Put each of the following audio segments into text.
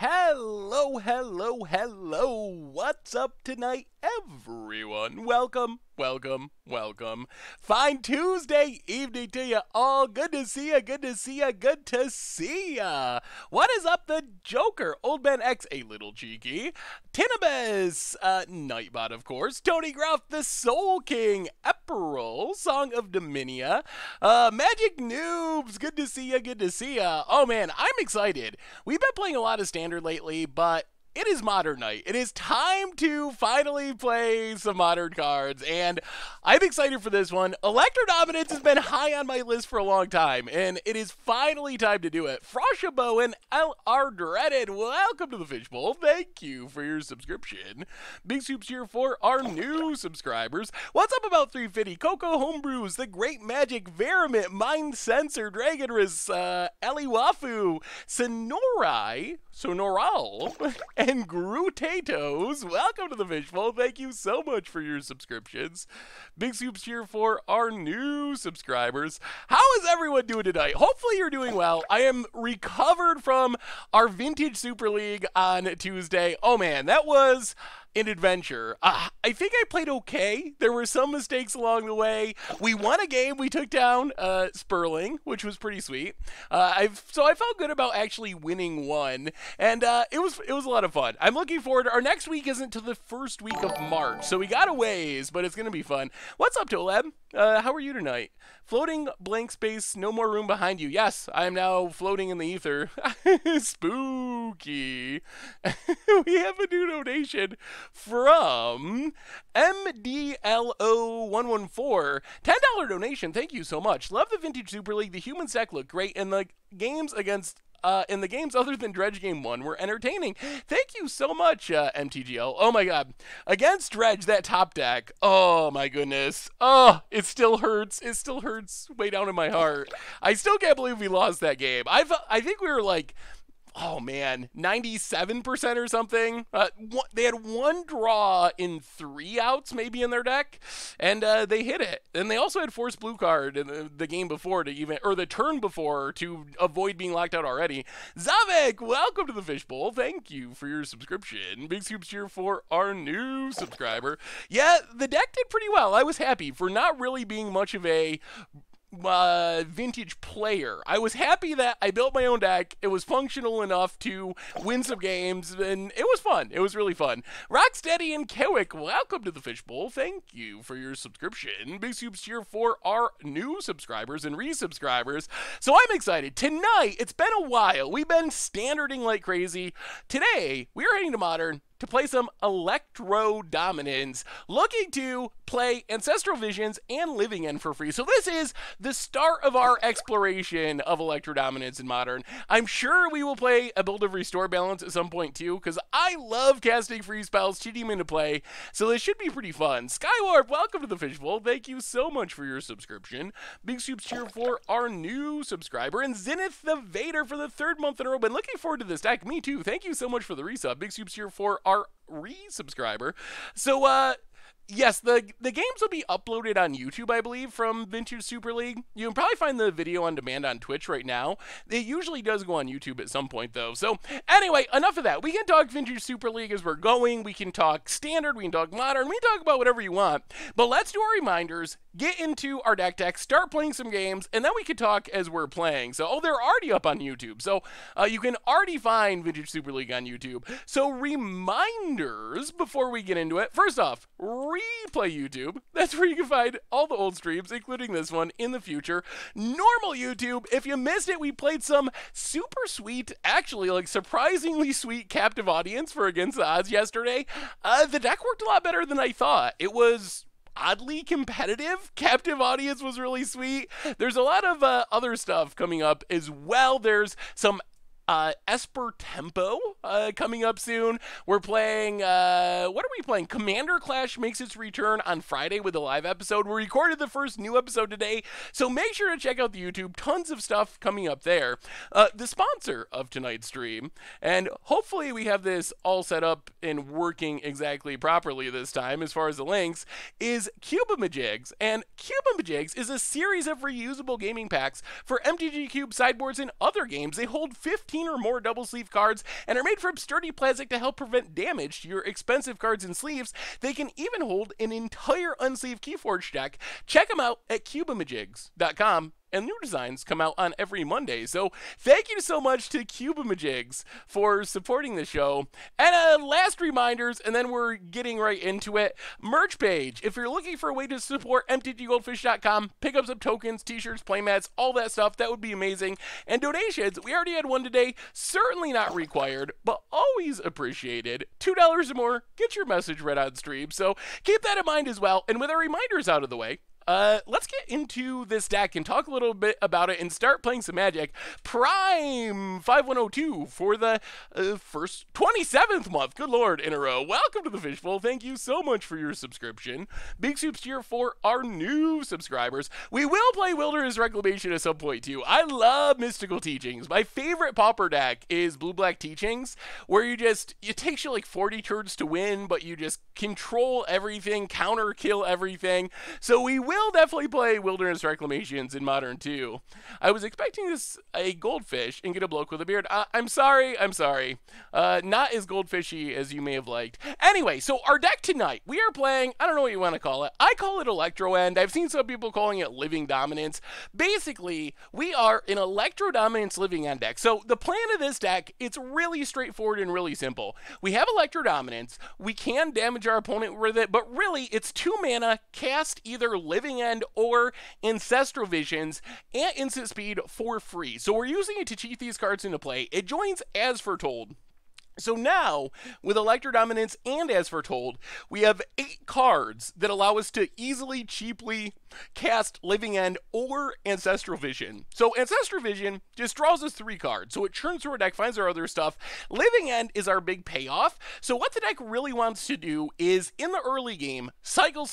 Hello, hello, hello. What's up tonight, everyone? Welcome, welcome, welcome. Fine Tuesday evening to you all. Good to see ya, good to see ya, good to see ya. What is up, the Joker? Old Man X, a little cheeky. Tinabes, Nightbot, of course. Tony Gruff, the Soul King. Eperil, Song of Dominia. Magic Noobs, good to see ya, good to see ya. Oh man, I'm excited. We've been playing a lot of Standard lately, but it is Modern Night. It is time to finally play some Modern cards, and I'm excited for this one. Electro-Dominance has been high on my list for a long time, and it is finally time to do it. Frosha and LR Dreaded, welcome to the Fishbowl. Thank you for your subscription. Big soups here for our new subscribers. What's up about 350? Coco Homebrews, The Great Magic, Verimit, Mind Sensor, Dragonris, Eliwafu, Sonoral, and Grutatos. Welcome to the Fishbowl. Thank you so much for your subscriptions. Big soups here for our new subscribers. How is everyone doing tonight? Hopefully you're doing well. I am recovered from our Vintage Super League on Tuesday. Oh man, that was an adventure. I think I played okay. There were some mistakes along the way. We won a game. We took down Sperling, which was pretty sweet. So I felt good about actually winning one, and it was a lot of fun. I'm looking forward. Our next week isn't till the first week of March, so we got a ways, but it's gonna be fun. What's up, Toleb? How are you tonight? Floating blank space, no more room behind you. Yes, I am now floating in the ether. Spooky. We have a new donation from MDLO114. $10 donation. Thank you so much. Love the Vintage Super League. The human deck looked great, and the games against in the games other than Dredge Game 1 were entertaining. Thank you so much, MTGO. Oh my god. Against Dredge, that top deck. Oh my goodness. Oh, it still hurts. It still hurts way down in my heart. I still can't believe we lost that game. I think we were like, oh man, 97% or something. They had one draw in 3 outs maybe in their deck, and they hit it. And they also had Force Blue card in the game before the turn before to avoid being locked out already. Zavik, welcome to the Fishbowl. Thank you for your subscription. Big soups here for our new subscriber. Yeah, the deck did pretty well. I was happy for not really being much of a vintage player. I was happy that I built my own deck. It was functional enough to win some games, and it was fun. It was really fun. Rocksteady and Kewick, welcome to the Fishbowl. Thank you for your subscription. Big soups here for our new subscribers and resubscribers. So I'm excited. Tonight, it's been a while. We've been standarding like crazy. Today, we are heading to Modern to play some Electro-Dominance, looking to play Ancestral Visions and Living End for free. So this is the start of our exploration of Electro-Dominance in Modern. I'm sure we will play a build of Restore Balance at some point too, because I love casting free spells, cheating them into play, so this should be pretty fun. Skywarp, welcome to the Fishbowl. Thank you so much for your subscription. Big soups here for our new subscriber, and Zenith the Vader for the 3rd month in a row. Been looking forward to this deck. Me too. Thank you so much for the resub. Big soups here for our resubscriber. So yes, the games will be uploaded on YouTube, I believe, from Vintage Super League. You can probably find the video on demand on Twitch right now. It usually does go on YouTube at some point, though. So, anyway, enough of that. We can talk Vintage Super League as we're going. We can talk Standard. We can talk Modern. We can talk about whatever you want. But let's do our reminders, get into our deck, start playing some games, and then we can talk as we're playing. So, they're already up on YouTube. So, you can already find Vintage Super League on YouTube. So, reminders before we get into it. First off, Replay YouTube. That's where you can find all the old streams, including this one, in the future. Normal YouTube. If you missed it, we played some super sweet, actually, like surprisingly sweet captive audience for Against the Odds yesterday. The deck worked a lot better than I thought. It was oddly competitive. Captive audience was really sweet. There's a lot of other stuff coming up as well. There's some Esper Tempo coming up soon. We're playing, what are we playing? Commander Clash makes its return on Friday with a live episode. We recorded the first new episode today, so make sure to check out the YouTube. Tons of stuff coming up there. The sponsor of tonight's stream, and hopefully we have this all set up and working exactly properly this time as far as the links, is Cubamajigs. And Cubamajigs is a series of reusable gaming packs for MTG Cube sideboards and other games. They hold 15 15 or more double sleeve cards and are made from sturdy plastic to help prevent damage to your expensive cards and sleeves. They can even hold an entire unsleeved Keyforge deck. Check them out at cubamajigs.com. And new designs come out on every Monday. So thank you so much to Cubamajigs for supporting the show. And last reminders, and then we're getting right into it. Merch page. If you're looking for a way to support MTGGoldfish.com, pick up some tokens, t-shirts, playmats, all that stuff, that would be amazing. And donations, we already had one today. Certainly not required, but always appreciated. $2 or more, get your message read on stream. So keep that in mind as well. And with our reminders out of the way, let's get into this deck and talk a little bit about it and start playing some Magic. Prime 5102 for the first 27th month, good lord, in a row. Welcome to the Fishbowl. Thank you so much for your subscription. Big soups here for our new subscribers. We will play Wilderness Reclamation at some point too. I love Mystical Teachings. My favorite Pauper deck is Blue-Black Teachings, where it takes you like 40 turns to win, but you just control everything, counter kill everything. So we will definitely play Wilderness Reclamations in Modern too. I was expecting this a goldfish and get a bloke with a beard. I'm sorry. Not as goldfishy as you may have liked. Anyway, so our deck tonight, we are playing, I don't know what you want to call it. I call it Electro-End. I've seen some people calling it Living Dominance. Basically, we are an Electro-Dominance Living End deck. So the plan of this deck, it's really straightforward and really simple. We have Electro-Dominance. We can damage our opponent with it, but really, it's 2 mana, cast either Living End or Ancestral Visions and instant speed for free. So we're using it to cheat these cards into play. It joins As Foretold. So now, with Electro-Dominance and As Foretold, we have 8 cards that allow us to easily, cheaply cast Living End or Ancestral Vision. So Ancestral Vision just draws us 3 cards. So it churns through our deck, finds our other stuff. Living End is our big payoff. So what the deck really wants to do is, in the early game, cycle.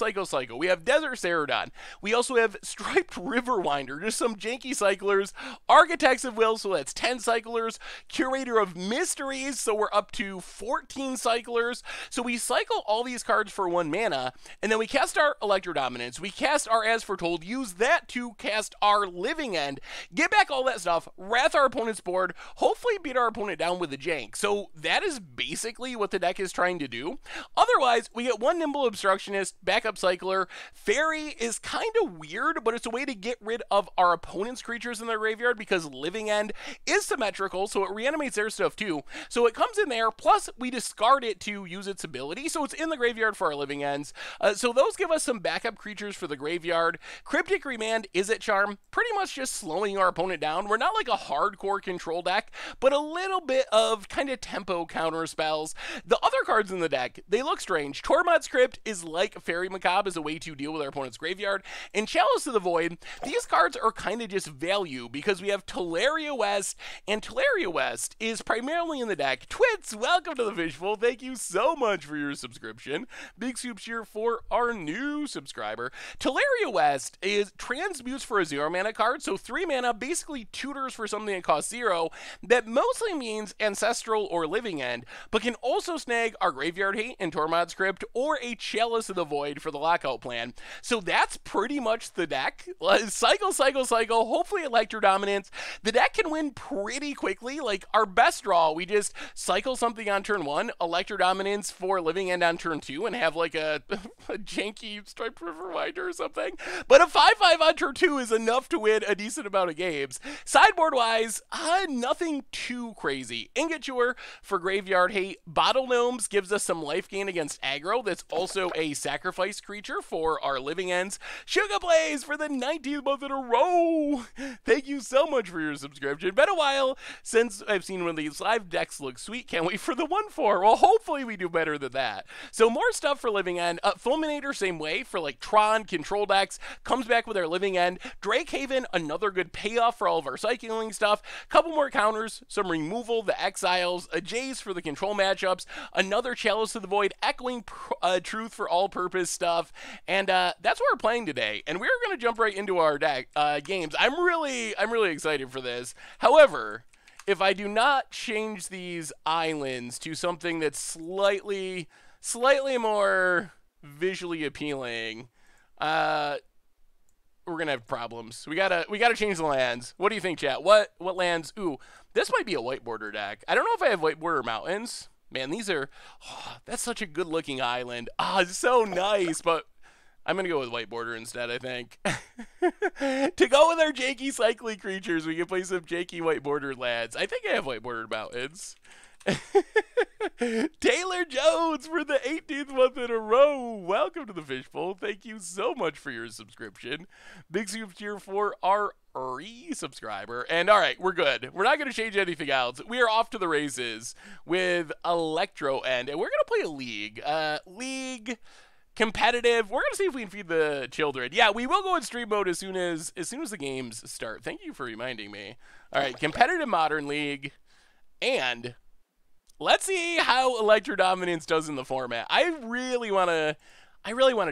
We have Desert Ceradon. We also have Striped Riverwinder, just some janky cyclers. Architects of Will, so that's 10 cyclers. Curator of Mysteries, so we're up to 14 cyclers. So we cycle all these cards for 1 mana, and then we cast our Electro-Dominance. We cast our As Foretold, use that to cast our Living End, get back all that stuff, wrath our opponent's board, hopefully beat our opponent down with a jank. So that is basically what the deck is trying to do. Otherwise, we get 1 Nimble Obstructionist, backup cycler. Fairy is kind of weird, but it's a way to get rid of our opponent's creatures in their graveyard because Living End is symmetrical, so it reanimates their stuff too. So it comes in there, plus we discard it to use its ability, so it's in the graveyard for our Living Ends. So those give us some backup creatures for the graveyard. Cryptic Remand, Izzet Charm, pretty much just slowing our opponent down. We're not like a hardcore control deck, but a little bit of kind of tempo counter spells. The other cards in the deck, they look strange. Tormod's Crypt is like Fairy Macabre as a way to deal with our opponent's graveyard. And Chalice of the Void, these cards are kind of just value because we have Teleria West, and Teleria West is primarily in the deck. Twits, welcome to the Fishbowl. Thank you so much for your subscription. Big soups here for our new subscriber. Teleria West is transmutes for a 0 mana card, so 3 mana, basically tutors for something that costs 0. That mostly means Ancestral or Living End, but can also snag our Graveyard Hate and Tormod's Crypt or a Chalice of the Void for the Lockout plan. So that's pretty much the deck. Cycle. Hopefully Electro-Dominance. The deck can win pretty quickly. Like our best draw, we just cycle something on turn 1, Electro-Dominance for Living End on turn 2, and have like a janky Striped Riverwinder or something. But a 5/5 on turn 2 is enough to win a decent amount of games. Sideboard-wise, nothing too crazy. Ingature for Graveyard Hate. Bottle Gnomes gives us some life gain against aggro. That's also a sacrifice creature for our Living Ends. Sugar Blaze for the 19th month in a row. Thank you so much for your subscription. Been a while since I've seen one of these live decks look sweet. Can't wait for the 1/4. Well, hopefully we do better than that. So more stuff for Living End. Fulminator, same way for like Tron, control decks. Comes back with our Living End. Drake Haven, another good payoff for all of our cycling stuff. Couple more counters, some removal, the Exiles, a Jace for the control matchups, another Chalice of the Void, Echoing Truth for all-purpose stuff, and that's what we're playing today. And we're going to jump right into our deck games. I'm really excited for this. However, if I do not change these islands to something that's slightly more visually appealing, we're gonna have problems. We gotta change the lands. What do you think, chat? What lands? Ooh, this might be a white border deck. I don't know if I have white border mountains. Man, these are. Oh, that's such a good looking island. Ah, it's so nice. But I'm gonna go with white border instead. I think. To go with our janky cycling creatures, we can play some janky white border lands. I think I have white border mountains. Taylor Jones for the 18th month in a row. Welcome to the Fishbowl. Thank you so much for your subscription. Big super cheer for our subscriber. And all right, we're good. We're not going to change anything else. We are off to the races with Electro-End, and we're going to play a league. League competitive. We're going to see if we can feed the children. Yeah, we will go in stream mode as soon as the games start. Thank you for reminding me. All right, competitive modern league, and let's see how Electro Dominance does in the format. I really want to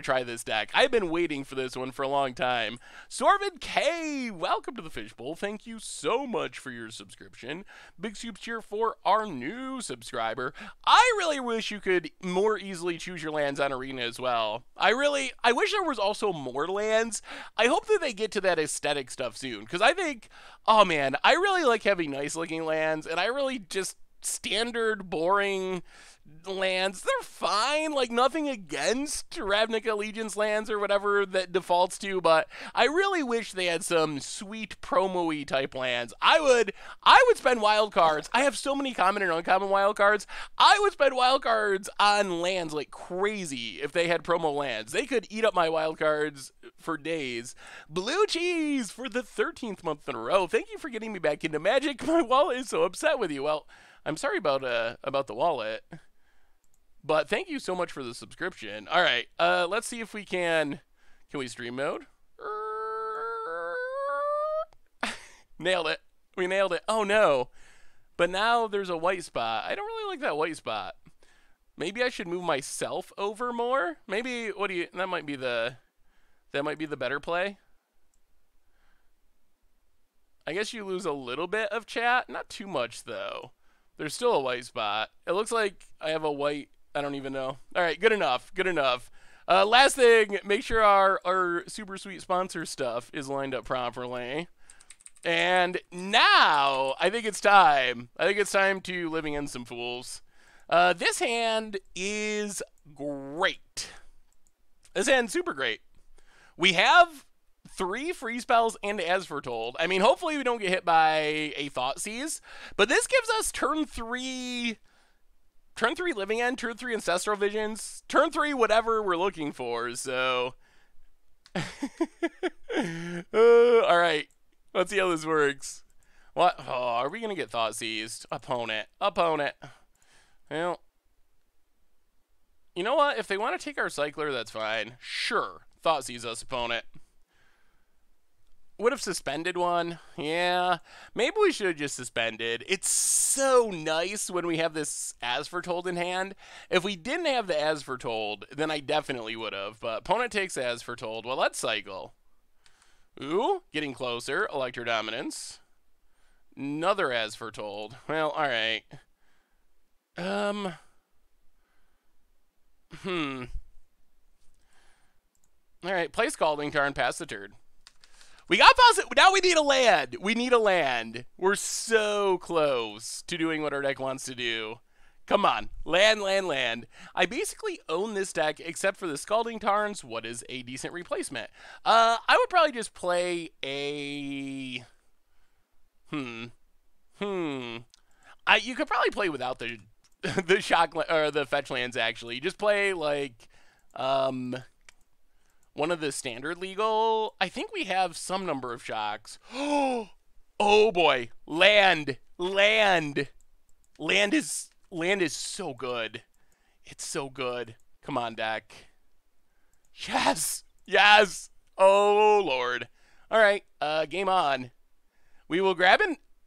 try this deck. I've been waiting for this one for a long time. Sorvin K, welcome to the Fishbowl. Thank you so much for your subscription. Big super cheer for our new subscriber. I really wish you could more easily choose your lands on Arena as well. I wish there was also more lands. I hope that they get to that aesthetic stuff soon, because I think, oh man, I really like having nice looking lands, and I really just standard boring lands, they're fine. Like, nothing against Ravnica Allegiance lands or whatever that defaults to, but I really wish they had some sweet promo-y type lands. I would spend wild cards. I have so many common and uncommon wild cards. I would spend wild cards on lands like crazy if they had promo lands. They could eat up my wild cards for days. Blue Cheese for the 13th month in a row. Thank you for getting me back into Magic. My wallet is so upset with you. Well, I'm sorry about the wallet, but thank you so much for the subscription. All right, let's see if we can we stream mode? Nailed it. We nailed it. Oh no, but now there's a white spot. I don't really like that white spot. Maybe I should move myself over more. Maybe that might be the better play. I guess you lose a little bit of chat, not too much though. There's still a white spot. It looks like I have a white, I don't even know. All right, good enough, good enough. Last thing, make sure our super sweet sponsor stuff is lined up properly. And now, I think it's time. I think it's time to Living End some Fools. This hand is great. This hand's super great. We have 3 free spells and as foretold. I mean, hopefully we don't get hit by a Thoughtseize, but this gives us turn 3 Living End, turn 3 Ancestral Visions, turn 3 whatever we're looking for. So, all right, let's see how this works. What? Oh, are we gonna get Thoughtseized? Opponent. Well, you know what? If they want to take our Cycler, that's fine. Sure, Thoughtseize us, opponent. Would have suspended one. Yeah, maybe we should have just suspended. It's so nice when we have this As Foretold in hand. If we didn't have the As Foretold, then I definitely would have. But opponent takes As Foretold. Well, let's cycle. Ooh, getting closer. Electro Dominance. Another As Foretold. Well, all right. All right, play Scalding Tarn, pass the turn. We got positive. Now we need a land. We need a land. We're so close to doing what our deck wants to do. Come on. Land. I basically own this deck except for the Scalding Tarns. What is a decent replacement? I would probably just play a... You could probably play without the shock or the fetch lands, actually. Just play, like... one of the standard legal. I think we have some number of shocks. Oh boy, land is so good. It's so good. Come on, deck. Yes. Oh Lord. All right, game on. We will grab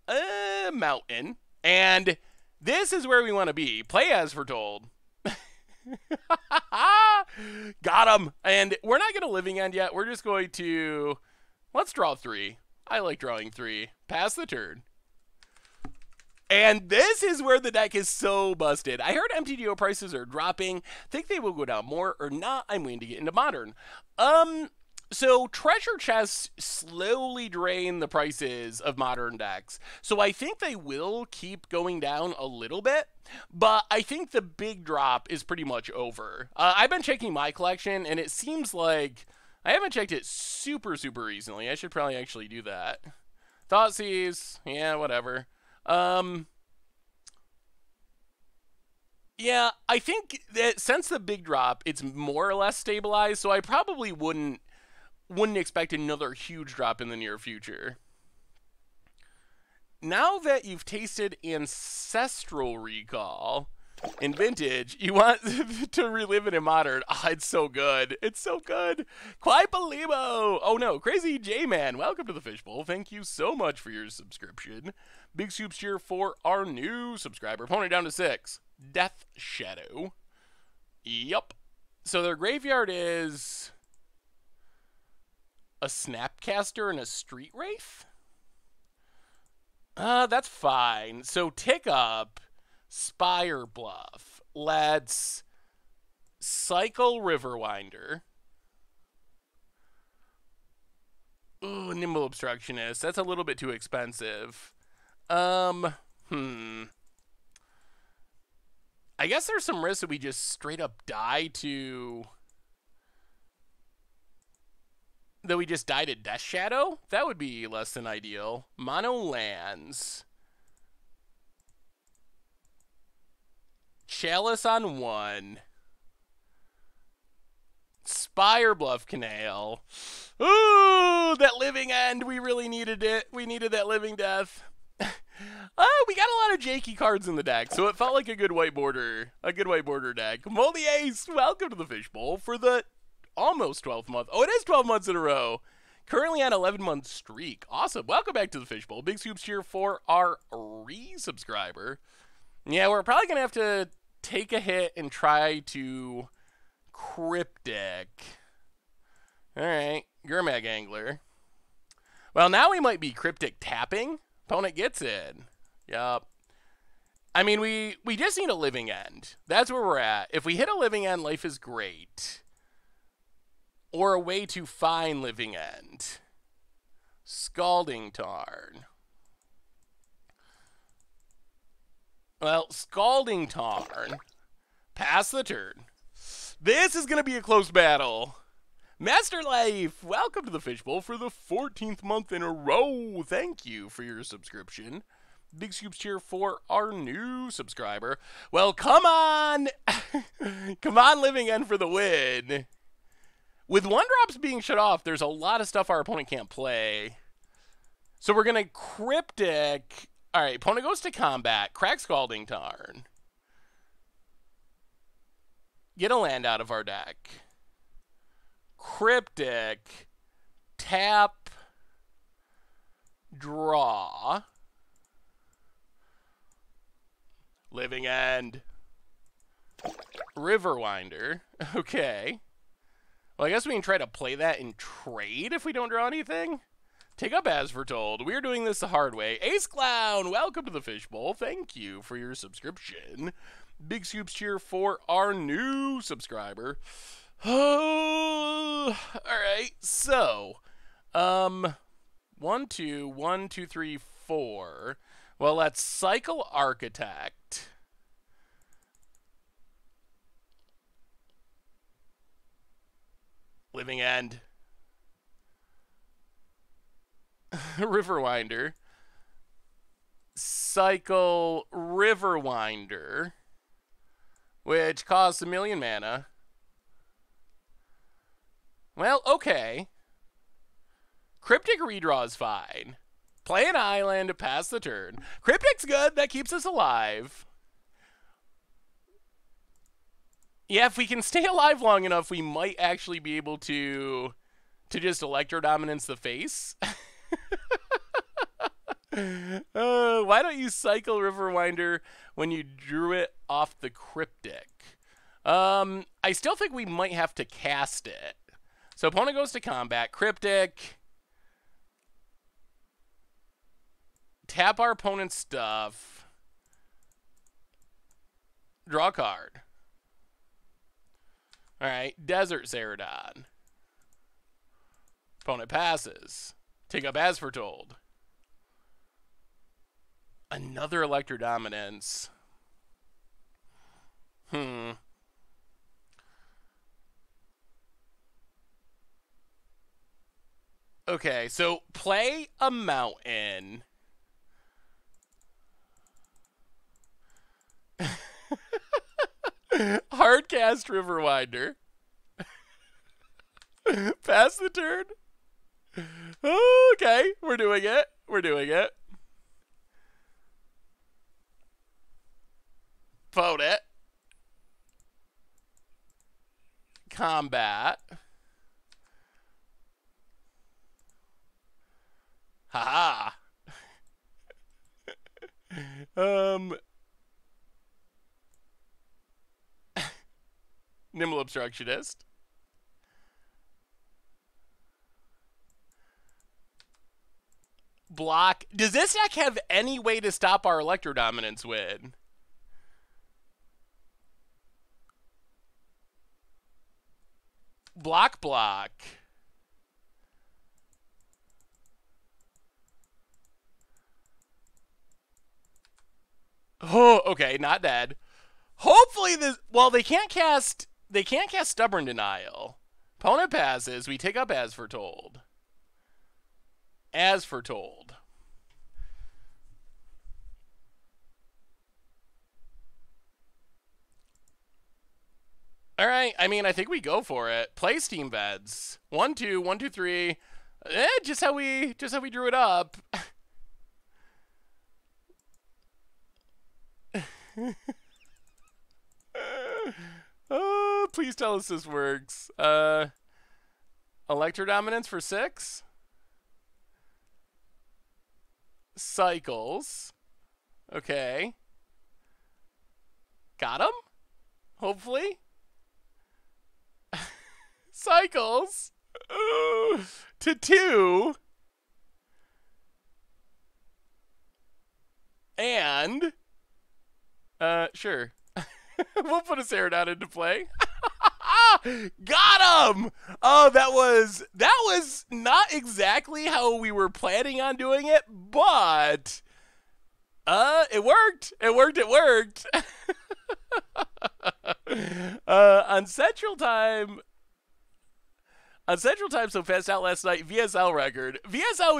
a mountain, and this is where we want to be. Play As Foretold. Got him. And we're not going to Living End yet. We're just going to... Let's draw 3. I like drawing 3. Pass the turn. And this is where the deck is so busted. I heard MTGO prices are dropping. Think they will go down more or not? I'm waiting to get into Modern. So treasure chests slowly drain the prices of modern decks. So I think they will keep going down a little bit, but I think the big drop is pretty much over. I've been checking my collection, and it seems like I haven't checked it super recently. I should probably actually do that. Thoughtseize, yeah, whatever. Yeah, I think that since the big drop, it's more or less stabilized, so I probably wouldn't expect another huge drop in the near future. Now that you've tasted Ancestral Recall in Vintage, you want to relive it in Modern. Ah, oh, it's so good. It's so good. Quite Belimo. Oh no, Crazy J-Man. Welcome to the Fishbowl. Thank you so much for your subscription. Big soups cheer for our new subscriber. Opponent down to 6. Death Shadow. Yup. So their graveyard is a Snapcaster and a Street Wraith? That's fine. So tick up Spire Bluff. Let's cycle Riverwinder. Ooh, Nimble Obstructionist. That's a little bit too expensive. I guess there's some risk that we just straight up die to... That we just died at Death Shadow? That would be less than ideal. Mono lands. Chalice on 1. Spire Bluff Canal. Ooh, that living end. We really needed it. We needed that living death. We got a lot of janky cards in the deck, so it felt like a good white border deck. Moldy Ace, welcome to the Fishbowl for the almost 12th month. Oh, it is 12 months in a row. Currently on 11-month streak. Awesome. Welcome back to the Fishbowl. Big soups here for our resubscriber. Yeah, we're probably going to have to take a hit and try to Cryptic. All right. Gurmag Angler. Well, now we might be Cryptic tapping. Opponent gets it. Yup. I mean, we just need a living end. That's where we're at. If we hit a living end, life is great. Or a way to find living end. Scalding Tarn. Well, Scalding Tarn. Pass the turn. This is going to be a close battle. Master Life, welcome to the Fishbowl for the 14th month in a row. Thank you for your subscription. Big scoops cheer for our new subscriber. Well, come on. Come on, living end for the win. With 1-drops being shut off, there's a lot of stuff our opponent can't play. So we're going to Cryptic. All right, opponent goes to combat. Crack Scalding Tarn. Get a land out of our deck. Cryptic. Tap. Draw. Living End. Riverwinder. Okay. Well, I guess we can try to play that in trade if we don't draw anything. Take up as foretold. We're doing this the hard way. Ace Clown, welcome to the Fishbowl. Thank you for your subscription. Big scoops cheer for our new subscriber. Oh, all right. So, 1, 2, 1, 2, 3, 4. Well, let's cycle Architect. Living End. Riverwinder. Cycle Riverwinder, which costs 1,000,000 mana. Well, okay. Cryptic redraw is fine. Play an island to pass the turn. Cryptic's good. That keeps us alive. Yeah, if we can stay alive long enough, we might actually be able to just Electro Dominance the face. Why don't you cycle Riverwinder when you drew it off the Cryptic? I still think we might have to cast it. So opponent goes to combat. Cryptic. Tap our opponent's stuff. Draw a card. All right, Desert Ceradon. Opponent passes. Take up as foretold. Another Electro Dominance. Okay, so play a mountain. Hardcast Riverwinder. Pass the turn. Okay, we're doing it. We're doing it. Opponent. Combat. Haha. Nimble Obstructionist. Block. Does this deck have any way to stop our Electro Dominance win? Block, block. Oh, okay, not dead. Hopefully this. Well, they can't cast Stubborn Denial. Opponent passes. We take up as foretold. As foretold. All right. I mean, I think we go for it. Play Steam Beds. 1-2, 1-2, 3. Just how we drew it up. Please tell us this works. Electro Dominance for 6. Cycles. Okay. Got him? Hopefully. Cycles. To 2. And sure. We'll put a Serodon into play. Got him! Oh, that was not exactly how we were planning on doing it, but it worked. It worked. On Central Time so fast out last night, VSL record. VSL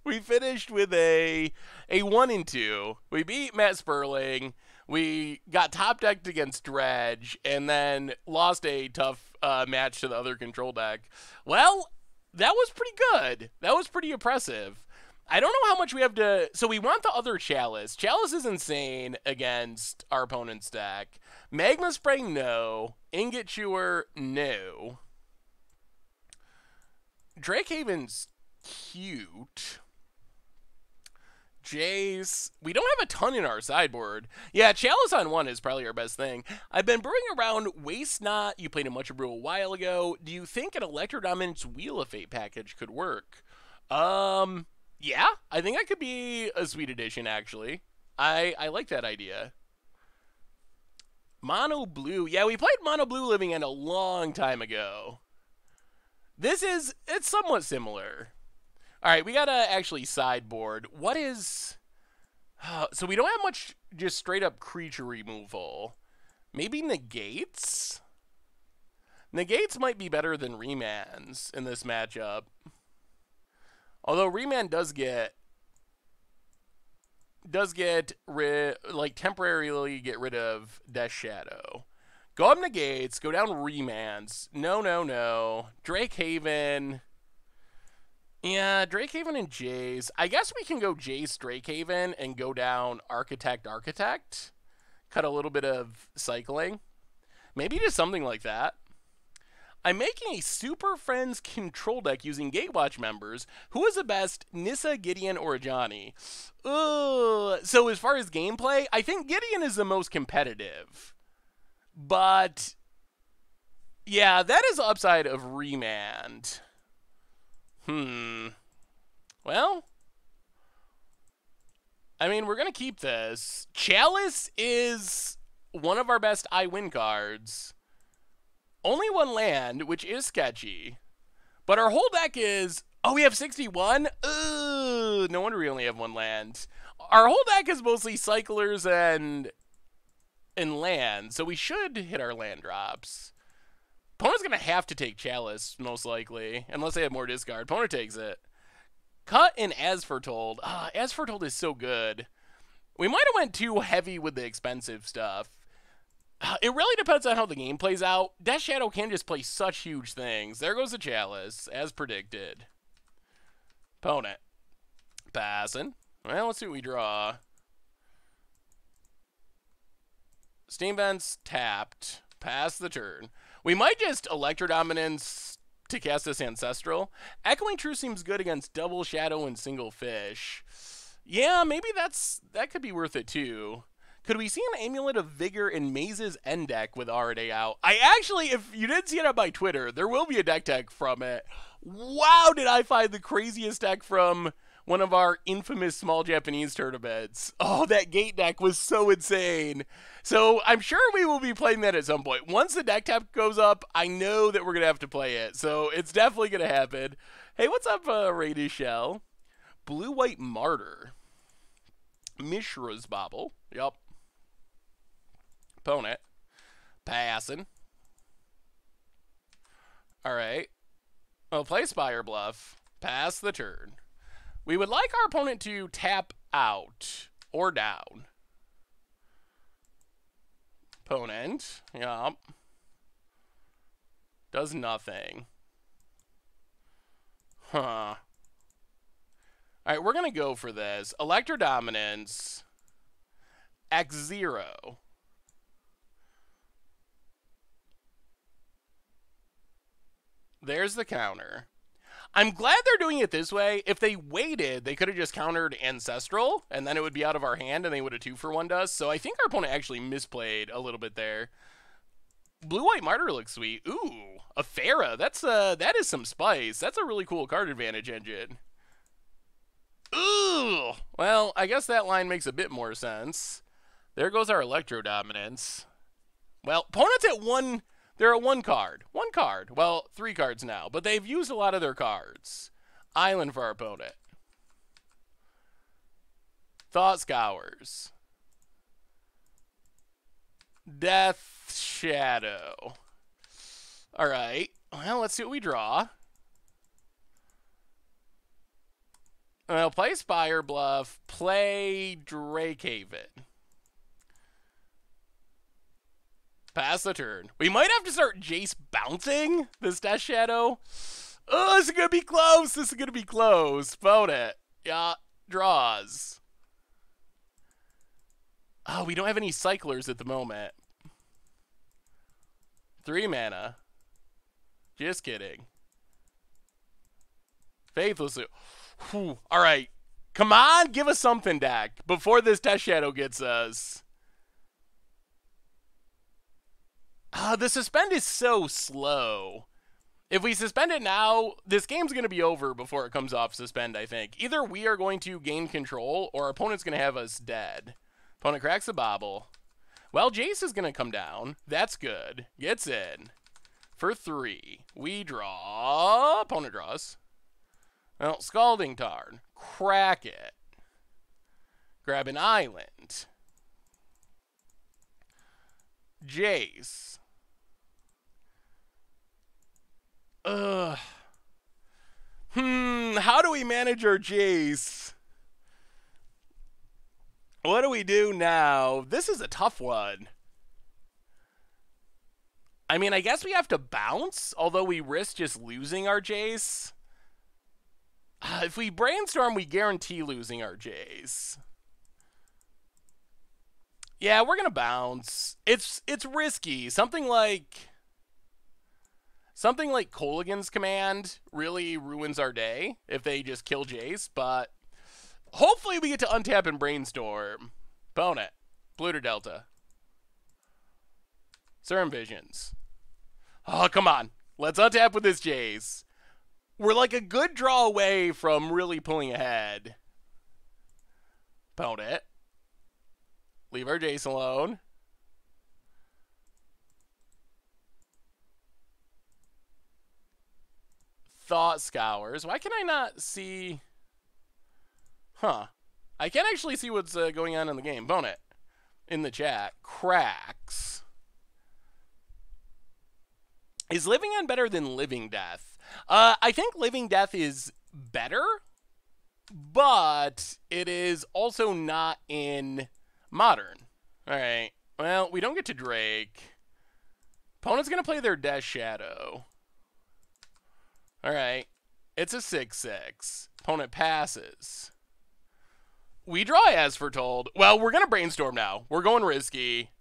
we finished with a 1-2. We beat Matt Sperling. We got top decked against Dredge, and then lost a tough match to the other control deck. Well, that was pretty good. That was pretty impressive. I don't know how much we have to... So we want the other Chalice. Chalice is insane against our opponent's deck. Magma Spray, no. Ingot Chewer, no. Drakehaven's cute. Jace. We don't have a ton in our sideboard. Yeah, Chalice on 1 is probably our best thing. I've been brewing around Waste Not. You played a much of Brew a while ago. Do you think an Electro Dominance Wheel of Fate package could work? Yeah, I think that could be a sweet addition, actually. I like that idea. Mono Blue. Yeah, we played Mono Blue Living End a long time ago. It's somewhat similar. All right, we got to actually sideboard. What is... so we don't have much just straight up creature removal. Maybe Negates? Negates might be better than Remands in this matchup. Although Remand does temporarily get rid of Death Shadow. Go up Negates, go down Remands. No. Drakehaven... Yeah, Drakehaven and Jace. I guess we can go Jace, Drakehaven, and go down Architect. Cut a little bit of cycling. Maybe just something like that. I'm making a Super Friends control deck using Gatewatch members. Who is the best, Nissa, Gideon, or Ajani? So as far as gameplay, I think Gideon is the most competitive. But, yeah, that is the upside of Remand. Well, I mean, we're going to keep this. Chalice is one of our best I win cards. Only 1 land, which is sketchy. But our whole deck is... Oh, we have 61? Ugh, no wonder we only have 1 land. Our whole deck is mostly cyclers and land, so we should hit our land drops. Opponent's going to have to take Chalice, most likely, unless they have more discard. Opponent takes it. Cut and As Foretold. As Foretold is so good. We might have went too heavy with the expensive stuff. It really depends on how the game plays out. Death Shadow can just play such huge things. There goes the Chalice, as predicted. Opponent. Passing. Well, let's see what we draw. Steam Vents tapped. Pass the turn. We might just Electro Dominance to cast this Ancestral. Echoing Truth seems good against Double Shadow and Single Fish. Yeah, maybe that could be worth it too. Could we see an Amulet of Vigor in Maze's end deck with Arade out? I actually, if you didn't see it on my Twitter, there will be a deck tag from it. Wow, did I find the craziest deck from one of our infamous small Japanese tournaments. Oh, that gate deck was so insane. So I'm sure we will be playing that at some point. Once the deck tap goes up, I know that we're going to have to play it. So it's definitely going to happen. Hey, what's up, Radish Shell? Blue-White Martyr. Mishra's Bobble. Yup. Opponent. Passing. Alright. Well, play Spire Bluff. Pass the turn. We would like our opponent to tap out or down. Opponent. Yup. Does nothing. Huh. Alright, we're going to go for this. Electro Dominance. X0. There's the counter. I'm glad they're doing it this way. If they waited, they could have just countered Ancestral, and then it would be out of our hand, and they would have 2-for-1'd us. So I think our opponent actually misplayed a little bit there. Blue-White Martyr looks sweet. Ooh, a Pharah. That is some spice. That's a really cool card advantage engine. Ooh! Well, I guess that line makes a bit more sense. There goes our Electro Dominance. Well, opponent's at 1... They're at 1 card. 1 card. Well, 3 cards now, but they've used a lot of their cards. Island for our opponent. Thought Scours. Death Shadow. Alright. Well, let's see what we draw. Well, play Spire Bluff. Play Drakehaven. Pass the turn. We might have to start Jace bouncing this Death Shadow. Oh, this is going to be close. This is going to be close. Opponent. Yeah, draws. Oh, we don't have any cyclers at the moment. 3 mana. Just kidding. Faithless. Whew. All right. Come on, give us something, deck, before this Death Shadow gets us. The suspend is so slow. If we suspend it now, this game's going to be over before it comes off suspend, I think. Either we are going to gain control, or our opponent's going to have us dead. Opponent cracks a bobble. Well, Jace is going to come down. That's good. Gets in. For 3. We draw. Opponent draws. Well, Scalding Tarn. Crack it. Grab an island. Jace. How do we manage our Jace? What do we do now? This is a tough one. I mean, I guess we have to bounce, although we risk just losing our Jace. If we brainstorm, we guarantee losing our Jace. Yeah, we're gonna bounce. It's risky. Something like Kolaghan's Command really ruins our day if they just kill Jace, but hopefully we get to untap and brainstorm. Opponent. Pluto Delta. Serum Visions. Oh, come on. Let's untap with this Jace. We're like a good draw away from really pulling ahead. Opponent. Leave our Jace alone. Thought Scours. Why can I not see? Huh. I can't actually see what's going on in the game. Bone it. In the chat. Cracks. Is Living End better than Living Death? I think Living Death is better, but it is also not in Modern. All right. Well, we don't get to Drake. Opponent's going to play their Death Shadow. All right. It's a 6/6. Opponent passes. We draw as foretold. Well, we're going to brainstorm now. We're going risky.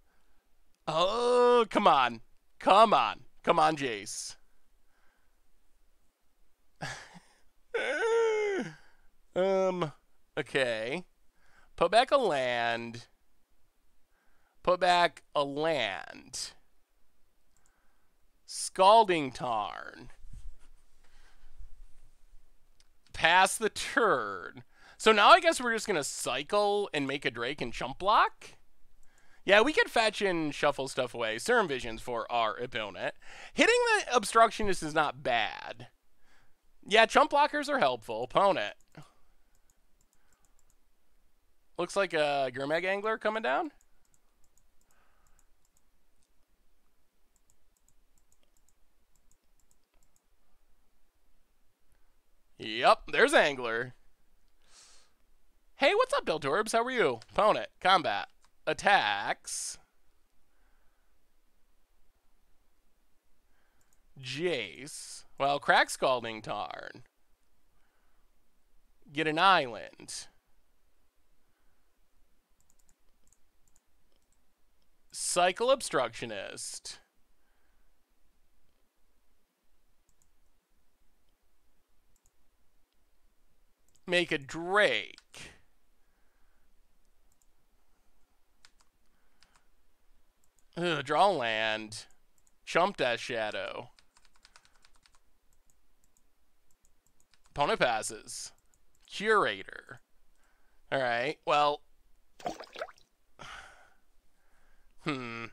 Oh, come on. Come on. Come on, Jace. Okay. Put back a land. Put back a land. Scalding Tarn. Pass the turn. So now I guess we're just going to cycle and make a Drake and chump block. Yeah, we could fetch and shuffle stuff away. Serum Visions for our opponent. Hitting the Obstructionist is not bad. Yeah, chump blockers are helpful. Opponent. Looks like a Gurmag Angler coming down. Yep, there's Angler. Hey, what's up, Deltorbs? How are you? Opponent. Combat. Attacks. Jace. Well, crack Scalding Tarn. Get an island. Cycle Obstructionist. Make a Drake. Ugh, draw land. Chump Death Shadow. Opponent passes. Curator. Alright, well. Do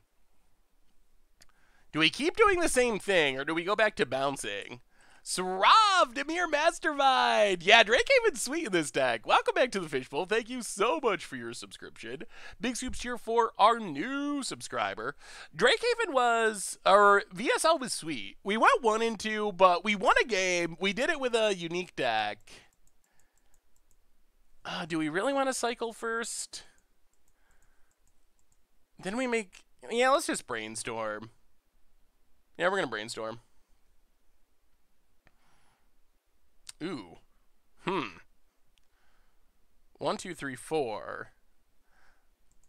we keep doing the same thing, or do we go back to bouncing? Srav, Demir Mastermind! Yeah, Drakehaven's sweet in this deck. Welcome back to the Fishbowl. Thank you so much for your subscription. Big soups here for our new subscriber. Drakehaven was, or VSL was sweet. We went 1 and 2, but we won a game. We did it with a unique deck. Do we really want to cycle first? Then we make, yeah, let's just brainstorm. Yeah, we're going to brainstorm. Ooh. 1, 2, 3, 4.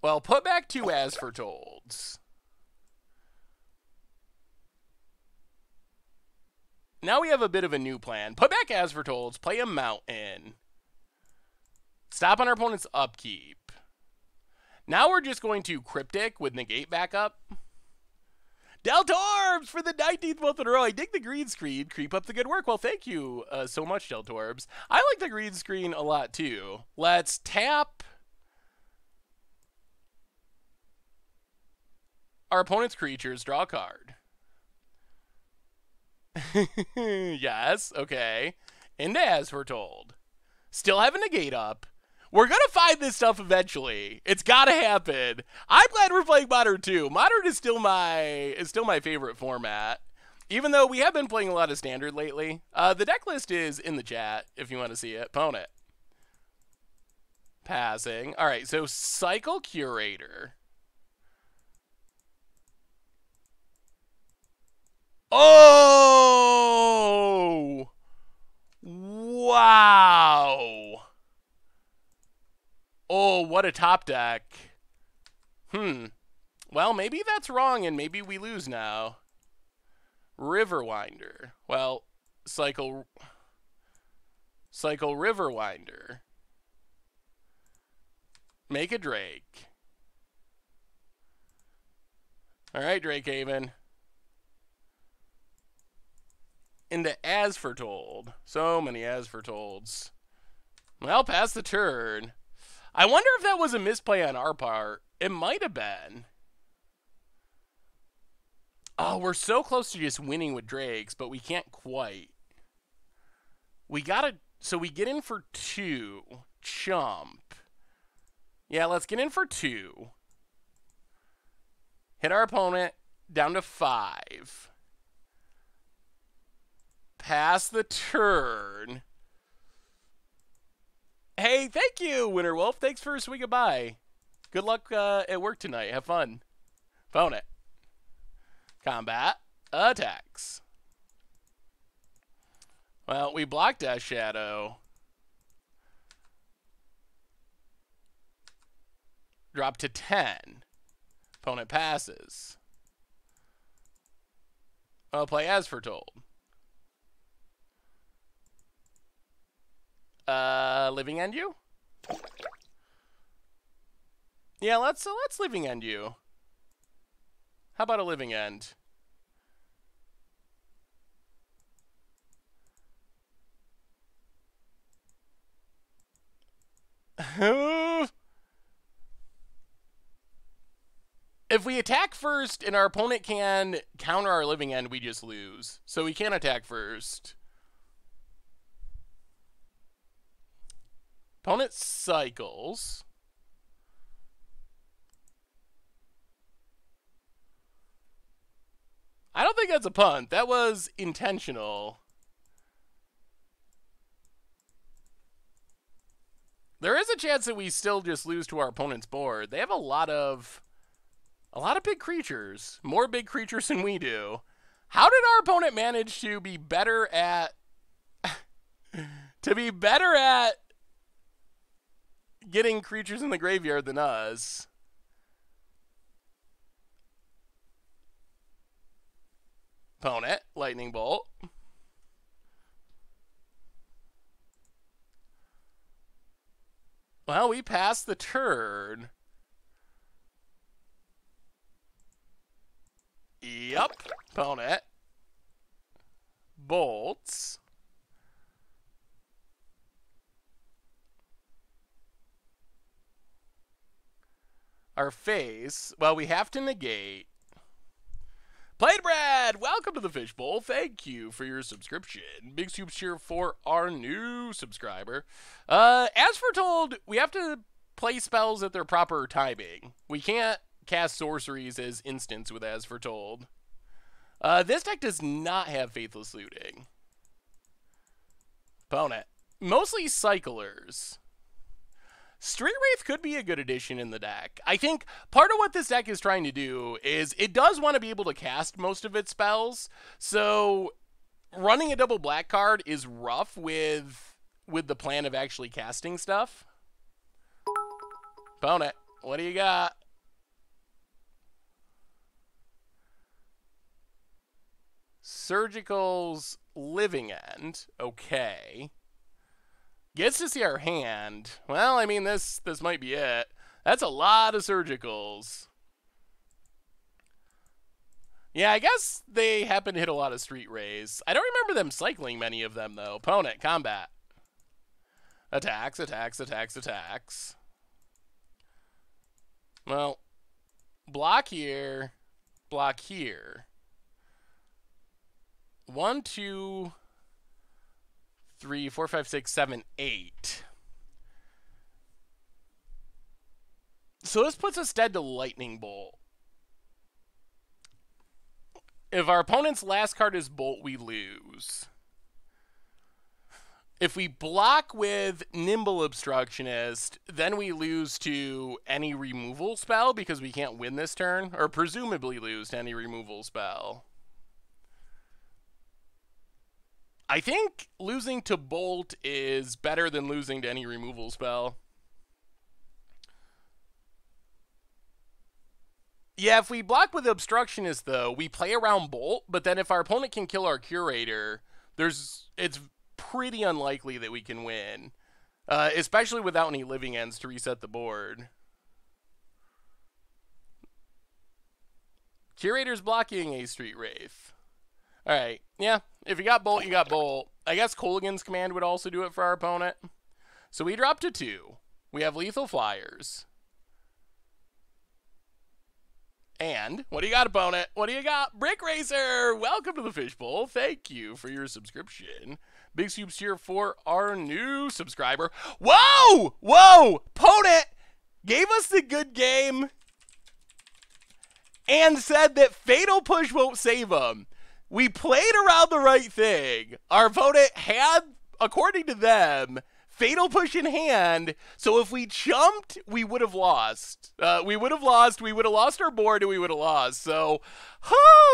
Well, put back 2 as foretold. Now we have a bit of a new plan. Put back as foretold. Play a mountain. Stop on our opponent's upkeep. Now we're just going to Cryptic with negate backup. Deltorbs for the 19th month in a row. I dig the green screen. Creep up the good work. Well, thank you so much, Deltorbs. I like the green screen a lot, too. Let's tap our opponent's creatures. Draw a card. Yes, okay. And as foretold. Still have a negate up. We're going to find this stuff eventually. It's got to happen. I'm glad we're playing Modern too. Modern is still my favorite format. Even though we have been playing a lot of Standard lately. The deck list is in the chat if you want to see it. Opponent. Passing. All right, so Cycle Curator. Oh! Wow! Oh, what a top deck. Well, maybe that's wrong and maybe we lose now. Riverwinder. Well, cycle Riverwinder. Make a Drake. All right, Drakehaven. Into as foretold. So many as fortolds. Well, pass the turn. I wonder if that was a misplay on our part. It might have been. Oh, we're so close to just winning with Drakes, but we can't quite. We gotta... So we get in for 2. Chump. Yeah, let's get in for 2. Hit our opponent down to 5. Pass the turn. Hey, thank you, Winter Wolf. Thanks for swinging by. Good luck at work tonight. Have fun. Opponent. Combat. Attacks. Well, we blocked Death Shadow. Drop to 10. Opponent passes. I'll play as foretold. Living End you? Yeah, let's Living End you. How about a Living End? If we attack first and our opponent can counter our Living End, we just lose. So we can't attack first. Opponent cycles. I don't think that's a punt. That was intentional. There is a chance that we still just lose to our opponent's board. They have a lot of big creatures. More big creatures than we do. How did our opponent manage to be better at getting creatures in the graveyard than us? Opponent, Lightning Bolt. Well, we passed the turn. Yup. Opponent. Bolts. Our face. Well, we have to negate. Played Brad, welcome to the Fishbowl. Thank you for your subscription. Big super cheer for our new subscriber. As foretold, we have to play spells at their proper timing. We can't cast sorceries as instants with As Foretold. This deck does not have Faithless Looting. Opponent. Mostly Cyclers. Street Wraith could be a good addition in the deck. I think part of what this deck is trying to do is it does want to be able to cast most of its spells. So running a double black card is rough with the plan of actually casting stuff. Opponent, what do you got? Surgical's Living End. Okay. Gets to see our hand. Well, I mean, this might be it. That's a lot of Surgicals. Yeah, I guess they happen to hit a lot of Street Rays. I don't remember them cycling many of them, though. Opponent, combat. Attacks, attacks, attacks, attacks. Well, block here, block here. 1, 2... 3, 4, 5, 6, 7, 8. So this puts us dead to Lightning Bolt. If our opponent's last card is Bolt, we lose. If we block with Nimble Obstructionist, then we lose to any removal spell because we can't win this turn, or presumably lose to any removal spell. I think losing to Bolt is better than losing to any removal spell. Yeah, if we block with Obstructionist, though, we play around Bolt, but then if our opponent can kill our Curator, it's pretty unlikely that we can win, especially without any Living Ends to reset the board. Curator's blocking a Street Wraith. Alright, yeah, if you got Bolt, you got Bolt. I guess Kolaghan's Command would also do it for our opponent. So we drop to 2. We have Lethal Flyers. And, what do you got, opponent? What do you got? Brick Racer! Welcome to the Fishbowl. Thank you for your subscription. Big soups here for our new subscriber. Whoa! Whoa! Ponent gave us the good game and said that Fatal Push won't save him. We played around the right thing. Our opponent had, according to them, Fatal Push in hand, so if we chumped, we would have lost. We would have lost our board, and we would have lost. So,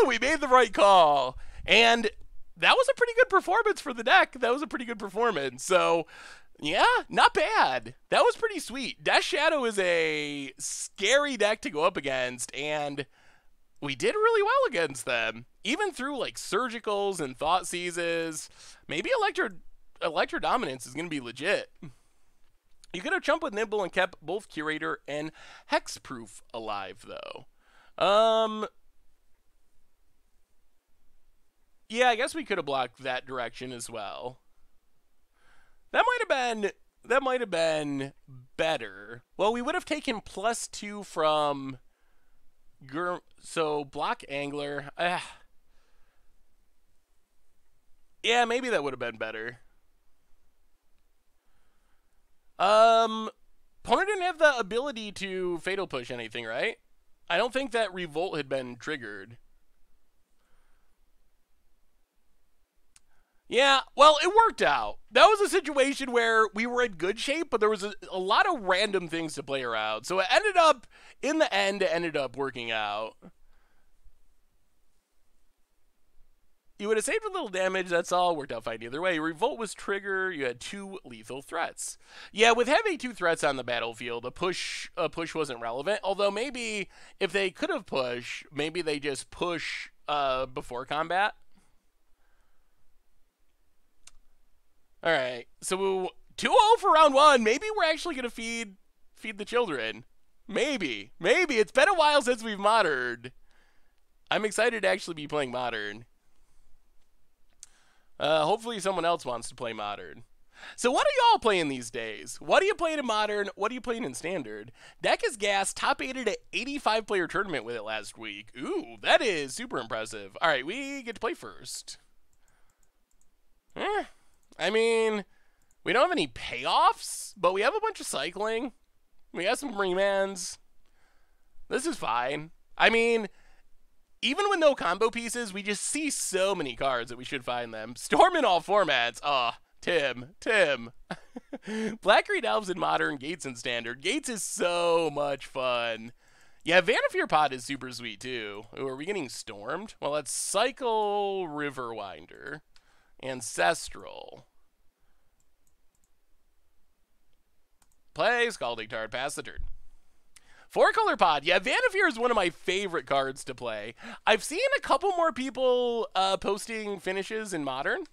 we made the right call. And that was a pretty good performance for the deck. That was a pretty good performance. So, yeah, not bad. That was pretty sweet. Death Shadow is a scary deck to go up against, and we did really well against them. Even through, like, Surgicals and Thought Seizes. Maybe Electro Dominance is going to be legit. You could have jumped with Nimble and kept both Curator and Hexproof alive, though. Yeah, I guess we could have blocked that direction as well. That might have been better. Well, we would have taken +2 from so block Angler. Yeah, maybe that would have been better. Opponent didn't have the ability to Fatal Push anything, right? I don't think that Revolt had been triggered. Yeah, well, it worked out. That was a situation where we were in good shape, but there was a lot of random things to play around. So it ended up, in the end, it ended up working out. You would have saved a little damage, that's all. Worked out fine either way. Revolt was trigger, you had 2 lethal threats. Yeah, with having 2 threats on the battlefield, a push wasn't relevant. Although maybe, if they could have pushed, maybe they just push before combat. Alright, so 2-0 for round 1. Maybe we're actually going to feed the children. Maybe. It's been a while since we've moderned. I'm excited to actually be playing Modern. Hopefully someone else wants to play Modern. So what are y'all playing these days? What are you playing in Modern? What are you playing in Standard? Deck is gas, top 8'd at 85-player tournament with it last week. Ooh, that is super impressive. All right, we get to play first. I mean, we don't have any payoffs, but we have a bunch of cycling. We have some remands. This is fine. I mean, even with no combo pieces, we just see so many cards that we should find them. Storm in all formats. Tim. Black-Green Elves in Modern, Gates in Standard. Gates is so much fun. Yeah, Vanifear Pod is super sweet, too. Ooh, are we getting stormed? Well, let's cycle Riverwinder. Ancestral. Play Scalding Tard, pass the turn. 4-color pod. Yeah, Vanifear is one of my favorite cards to play. I've seen a couple more people posting finishes in Modern.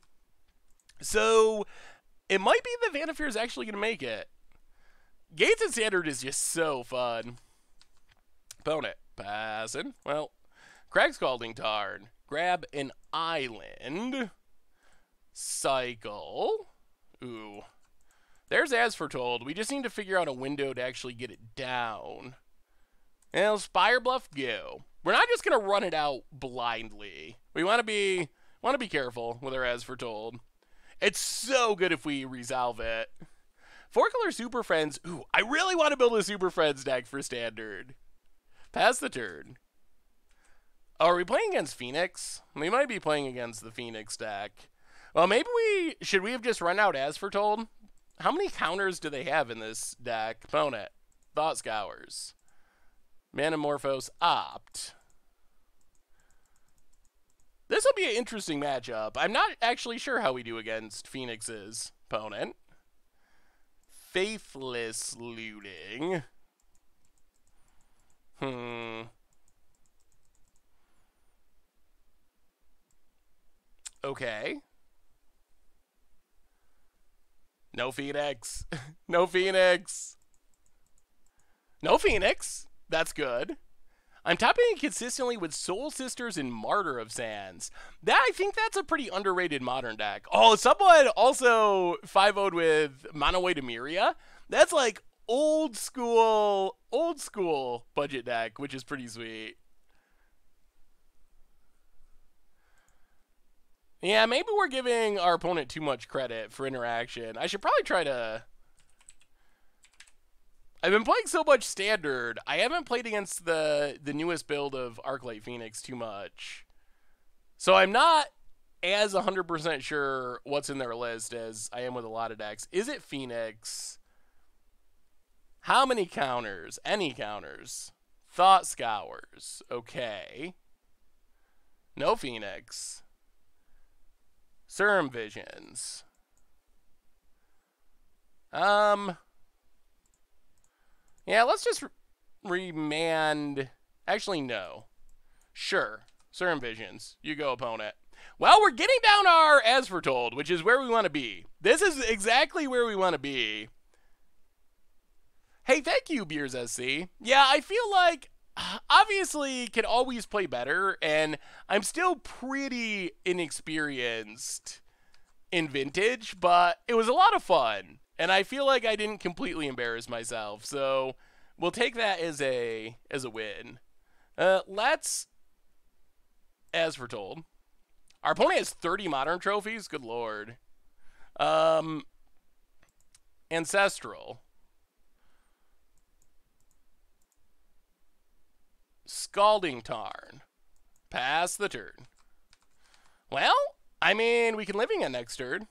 So, it might be that Vanifear is actually going to make it. Gates in Standard is just so fun. Opponent. Passing. Well, Crag Scalding Tard. Grab an island. Cycle. Ooh. There's As Foretold. We just need to figure out a window to actually get it down. And Spire Bluff, go. We're not just gonna run it out blindly. We want to be careful with our As Foretold. It's so good if we resolve it. 4-color Super Friends. Ooh, I really want to build a Super Friends deck for Standard. Pass the turn. Oh, are we playing against Phoenix? We might be playing against the Phoenix deck. Well, maybe should we have just run out As Foretold? How many counters do they have in this deck? Opponent. Thought Scours. Manamorphose. Opt. This will be an interesting matchup. I'm not actually sure how we do against Phoenix's opponent. Faithless Looting. Okay. No Phoenix. No Phoenix. No Phoenix. That's good. I'm topping it consistently with Soul Sisters and Martyr of Sands. I think that's a pretty underrated Modern deck. Oh, someone also 5-0'd with Mono Demiria. That's like old school budget deck, which is pretty sweet. Yeah, maybe we're giving our opponent too much credit for interaction. I should probably try to... I've been playing so much Standard, I haven't played against the newest build of Arclight Phoenix too much. So I'm not as 100% sure what's in their list as I am with a lot of decks. Izzet Phoenix? How many counters? Any counters? Thought Scours. Okay. No Phoenix. Serum Visions. Yeah, let's just remand. Actually, no. Sure. Serum Visions. You go, opponent. Well, we're getting down our As Foretold, which is where we want to be. This is exactly where we want to be. Hey, thank you, Beers SC. Yeah, I feel like, obviously, can always play better, and I'm still pretty inexperienced in Vintage, but it was a lot of fun, and I feel like I didn't completely embarrass myself, so we'll take that as a win. Let's, As Foretold. Our opponent has 30 Modern trophies? Good lord. Ancestral. Scalding Tarn. Pass the turn. Well, I mean, we can Living End next turn.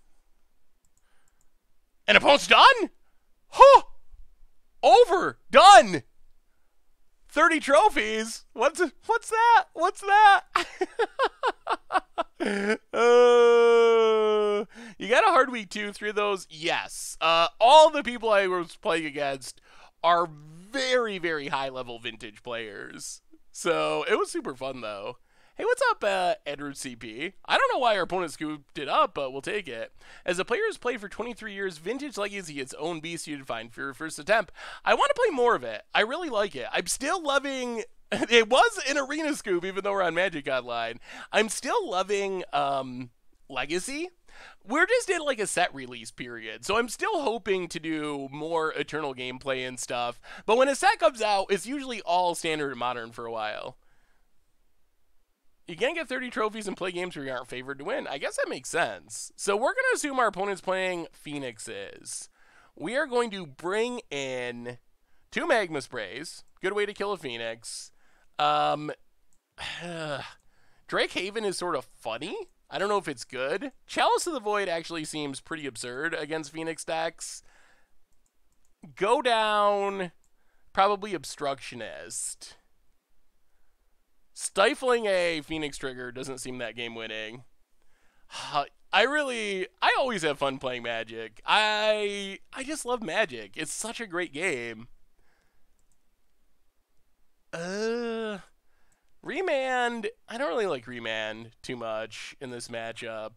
And opponent's done? Huh! Over! Done! 30 trophies? What's that? What's that? You got a hard week too, 3 of those? Yes. All the people I was playing against are very, very high-level Vintage players. So, it was super fun, though. Hey, what's up, Edward CP? I don't know why our opponent scooped it up, but we'll take it. As a player who's played for 23 years, Vintage Legacy its own beast you find for your first attempt. I want to play more of it. I really like it. I'm still loving... It was an arena scoop, even though we're on Magic Online. I'm still loving Legacy. We're just in like a set release period, so I'm still hoping to do more Eternal gameplay and stuff. But when a set comes out, it's usually all Standard and Modern for a while. You can't get 30 trophies and play games where you aren't favored to win. I guess that makes sense. So we're going to assume our opponent's playing Phoenixes. We are going to bring in 2 Magma Sprays. Good way to kill a Phoenix. Drake Haven is sort of funny. I don't know if it's good. Chalice of the Void actually seems pretty absurd against Phoenix decks. Go down, probably Obstructionist. Stifling a Phoenix trigger doesn't seem that game winning. I always have fun playing Magic. I just love Magic. It's such a great game. Remand, I don't really like Remand too much in this matchup.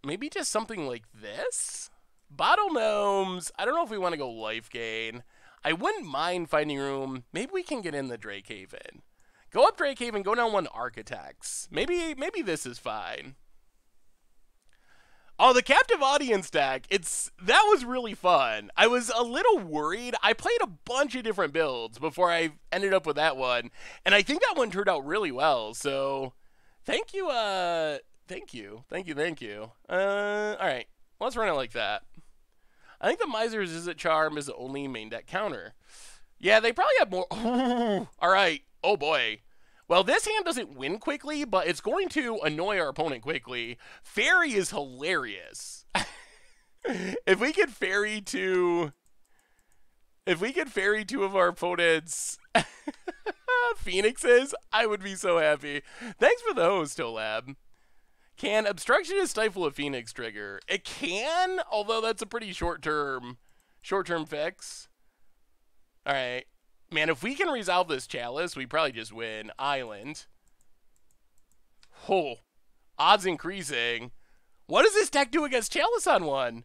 Maybe just something like this? Bottle Gnomes, I don't know if we want to go Life Gain. I wouldn't mind Finding Room. Maybe we can get in the Drake Haven. Go up Drake Haven, go down 1 Architects. Maybe this is fine. Oh, the Captive Audience deck, that was really fun. I was a little worried. I played a bunch of different builds before I ended up with that one, and I think that one turned out really well, so thank you, thank you. Alright, let's run it like that. I think the Miser's Izzet Charm is the only main deck counter. Yeah, they probably have more. Alright, oh boy. Well, this hand doesn't win quickly, but it's going to annoy our opponent quickly. Fairy is hilarious. If we could fairy two of our opponents' Phoenixes, I would be so happy. Thanks for the host, Olab. Can Obstructionist stifle a Phoenix trigger? It can, although that's a pretty short-term fix. All right. Man, if we can resolve this Chalice, we probably just win. Island. Oh, odds increasing. What does this deck do against Chalice on 1?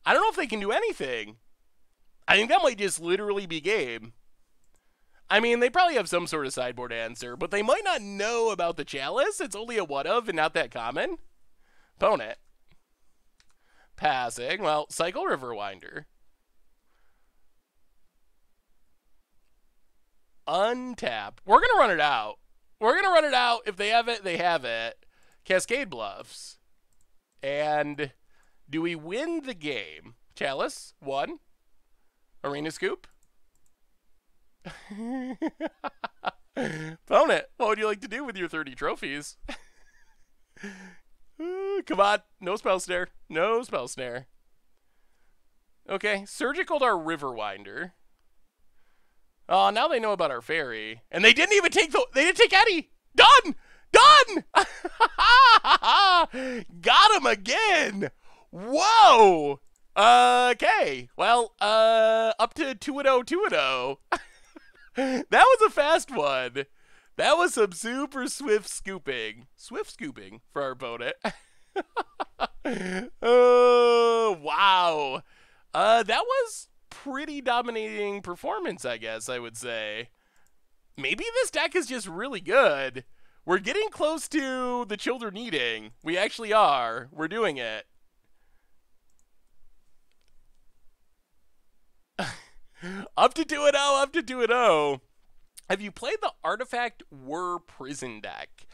I don't know if they can do anything. I think that might just literally be game. I mean, they probably have some sort of sideboard answer, but they might not know about the Chalice. It's only a what of and not that common. Opponent. Passing. Well, Cycle Riverwinder. Untap. We're going to run it out. If they have it, they have it. Cascade Bluffs. And do we win the game? Chalice, 1. Arena Scoop. Opponent, what would you like to do with your 30 trophies? Come on, no spell snare. No spell snare. Okay, Surgicaled our Riverwinder. Oh, now they know about our fairy. And they didn't even take they didn't take Eddie! Done! Done! Got him again! Whoa! Okay. Well, up to 2-0, 2-0. That was a fast one. That was some super swift scooping. Swift scooping for our opponent. Oh, wow. That was pretty dominating performance, I guess I would say. Maybe this deck is just really good. We're getting close to the children eating. We actually are. We're doing it. Up to 2-0, up to 2-0. Have you played the Artifact Whir Prison deck?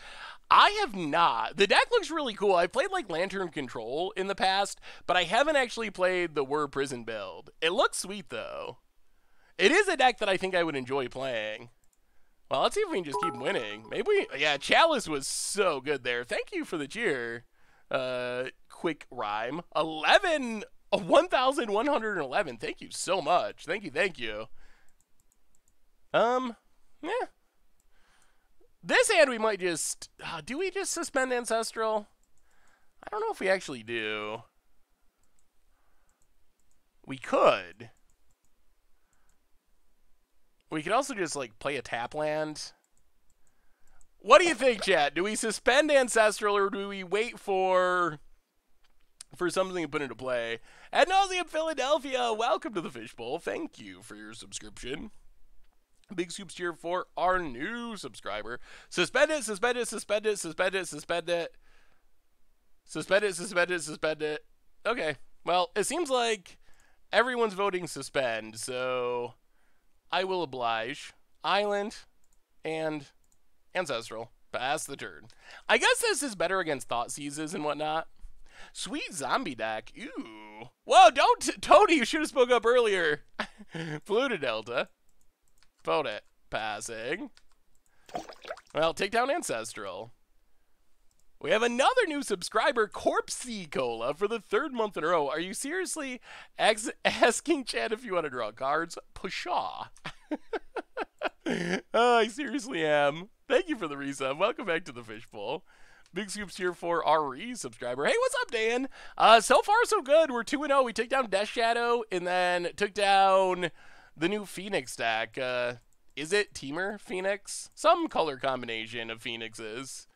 I have not. The deck looks really cool. I played like Lantern Control in the past, but I haven't actually played the Whir Prison build. It looks sweet though. It is a deck that I think I would enjoy playing. Well, let's see if we can just keep winning. Maybe yeah, Chalice was so good there. Thank you for the cheer. Quick rhyme. 1,111. Thank you so much. Thank you, thank you. Yeah. This hand we might just... do we just suspend Ancestral? I don't know if we actually do. We could. We could also just, like, play a tap land. What do you think, chat? Do we suspend Ancestral or do we wait for something to put into play? Ad nauseum Philadelphia, welcome to the Fishbowl. Thank you for your subscription. Big scoops here for our new subscriber. Suspend it, suspend it, suspend it, suspend it, suspend it. Suspend it, suspend it, suspend it. Okay, well, it seems like everyone's voting suspend, so I will oblige. Island and Ancestral. Pass the turn. I guess this is better against Thought Seizes and whatnot. Sweet zombie deck. Ooh. Whoa, don't, Tony, you should have spoke up earlier. Flew to Delta. Opponent. Passing. Well, take down Ancestral. We have another new subscriber, Corpsey Cola, for the 3rd month in a row. Are you seriously asking Chad if you want to draw cards? Pshaw. Oh, I seriously am. Thank you for the resub. Welcome back to the Fishbowl. Big scoops here for our re-subscriber. Hey, what's up, Dan? So far, so good. We're 2-0. We took down Death Shadow and then took down the new Phoenix deck. Izzet Teamer Phoenix? Some color combination of Phoenixes.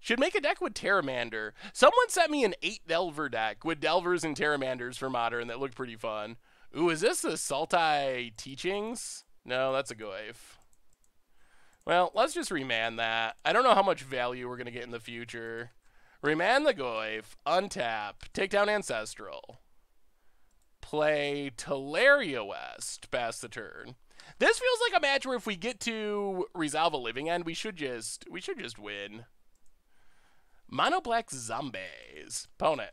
Should make a deck with Terramander. Someone sent me an 8-Delver deck with Delvers and Terramanders for Modern that looked pretty fun. Ooh, is this the Sultai Teachings? No, that's a Goif. Well, let's just remand that. I don't know how much value we're going to get in the future. Remand the Goif, untap, take down Ancestral. Play Teleria West, pass the turn. This feels like a match where if we get to resolve a living end, we should just win. Mono Black Zombies. Opponent.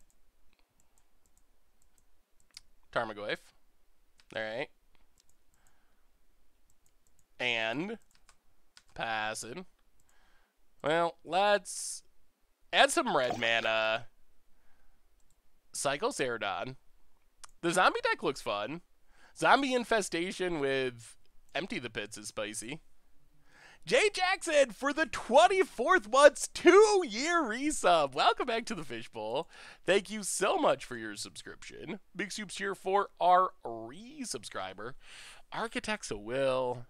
Tarmogoyf. Alright. And passing. Well, let's add some red mana. Cycle Ceradon. The zombie deck looks fun. Zombie Infestation with Empty the Pits is spicy. Jay Jackson for the 24th month's 2-year resub. Welcome back to the Fishbowl. Thank you so much for your subscription. Big soups here for our re-subscriber. Architects of Will.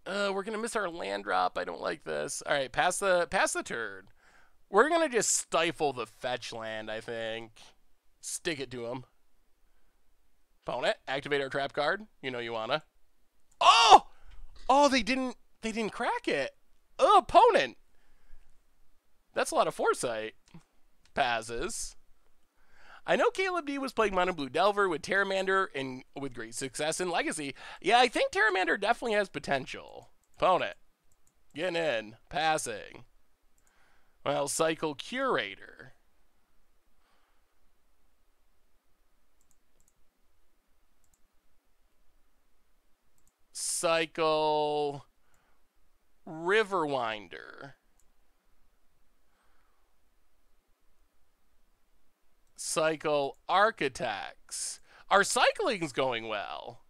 We're going to miss our land drop. I don't like this. All right, pass the turn. We're going to just stifle the fetch land, I think. Stick it to him. Opponent, activate our trap card. You know you wanna. Oh! Oh, they didn't crack it. Oh, opponent. That's a lot of foresight. Passes. I know Caleb D was playing Mono Blue Delver with Terramander and with great success in Legacy. Yeah, I think Terramander definitely has potential. Opponent. Getting in. Passing. Well, Cycle Curator. Cycle Riverwinder. Cycle Architects. Our cycling's going well.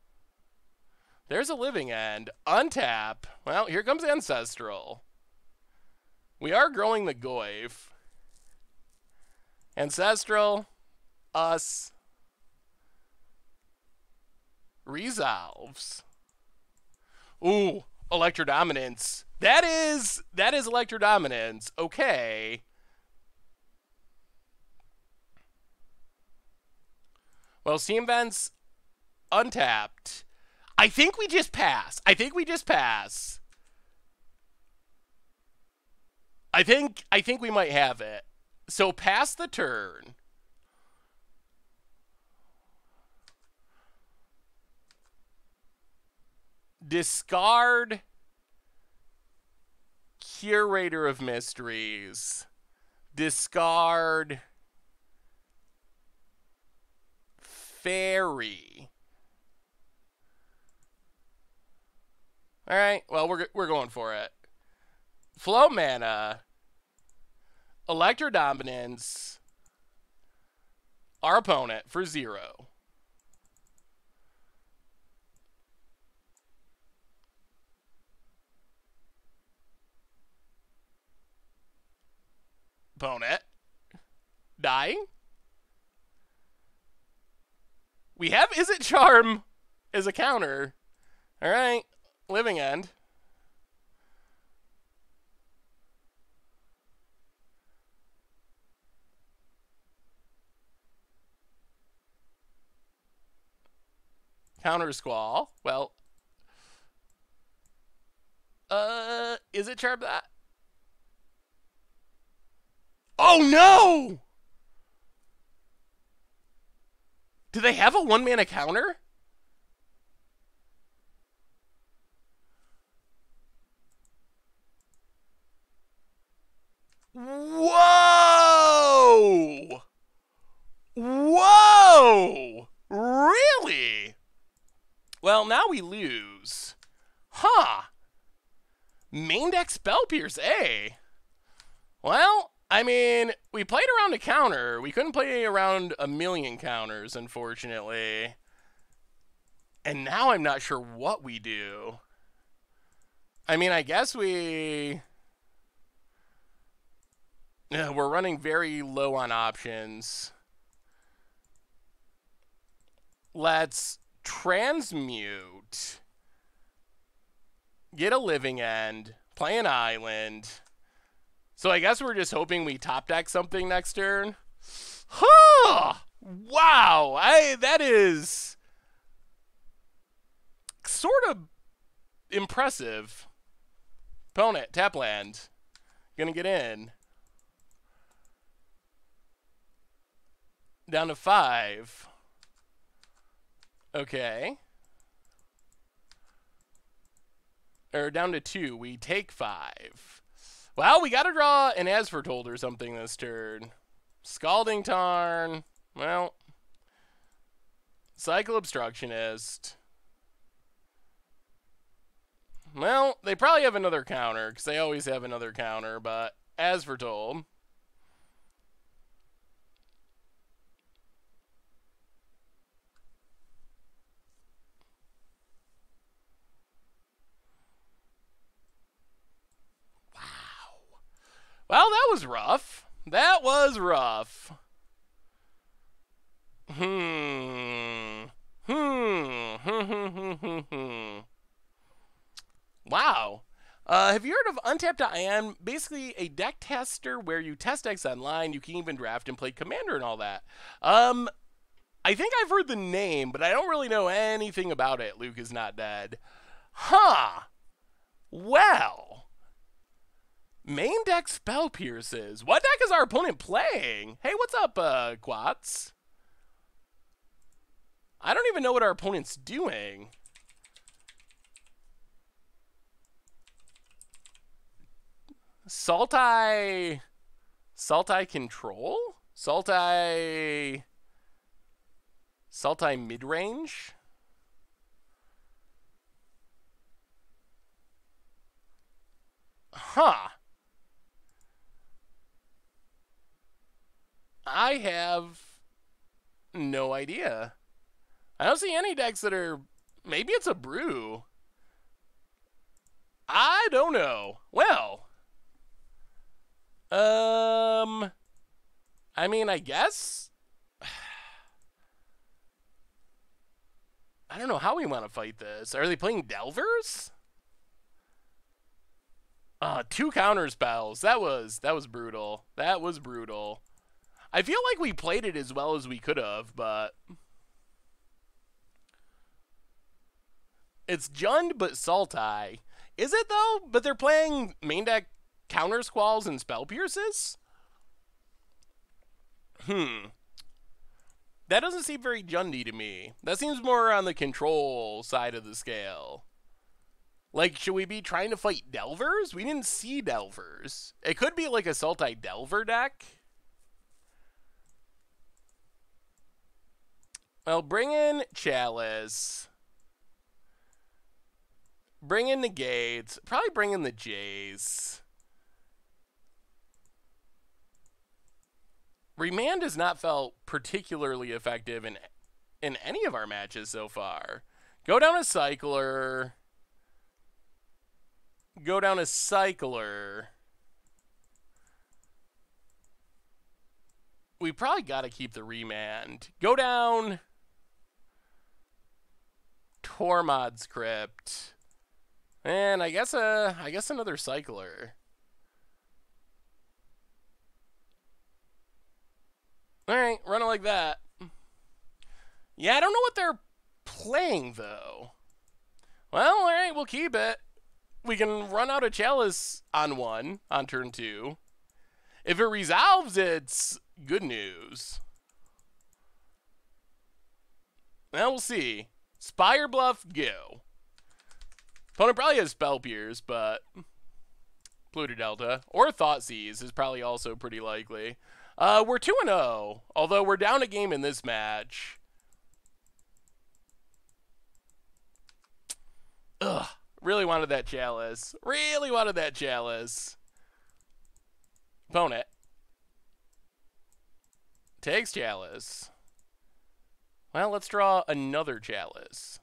There's a living end. Untap. Well, here comes Ancestral. We are growing the Goyf. Ancestral. Us. Resolves. Ooh, Electro-Dominance. That is Electro-Dominance. Okay. Well, Steam Vents untapped. I think we just pass. I think we might have it. So pass the turn. Discard Curator of Mysteries. Discard Fairy. All right, well, we're going for it. Flow mana. Electro-Dominance. Our opponent for 0. Opponent. Dying. We have Izzet Charm as a counter. All right. Living End. Counter Squall. Well. Izzet Charm that? Oh no! Do they have a 1-mana counter? Whoa! Whoa! Really? Well, now we lose. Huh. Main deck Spell Pierce, eh? Well, I mean, we played around a counter. We couldn't play around a million counters, unfortunately. And now I'm not sure what we do. I mean, I guess we're running very low on options. Let's transmute. Get a living end. Play an island. So I guess we're just hoping we top deck something next turn. Huh! Wow! That is sort of impressive. Opponent, tap land. Gonna get in. Down to 5. Okay. Or down to 2. We take 5. Well, we gotta draw an Asphalt or something this turn. Scalding Tarn. Well. Cycle Obstructionist. Well, they probably have another counter, because they always have another counter, but as foretold. Wow. Well, that was rough. That was rough. Wow. Have you heard of Untap.im? Basically a deck tester where you test decks online. You can even draft and play Commander and all that. I think I've heard the name, but I don't really know anything about it. Luke is not dead. Huh. Well. Main deck Spell Pierces. What deck is our opponent playing? Hey, what's up, Quats? I don't even know what our opponent's doing. Sultai control? Sultai mid-range? Huh. I have no idea. I don't see any decks that are... Maybe it's a brew. I don't know. Well. I mean, I guess... I don't know how we want to fight this. Are they playing Delvers? 2 counter spells. That was brutal. That was brutal. I feel like we played it as well as we could have, but... It's Jund, but Sultai. Is it, though? But they're playing main deck counter squalls and spell pierces? That doesn't seem very Jundy to me. That seems more on the control side of the scale. Like, should we be trying to fight Delvers? We didn't see Delvers. It could be like a Sultai Delver deck. Well, bring in Chalice. Bring in the Gates. Probably bring in the Jays. Remand has not felt particularly effective in any of our matches so far. Go down a Cycler. Go down a Cycler. We probably got to keep the Remand. Go down Tormod's Crypt. And I guess another Cycler. Alright, run it like that. Yeah, I don't know what they're playing, though. Well, alright, we'll keep it. We can run out of Chalice on 1, on turn 2. If it resolves, it's good news. Well, we'll see. Spire Bluff, go. Opponent probably has Spell Pierce, but Polluted Delta or Thoughtseize is probably also pretty likely. We're 2-0, although we're down a game in this match. Ugh, really wanted that Chalice. Really wanted that Chalice. Opponent takes Chalice. Well, let's draw another Chalice.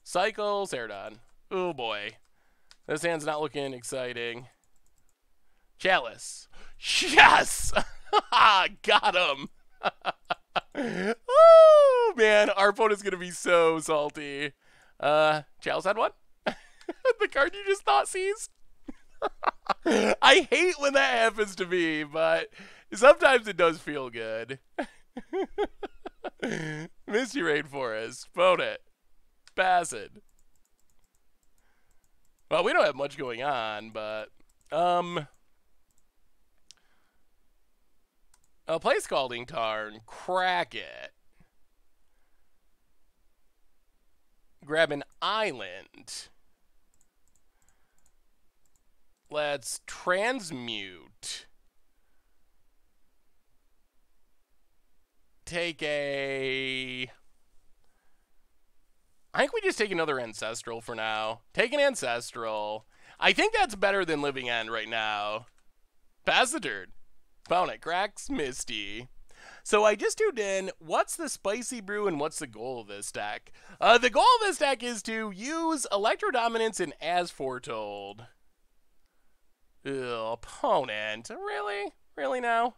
Cycle, Ceradon. Oh boy. This hand's not looking exciting. Chalice. Yes! Got him! Oh, man. Our opponent's going to be so salty. Chalice had one? The card you just thought seized? I hate when that happens to me, but sometimes it does feel good. Misty Rainforest. Phone it. Pass it. Well, we don't have much going on, but... I'll play Scalding Tarn. Crack it. Grab an island. Let's transmute. Take a... I think we just take another Ancestral for now. Take an Ancestral. I think that's better than Living End right now. Pass the turn. Opponent cracks Misty. So I just tuned in. What's the spicy brew and what's the goal of this deck? The goal of this deck is to use Electro Dominance and As Foretold. Ugh, opponent. Really? Really now?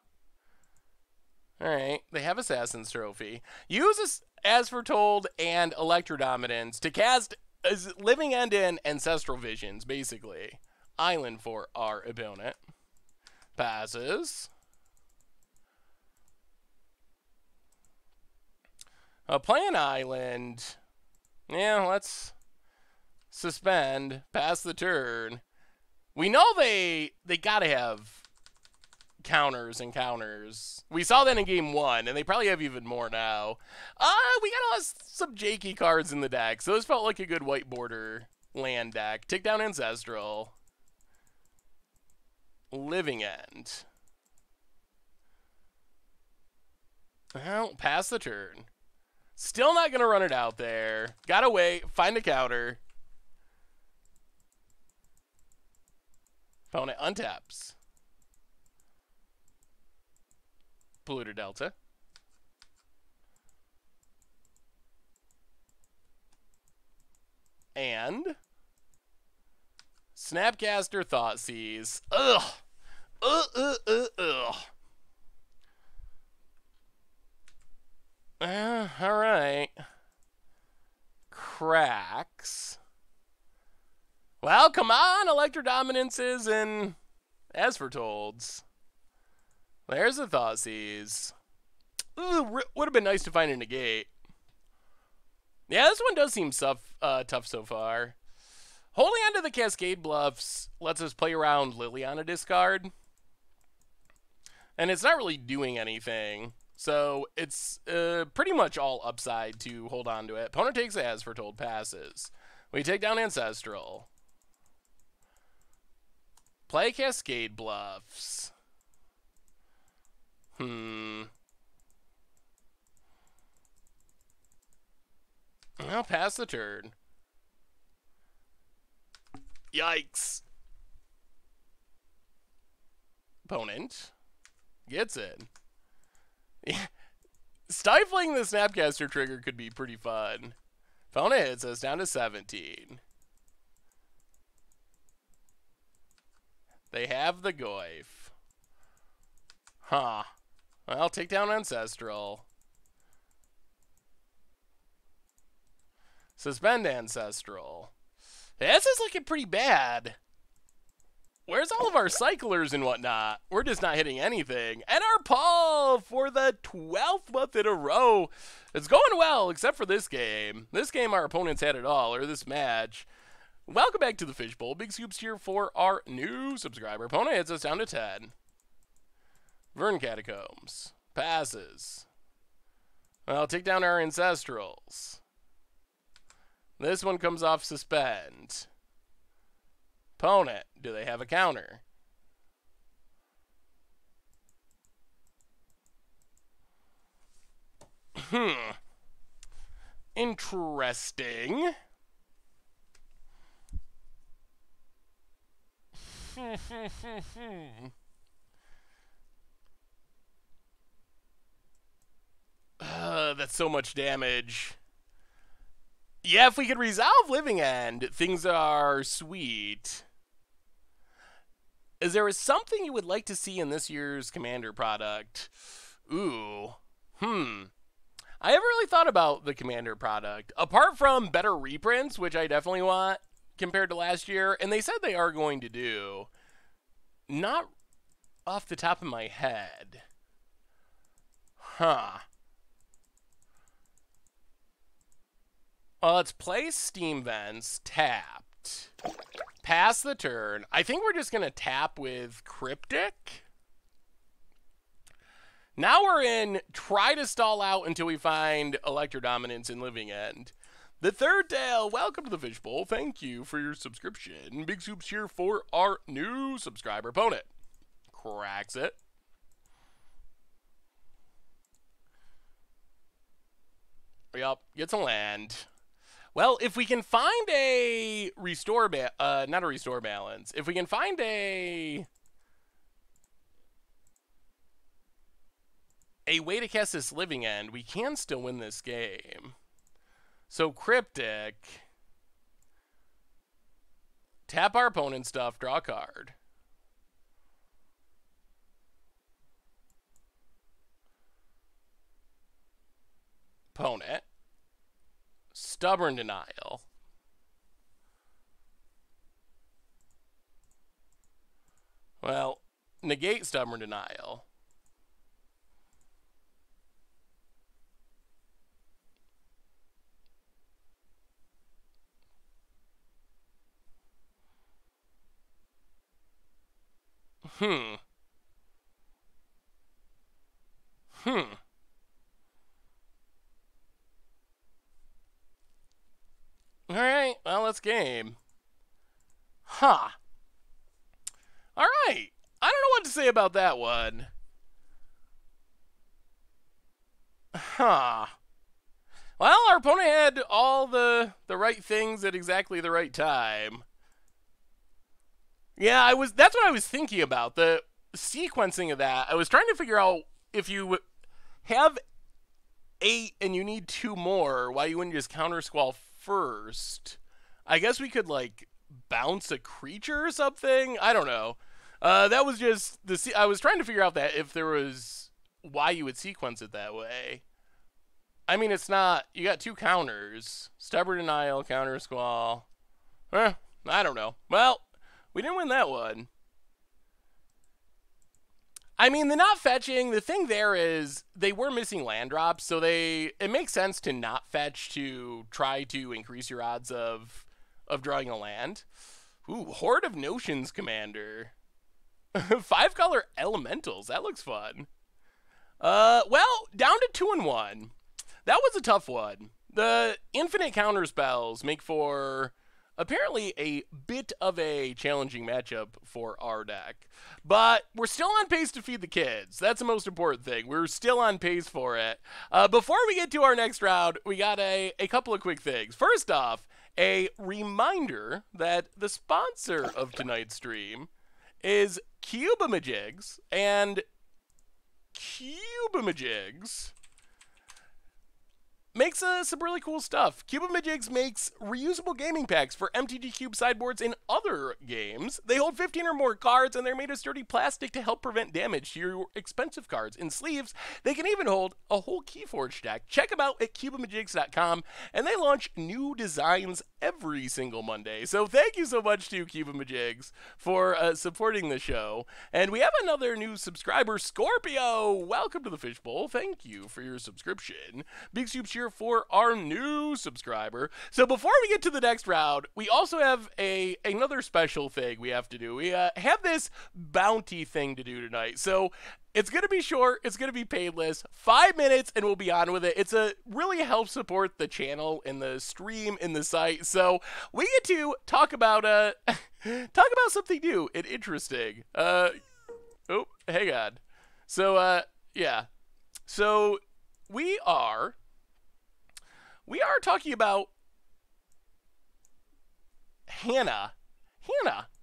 Alright, they have Assassin's Trophy. Use As Foretold and Electro Dominance to cast Living End and Ancestral Visions, basically. Island for our opponent. Passes. Play an island. Yeah, let's suspend. Pass the turn. We know they gotta have counters and counters. We saw that in game 1, and they probably have even more now. We got some janky cards in the deck, so this felt like a good white border land deck. Take down Ancestral. Living End. Well, pass the turn. Still not going to run it out there. Gotta wait. Find a counter. Opponent untaps. Polluter Delta. And Snapcaster Thoughtseize. Ugh. Ugh. Alright. Cracks. Well, come on, Electro Dominances and Asfertolds. There's the Thoughtseize. Ooh, would have been nice to find a negate. Yeah, this one does seem tough so far. Holding onto the Cascade Bluffs lets us play around Liliana discard. And it's not really doing anything. So it's pretty much all upside to hold on to it. Opponent takes Asfertold, passes. We take down Ancestral. Play Cascade Bluffs. I'll pass the turn. Yikes. Opponent gets it. Stifling the Snapcaster trigger could be pretty fun. Opponent hits us down to 17. They have the Goyf. Huh. Well, take down Ancestral. Suspend Ancestral. This is looking pretty bad. Where's all of our cyclers and whatnot? We're just not hitting anything. And our Paul for the 12th month in a row. It's going well, except for this game. This game, our opponents had it all, or this match. Welcome back to the Fishbowl. Big scoops here for our new subscriber. Opponent hits us down to 10. Vern Catacombs. Passes. Well, take down our Ancestrals. This one comes off suspend. Opponent, do they have a counter? Interesting. That's so much damage. Yeah, if we could resolve Living End, things are sweet. Is there something you would like to see in this year's Commander product? Ooh. I haven't really thought about the Commander product. Apart from better reprints, which I definitely want compared to last year, and they said they are going to do. Not off the top of my head. Huh. Well, let's play Steam Vents, tapped. Pass the turn. I think we're just going to tap with Cryptic. Now we're in try to stall out until we find Electro Dominance in Living End. The Third Tale, welcome to the Fishbowl. Thank you for your subscription. Big soups here for our new subscriber. Opponent cracks it. Yep, gets a land. Well, if we can find a restore, not a restore balance. If we can find a way to cast this Living End, we can still win this game. So Cryptic, tap our opponent's stuff, draw a card. Opponent. Stubborn Denial. Well, negate Stubborn Denial. Alright, well, let's game. Huh. Alright. I what to say about that one. Huh. Well, our opponent had all the right things at exactly the right time. Yeah, that's what I was thinking about. The sequencing of that. I was trying to figure out if you have 8 and you need 2 more, why you wouldn't just counter squall first. I guess we could like bounce a creature or something. I don't know. That was just I was trying to figure out that if there was why you would sequence it that way. I mean, it's not. You got 2 counters: stubborn denial, counter squall. I don't know. Well, we didn't win that one. I mean, the not fetching, the thing there is they were missing land drops, so it makes sense to not fetch to try to increase your odds of drawing a land. Ooh, Horde of Notions Commander. 5-color elementals. That looks fun. Well, down to 2 and 1. That was a tough one. The infinite counter spells make for apparently a bit of a challenging matchup for our deck. But we're still on pace to feed the kids. That's the most important thing. We're still on pace for it. Before we get to our next round, we got a couple of quick things. First off, a reminder that the sponsor of tonight's stream is Cubamajigs, and Cubamajigs makes some really cool stuff. Cubamajigs makes reusable gaming packs for MTG Cube sideboards in other games. They hold 15 or more cards, and they're made of sturdy plastic to help prevent damage to your expensive cards. In sleeves, they can even hold a whole Keyforge deck. Check them out at cubamajigs.com, and they launch new designs every single Monday. So thank you so much to Cubamajigs for supporting the show. And we have another new subscriber, Scorpio. Welcome to the Fishbowl. Thank you for your subscription. Big Soup cheer for our new subscriber. So before we get to the next round, we also have another special thing we have to do. We have this bounty thing to do tonight. So it's going to be short. It's going to be painless. 5 minutes and we'll be on with it. It's really helps support the channel and the stream and the site. So we get to talk about something new and interesting. Oh, hang on. So yeah. So we are talking about Hannah,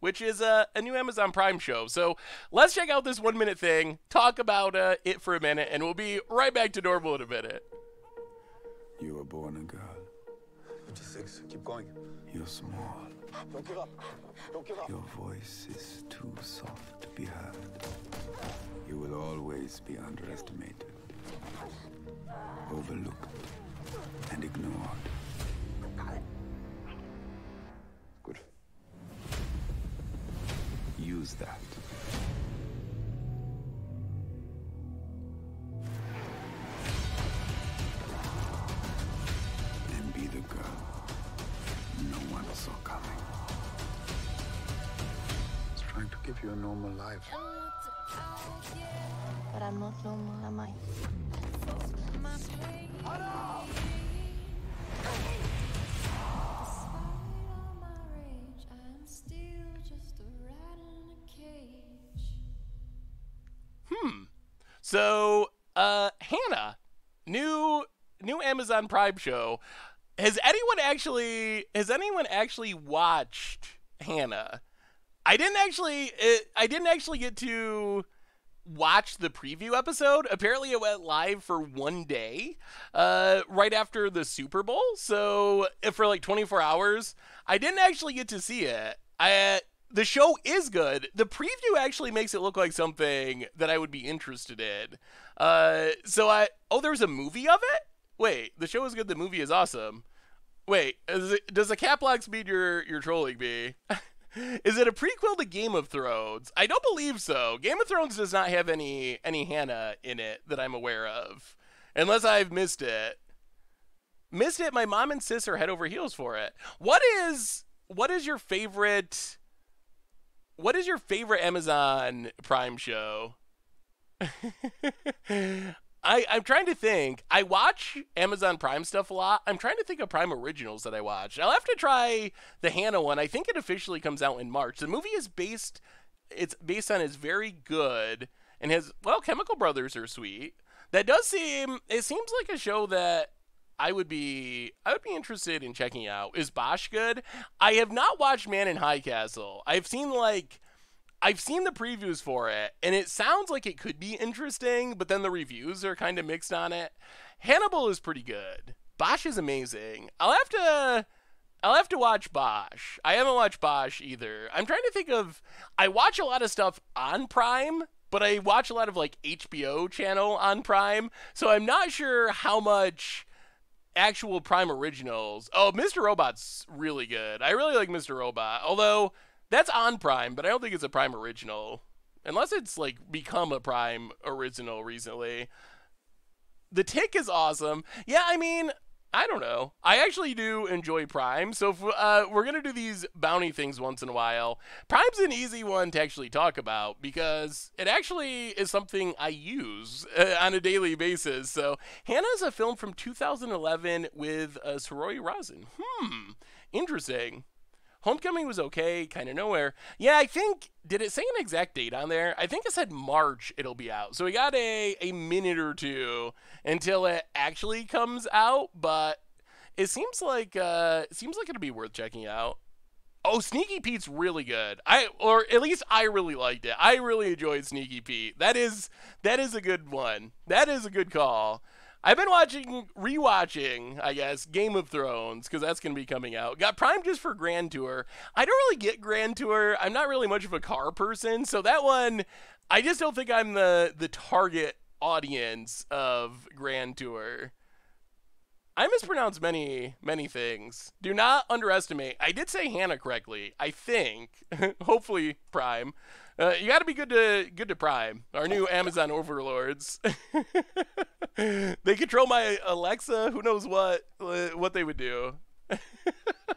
which is a new Amazon Prime show. So let's check out this 1 minute thing, talk about it for a minute, and we'll be right back to normal in a minute. You were born a girl. 56. Keep going. You're small. Don't give up. Don't give up. Your voice is too soft to be heard. You will always be underestimated, overlooked, and ignored. Good. Use that. And be the girl no one saw coming. It's trying to give you a normal life. But I'm not normal, am I? So, Hannah, new Amazon Prime show. Has anyone actually watched Hannah? I didn't actually get to watch the preview episode. Apparently it went live for 1 day, right after the Super Bowl. So for like 24 hours, I didn't actually get to see it. The show is good. The preview actually makes it look like something that I would be interested in. There's a movie of it? Wait, the show is good, the movie is awesome. Wait, does the cap locks mean you're trolling me? Is it a prequel to Game of Thrones? I don't believe so. Game of Thrones does not have any Hannah in it that I'm aware of. Unless I've missed it. My mom and sis are head over heels for it. What is your favorite Amazon Prime show? I'm trying to think. I watch Amazon Prime stuff a lot. I'm trying to think of Prime originals that I watch. I'll have to try the Hannah one. I think it officially comes out in March. The movie is based it's based on is very good and has, well, Chemical Brothers are sweet. That does seem, it seems like a show that I would be interested in checking out. Is Bosch good? I have not watched Man in High Castle. I've seen the previews for it, and it sounds like it could be interesting, but then the reviews are kind of mixed on it. Hannibal is pretty good. Bosch is amazing. I'll have to watch Bosch. I haven't watched Bosch either. I'm trying to think of, I watch a lot of stuff on Prime, but I watch a lot of like HBO channel on Prime, so I'm not sure how much actual Prime originals. Oh, Mr. Robot's really good. I really like Mr. Robot, although that's on Prime, but I don't think it's a Prime original, unless it's like become a Prime original recently. The Tick is awesome. Yeah, I mean, I don't know. I actually do enjoy Prime, so if, we're going to do these bounty things once in a while. Prime's an easy one to actually talk about because it actually is something I use on a daily basis. So, Hannah's a film from 2011 with Soroi Rosen. Interesting. Homecoming was okay, kind of nowhere. Yeah, I think, did it say an exact date on there? I think it said March it'll be out. So we got a minute or two until it actually comes out, but it seems like it'll be worth checking out. Oh, Sneaky Pete's really good. Or at least I really liked it. I really enjoyed Sneaky Pete. That is a good one. That is a good call. I've been rewatching, I guess, Game of Thrones, because that's going to be coming out. Got Prime just for Grand Tour. I don't really get Grand Tour. I'm not really much of a car person, so that one, I just don't think I'm the target audience of Grand Tour. I mispronounce many things. Do not underestimate. I did say Hannah correctly, I think. Hopefully, Prime. You got to be good to Prime, our new Amazon overlords. They control my Alexa. Who knows what they would do?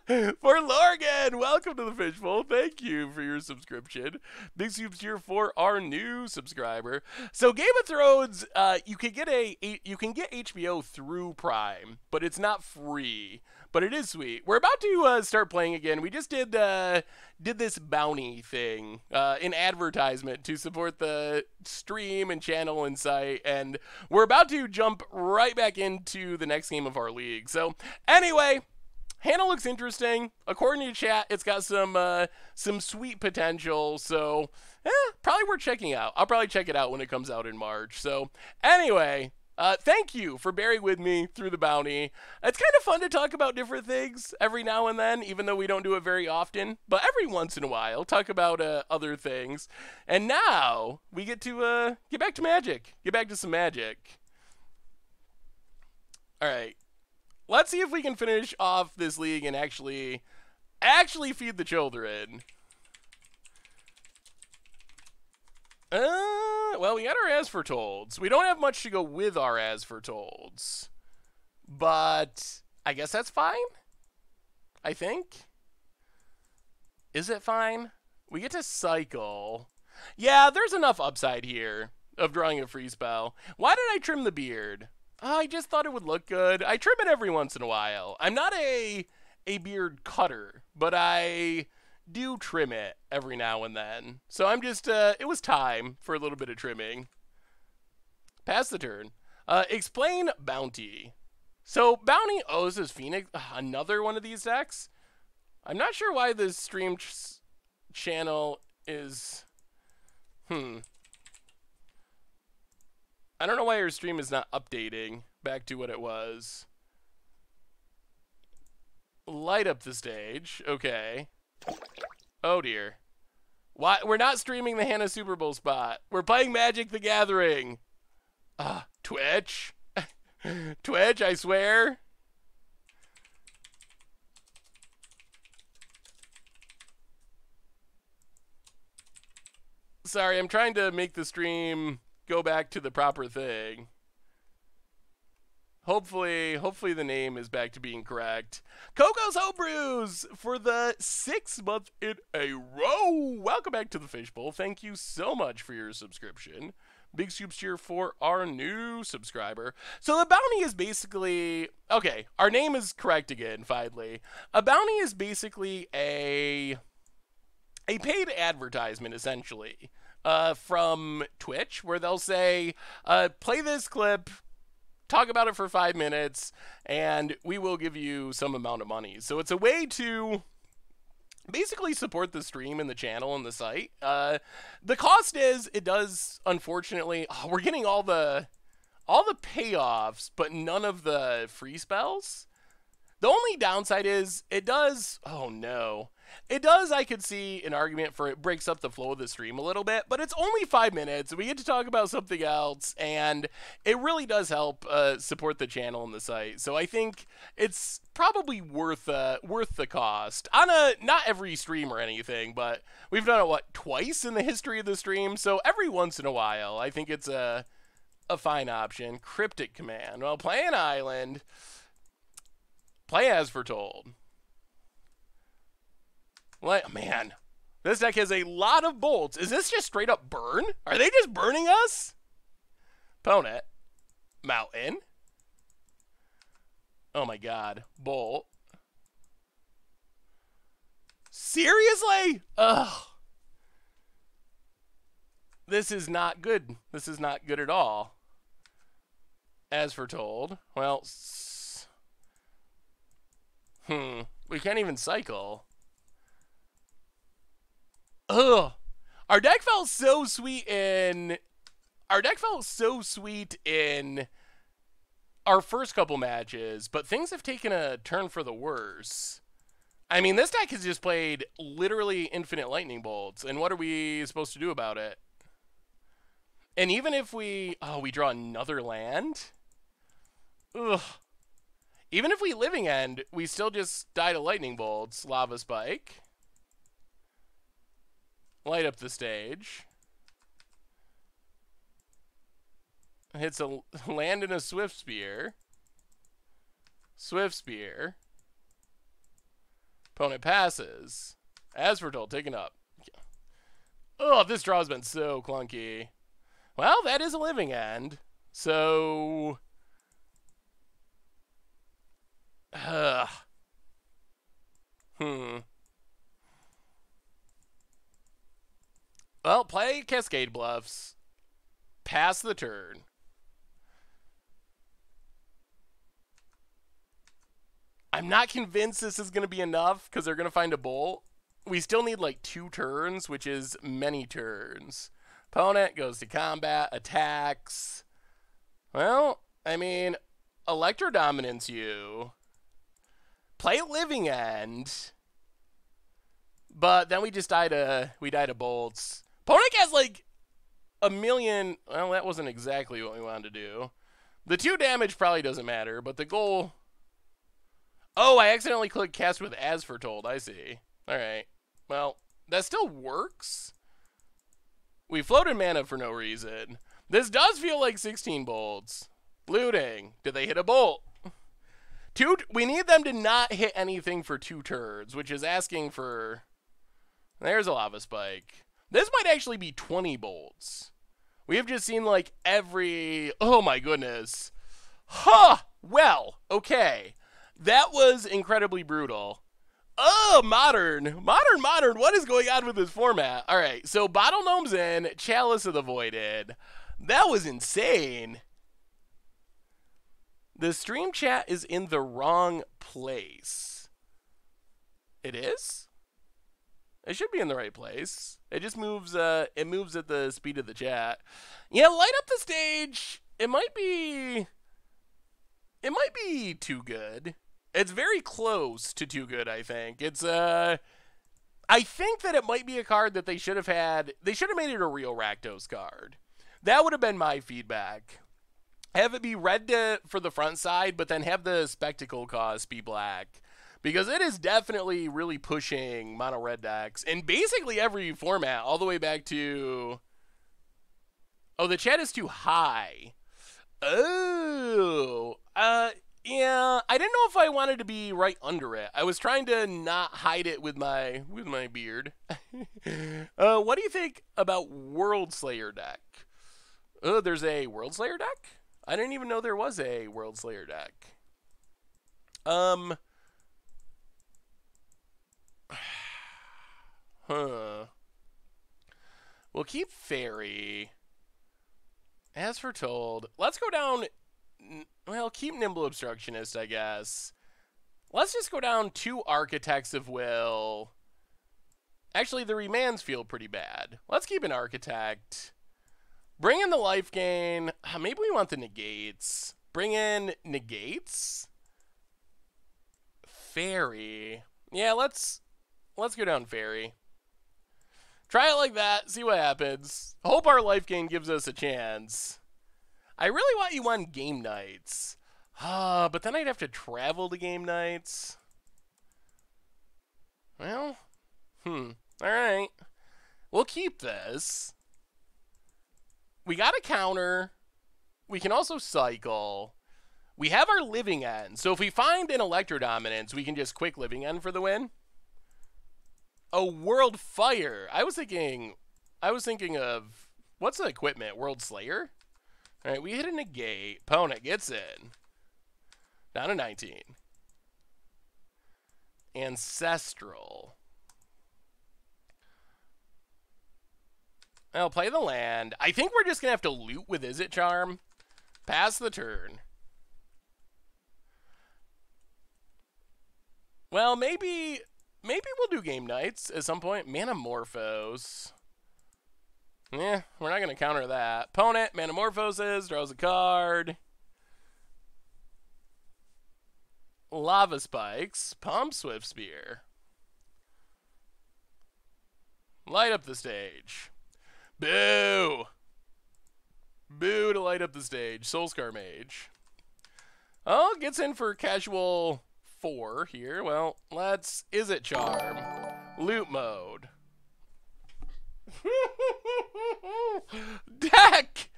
For Lorgan, welcome to the Fishbowl. Thank you for your subscription. Big soups here for our new subscriber. So Game of Thrones, you can get HBO through Prime, but it's not free. But it is sweet. We're about to start playing again. We just did this bounty thing, in advertisement to support the stream and channel and site, and we're about to jump right back into the next game of our league. So anyway, Hannah looks interesting. According to chat, it's got some sweet potential. So probably worth checking out. I'll probably check it out when it comes out in March. So anyway. Thank you for bearing with me through the bounty. It's kind of fun to talk about different things every now and then, even though we don't do it very often. But every once in a while, talk about other things. And now, we get to get back to magic. Get back to some magic. Alright. Let's see if we can finish off this league and actually feed the children. Well, we got our As for Tolds. We don't have much to go with our As for Tolds. But I guess that's fine. I think. Is it fine? We get to cycle. Yeah, there's enough upside here of drawing a free spell. Why did I trim the beard? I just thought it would look good. I trim it every once in a while. I'm not a beard cutter, but I do trim it every now and then. So I'm just, it was time for a little bit of trimming. Pass the turn. Explain Bounty. So Bounty, oh, this is Phoenix, another one of these decks? I'm not sure why this stream channel is, I don't know why your stream is not updating back to what it was. Light up the stage, okay. Oh dear. Why? We're not streaming the Hannah Super Bowl spot. We're playing Magic the Gathering. Twitch. Twitch, I swear. Sorry, I'm trying to make the stream go back to the proper thing. Hopefully the name is back to being correct. Coco's Homebrews for the 6th month in a row. Welcome back to the Fishbowl. Thank you so much for your subscription. Big soups here for our new subscriber. So the bounty is basically, okay, our name is correct again, finally. A bounty is basically a a paid advertisement, essentially, from Twitch, where they'll say, play this clip, talk about it for 5 minutes, and we will give you some amount of money. So it's a way to basically support the stream and the channel and the site. The cost is, it does, unfortunately, we're getting all the payoffs, but none of the free spells. The only downside is it does, oh no, it does, I could see an argument for it breaks up the flow of the stream a little bit, but it's only 5 minutes. We get to talk about something else, and it really does help support the channel and the site. So I think it's probably worth the cost on not every stream or anything, but we've done it, twice in the history of the stream. So every once in a while, I think it's a fine option. Cryptic command. Well, play an island. Play as foretold. What, man, this deck has a lot of bolts. Is this just straight up burn? Are they just burning us? Opponent. Mountain. Oh my god. Bolt. Seriously? Ugh. This is not good. This is not good at all. As foretold. Well, we can't even cycle. Ugh. Our deck felt so sweet in our first couple matches, but things have taken a turn for the worse. I mean, this deck has just played literally infinite lightning bolts, and what are we supposed to do about it? And even if we draw another land? Ugh. Even if we living end, we still just die to lightning bolts. Lava spike. Light up the stage. Hits a land and a swift spear. Swift spear. Opponent passes. As foretold, taken up. Oh, this draw has been so clunky. Well, that is a living end. So... Well, play Cascade Bluffs. Pass the turn. I'm not convinced this is going to be enough because they're going to find a bolt. We still need like 2 turns, which is many turns. Opponent goes to combat, attacks. Well, I mean, Electro dominance you. Play Living End. But then we just die to bolts. Opponent has like a million. Well, that wasn't exactly what we wanted to do. The 2 damage probably doesn't matter, but the goal. Oh, I accidentally clicked cast with as foretold. I see. All right. Well, that still works. We floated mana for no reason. This does feel like 16 bolts. Looting. Did they hit a bolt? We need them to not hit anything for 2 turns, which is asking for... There's a lava spike. This might actually be 20 bolts. We have just seen like every... Oh my goodness. Huh! Well, okay. That was incredibly brutal. Oh, modern. Modern. What is going on with this format? All right, so Bottle Gnome's in. Chalice of the Voided. That was insane. The stream chat is in the wrong place. It is? It should be in the right place. It just moves, it moves at the speed of the chat. Yeah, light up the stage. It might be too good. It's very close to too good, I think. It's, I think that it might be a card that they should have had. They should have made it a real Rakdos card. That would have been my feedback. Have it be red for the front side, but then have the spectacle cost be black. Because it is definitely really pushing mono red decks in basically every format, all the way back to... Oh, the chat is too high. Oh, yeah, I didn't know if I wanted to be right under it. I was trying to not hide it with my beard. What do you think about World Slayer deck? Oh, there's a World Slayer deck? I didn't even know there was a World Slayer deck. Huh. We'll keep Fairy. As foretold. Let's go down... Well, keep Nimble Obstructionist, I guess. Let's just go down 2 Architects of Will. Actually, the remands feel pretty bad. Let's keep an Architect. Bring in the life gain. Maybe we want the negates. Bring in negates. Fairy. Yeah, let's go down Fairy. Try it like that. See what happens. Hope our life gain gives us a chance. I really want you on game nights. But then I'd have to travel to game nights. Well, alright. We'll keep this. We got a counter. We can also cycle. We have our living end. So if we find an Electro Dominance, we can just quick living end for the win. Oh, World Fire. I was thinking of, what's the equipment? World Slayer? Alright, we hit a negate. Opponent gets in. Down to 19. Ancestral. I'll play the land. I think we're just going to have to loot with Izzet Charm. Pass the turn. Well, maybe we'll do game nights at some point. Manamorphose. Yeah, we're not going to counter that. Opponent, Manamorphoses, draws a card. Lava Spikes, Palm Swift Spear. Light up the stage. Boo! Boo to light up the stage. Soulscar Mage. Oh, gets in for casual 4 here. Well, let's Izzet Charm. Loot mode. Deck!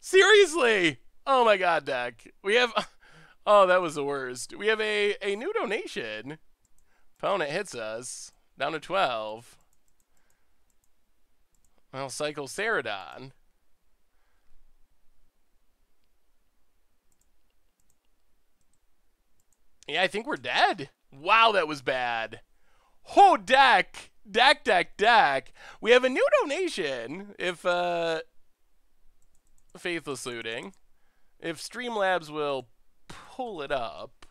Seriously! Oh my god, deck. We have... Oh, that was the worst. We have a new donation. Opponent hits us. Down to 12. Well, cycle Ceradon. Yeah, I think we're dead. Wow, that was bad. Oh, deck. Deck. We have a new donation. If, Faithless Looting. If Streamlabs will pull it up.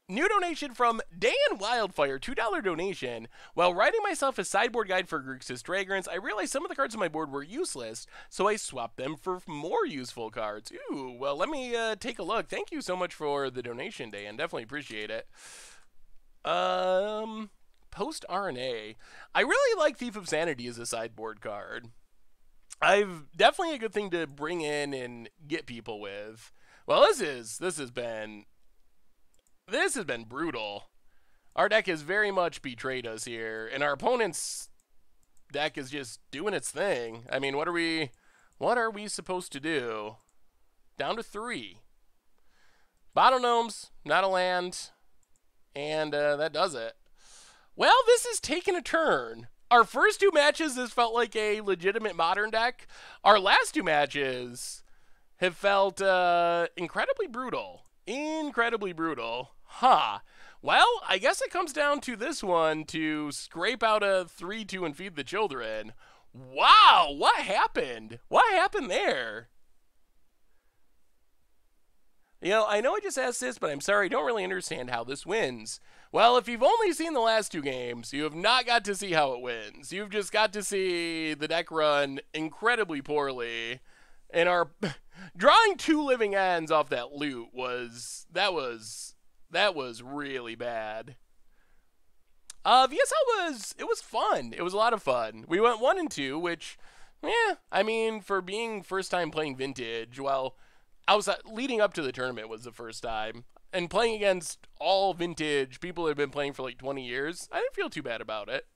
New donation from Dan Wildfire, $2 donation. While writing myself a sideboard guide for Grixis Dragrants, I realized some of the cards on my board were useless, so I swapped them for more useful cards. Ooh, well, let me take a look. Thank you so much for the donation, Dan. Definitely appreciate it. Post RNA. I really like Thief of Sanity as a sideboard card. I've definitely a good thing to bring in and get people with. Well, this has been brutal. Our deck has very much betrayed us here, and our opponent's deck is just doing its thing. I mean, what are we supposed to do? Down to 3. Bottle Gnomes, not a land, and that does it. Well, this has taken a turn. Our first 2 matches, this felt like a legitimate Modern deck. Our last 2 matches have felt incredibly brutal. Incredibly brutal. Huh. Well, I guess it comes down to this one to scrape out a 3-2 and feed the children. Wow, what happened? What happened there? You know, I know I just asked this, but I'm sorry, I don't really understand how this wins. Well, if you've only seen the last 2 games, you have not got to see how it wins. You've just got to see the deck run incredibly poorly. And our drawing 2 living ends off that loot was really bad. VSL was fun. It was a lot of fun. We went 1 and 2, which, I mean, for being first time playing Vintage, well, leading up to the tournament was the first time, and playing against all Vintage people that have been playing for like 20 years, I didn't feel too bad about it.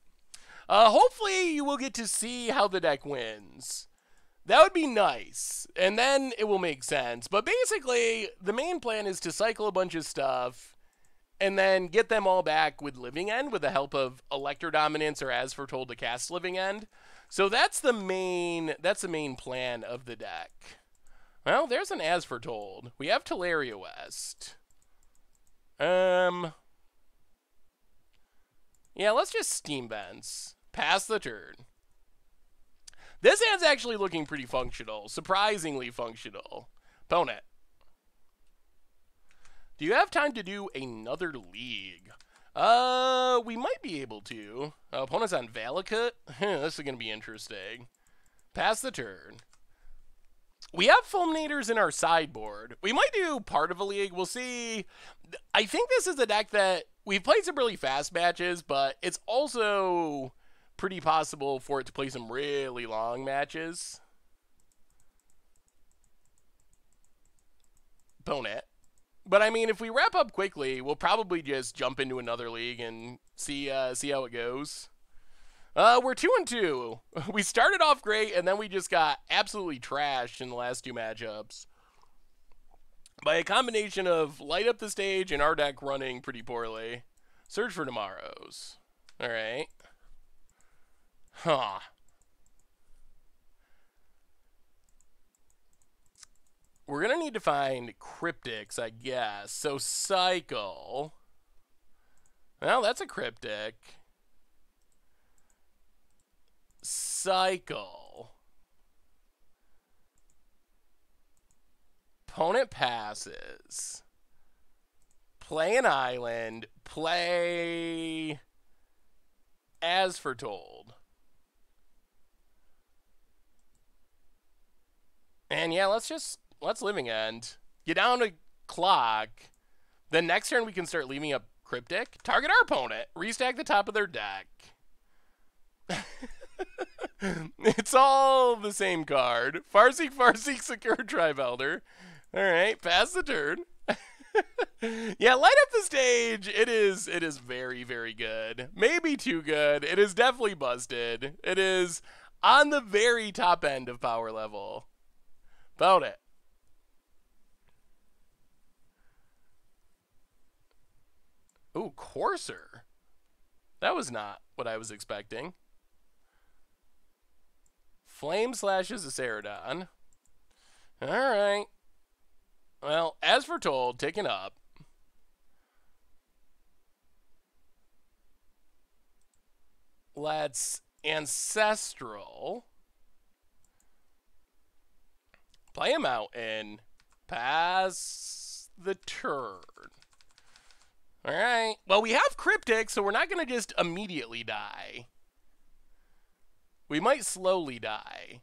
Hopefully you will get to see how the deck wins. That would be nice, and then it will make sense. But basically, the main plan is to cycle a bunch of stuff, and then get them all back with Living End with the help of Electro Dominance or As Foretold to cast Living End. So that's the main plan of the deck. Well, there's an As Foretold. We have Teleria West. Yeah, let's just Steam Vents. Pass the turn. This hand's actually looking pretty functional. Surprisingly functional. Opponent. Do you have time to do another league? We might be able to. Opponent's on Valakut? This is going to be interesting. Pass the turn. We have Fulminators in our sideboard. We might do part of a league. We'll see. I think this is a deck that we've played some really fast matches, but it's also pretty possible for it to play some really long matches. Opponent. But I mean, if we wrap up quickly, we'll probably just jump into another league and see how it goes. We're 2-2. We started off great, and then we just got absolutely trashed in the last two matchups by a combination of light up the stage and our deck running pretty poorly. Search for tomorrows. All right. Huh. We're going to need to find cryptics, I guess. So, cycle. Well, that's a cryptic. Cycle. Opponent passes. Play an island. Play as foretold. And yeah, let's living end. Get down to clock. Then next turn we can start leaving up cryptic. Target our opponent. Restack the top of their deck. It's all the same card. Farseek, Secure Tribe Elder. Alright, pass the turn. Yeah, light up the stage. It is very, very good. Maybe too good. It is definitely busted. It is on the very top end of power level. About it. Ooh, Courser. That was not what I was expecting. Flame slashes a Ceradon. Alright. Well, as foretold, taken up. Let's Ancestral. Play him out and pass the turn. Alright. Well, we have Cryptic, so we're not going to just immediately die. We might slowly die.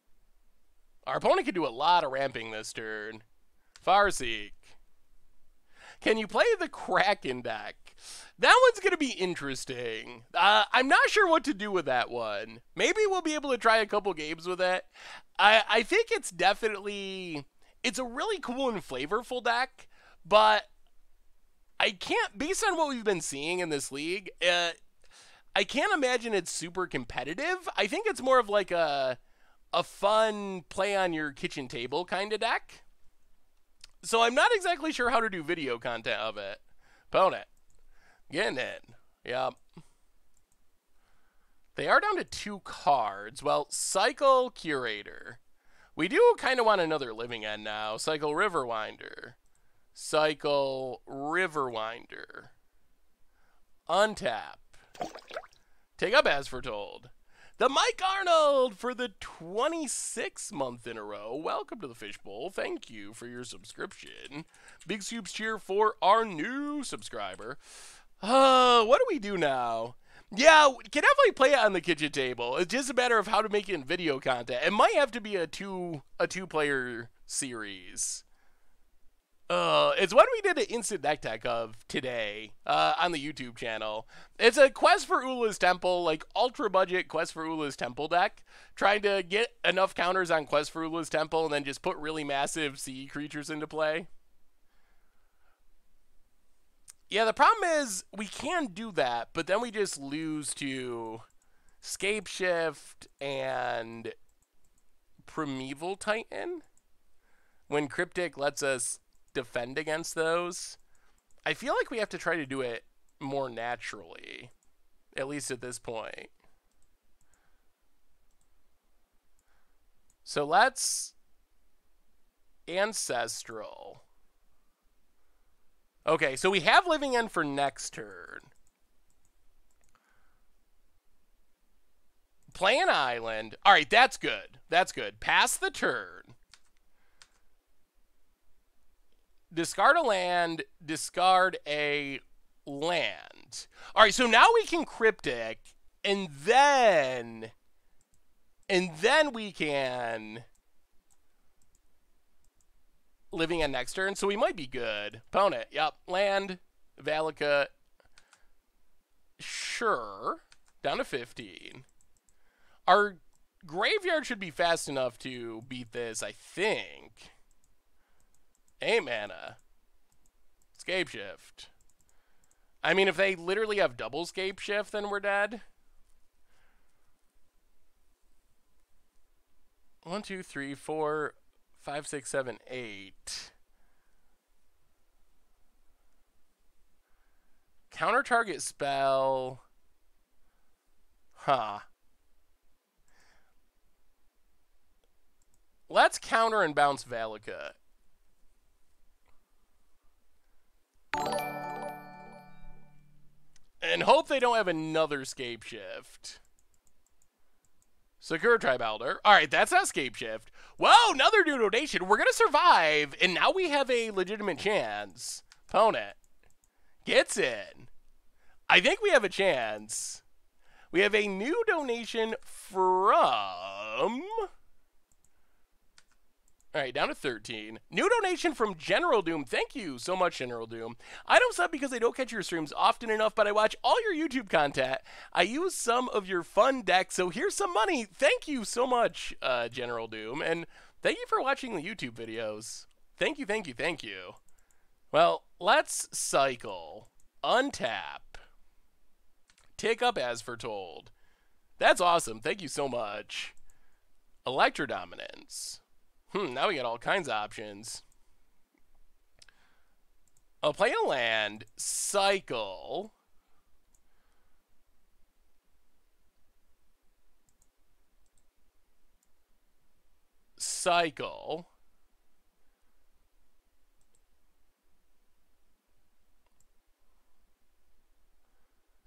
Our opponent could do a lot of ramping this turn. Farseek. Can you play the Kraken deck? That one's going to be interesting. I'm not sure what to do with that one. Maybe we'll be able to try a couple games with it. I think it's definitely... It's a really cool and flavorful deck, but I can't... Based on what we've been seeing in this league, I can't imagine it's super competitive. I think it's more of like a fun play on your kitchen table kind of deck. So I'm not exactly sure how to do video content of it. Opponent. Getting in. Yep. They are down to 2 cards. Well, Cycle Curator. We do kind of want another living end now. Cycle Riverwinder. Cycle Riverwinder. Untap. Take up as foretold. The Mike Arnold for the 26th month in a row. Welcome to the Fishbowl. Thank you for your subscription. Big soups cheer for our new subscriber. What do we do now? Yeah, we can definitely play it on the kitchen table. It's just a matter of how to make it in video content. It might have to be a two-player series. It's what we did an instant deck tech of today on the YouTube channel. It's a Quest for Ula's Temple, like ultra budget Quest for Ula's Temple deck. Trying to get enough counters on Quest for Ula's Temple and then just put really massive sea creatures into play. Yeah, the problem is we can do that, but then we just lose to Scape Shift and Primeval Titan when Cryptic lets us defend against those. I feel like we have to try to do it more naturally, at least at this point. So let's Ancestral. Okay, so we have Living End for next turn. Play an island. All right, that's good. That's good. Pass the turn. Discard a land. Discard a land. All right, so now we can cryptic, and then we can Living End next turn. So we might be good. Opponent. Yep. Land. Valakut. Sure. Down to 15. Our graveyard should be fast enough to beat this, I think. 8 mana. Scape Shift. I mean, if they literally have double Scape Shift, then we're dead. 1, 2, 3, 4, 5, 6, 7, 8. Counter target spell. Huh. Let's counter and bounce Valakut. And hope they don't have another Scape Shift. Sakura Tribe Elder. Alright, that's not Scape Shift. Whoa, another new donation. We're going to survive, and now we have a legitimate chance. Opponent gets in. I think we have a chance. We have a new donation from... All right, down to 13. New donation from General Doom. Thank you so much, General Doom. I don't sub because I don't catch your streams often enough, but I watch all your YouTube content. I use some of your fun decks, so here's some money. Thank you so much, General Doom, and thank you for watching the YouTube videos. Thank you, thank you, thank you. Well, let's cycle. Untap. Take up as foretold. That's awesome. Thank you so much. Electro Dominance. Now we got all kinds of options. I'll play a land, cycle. Cycle.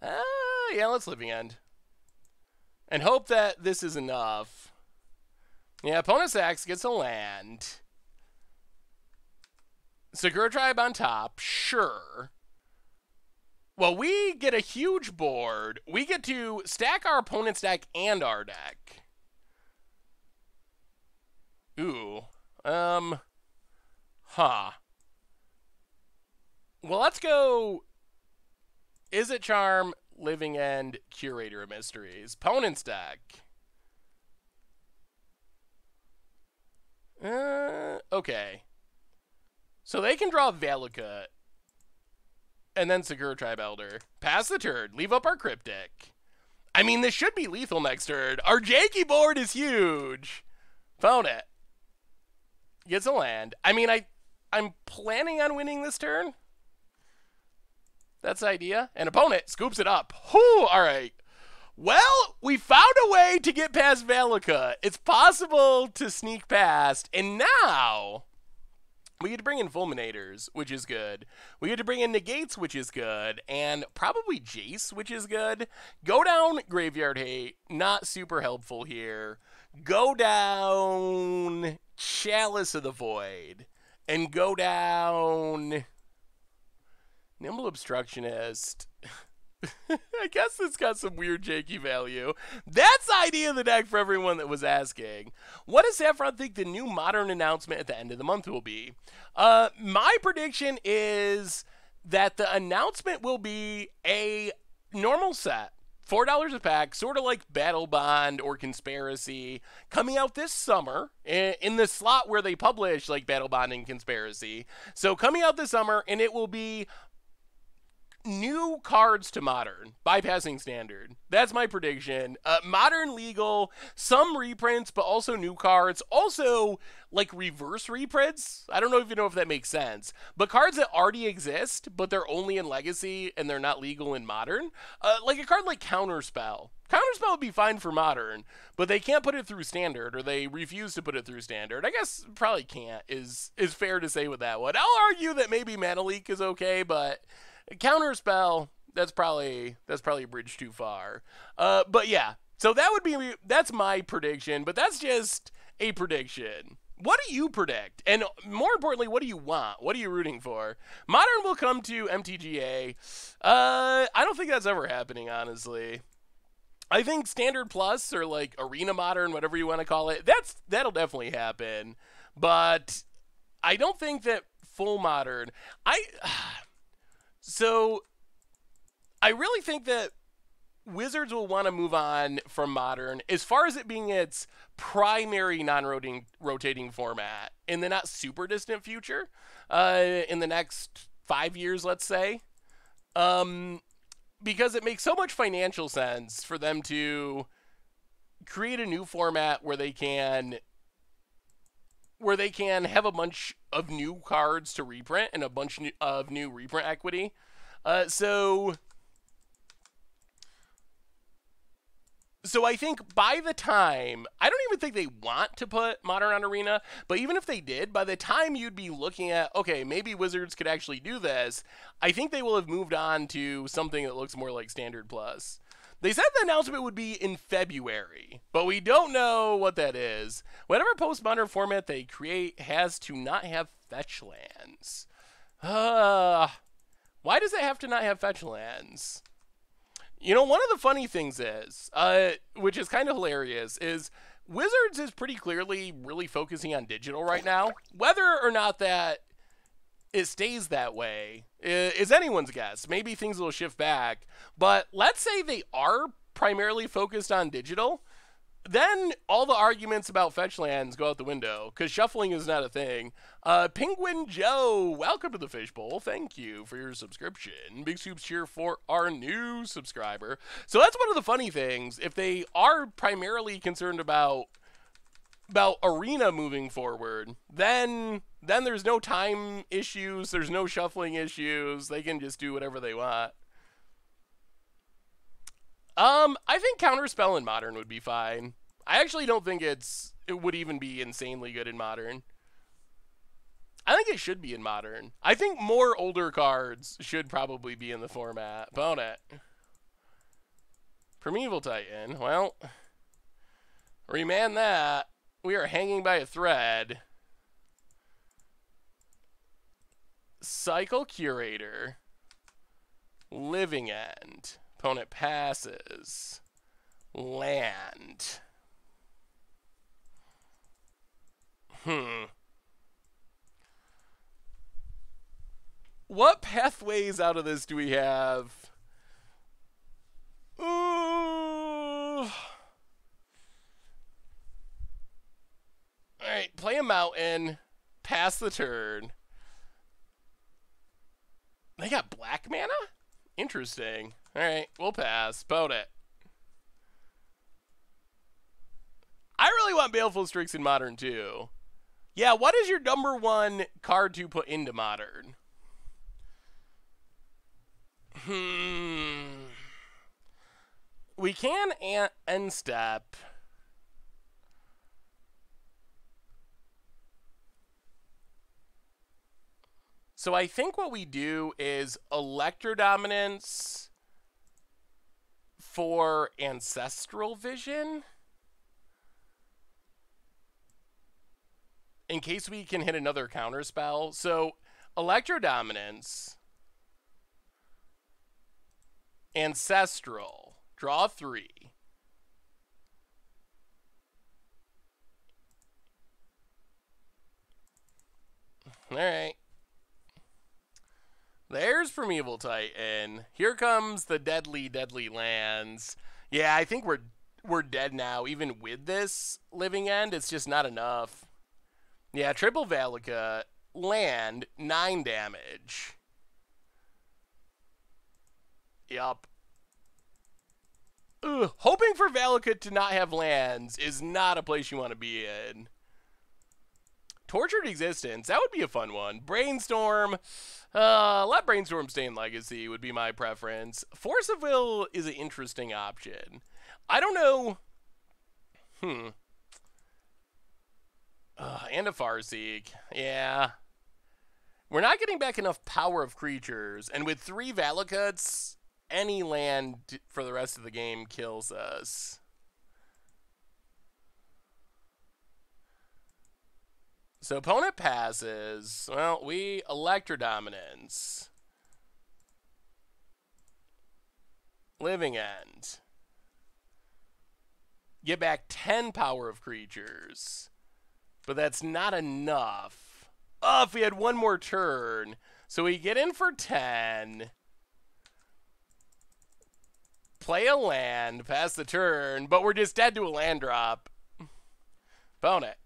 Yeah, let's Living End. And hope that this is enough. Yeah, opponent's axe gets a land. Sakura Tribe on top, sure. Well, we get a huge board. We get to stack our opponent's deck and our deck. Ooh. Huh. Well, let's go Izzet Charm, Living End, Curator of Mysteries. Opponent's deck. Okay. So they can draw Valakut. And then Sakura Tribe Elder. Pass the turn. Leave up our Cryptic. I mean, this should be lethal next turn. Our janky board is huge. Opponent gets a land. I mean, I'm planning on winning this turn. That's the idea. And opponent scoops it up. Whew, all right. Well, we found a way to get past Valakut. It's possible to sneak past. And now we get to bring in Fulminators, which is good. We get to bring in Negates, which is good. And probably Jace, which is good. Go down Graveyard Hate. Not super helpful here. Go down Chalice of the Void. And go down Nimble Obstructionist. I guess it's got some weird janky value. That's the idea of the deck for everyone that was asking. What does Saffron think the new Modern announcement at the end of the month will be? My prediction is that the announcement will be a normal set. $4 a pack, sort of like Battle Bond or Conspiracy, coming out this summer in the slot where they publish like Battle Bond and Conspiracy. So coming out this summer, and it will be new cards to Modern, bypassing Standard. That's my prediction. Modern legal, some reprints, but also new cards. Also, like reverse reprints. I don't know if you know if that makes sense. But cards that already exist, but they're only in Legacy and they're not legal in Modern. Like a card like Counterspell. Counterspell would be fine for Modern, but they can't put it through Standard, or they refuse to put it through Standard. I guess probably can't is fair to say with that one. I'll argue that maybe Mana Leak is okay, but Counterspell, that's probably a bridge too far. But yeah, So that's my prediction, but that's just a prediction. What do you predict? And more importantly, what do you want? What are you rooting for? Modern will come to MTGA. I don't think that's ever happening, honestly. I think Standard Plus or like Arena Modern, whatever you want to call it, that'll definitely happen. But I don't think that full Modern. So I really think that Wizards will want to move on from Modern as far as it being its primary non-rotating format in the not super distant future, in the next 5 years, let's say, because it makes so much financial sense for them to create a new format where they can have a bunch of new cards to reprint and a bunch of new reprint equity. So I think by the time, I don't even think they want to put Modern on Arena, but even if they did, by the time you'd be looking at, okay, maybe Wizards could actually do this, I think they will have moved on to something that looks more like Standard Plus. They said the announcement would be in February, but we don't know what that is. Whatever postmodern format they create has to not have fetch lands. Why does it have to not have fetch lands? You know, one of the funny things is, which is kind of hilarious, is Wizards is pretty clearly really focusing on digital right now. Whether or not that it stays that way is anyone's guess. Maybe things will shift back. But let's say they are primarily focused on digital, then all the arguments about fetch lands go out the window, because shuffling is not a thing. Penguin Joe, welcome to the Fishbowl. Thank you for your subscription. Big soups cheer for our new subscriber. So that's one of the funny things. If they are primarily concerned about Arena moving forward, then there's no time issues, there's no shuffling issues. They can just do whatever they want. I think Counterspell in Modern would be fine. I actually don't think it would even be insanely good in Modern. I think it should be in Modern. I think more older cards should probably be in the format. Opponent. Primeval Titan. Well, remand that. We are hanging by a thread. Cycle Curator. Living End. Opponent passes. Land. What pathways out of this do we have? Ooh. Alright, play a mountain. Pass the turn. They got black mana? Interesting. Alright, we'll pass. Boat it. I really want Baleful Strix in Modern too. Yeah, what is your number one card to put into Modern? We can end step. So I think what we do is Electro Dominance for Ancestral Vision, in case we can hit another counter spell. So Electro Dominance, Ancestral, draw 3. All right. There's Primeval Titan. Here comes the deadly, deadly lands. Yeah, I think we're dead now. Even with this Living End, it's just not enough. Yeah, triple Valaka, land, 9 damage. Yup. Ugh, hoping for Valaka to not have lands is not a place you want to be in. Tortured Existence, that would be a fun one. Brainstorm, let Brainstorm stay in Legacy would be my preference. Force of Will is an interesting option. I don't know. And a Farseek, yeah. We're not getting back enough power of creatures, and with 3 Valakuts, any land for the rest of the game kills us. So opponent passes. Well, we Electro-Dominance. Living End. Get back 10 power of creatures. But that's not enough. Oh, if we had one more turn. So we get in for 10. Play a land, pass the turn, but we're just dead to a land drop. Bone it.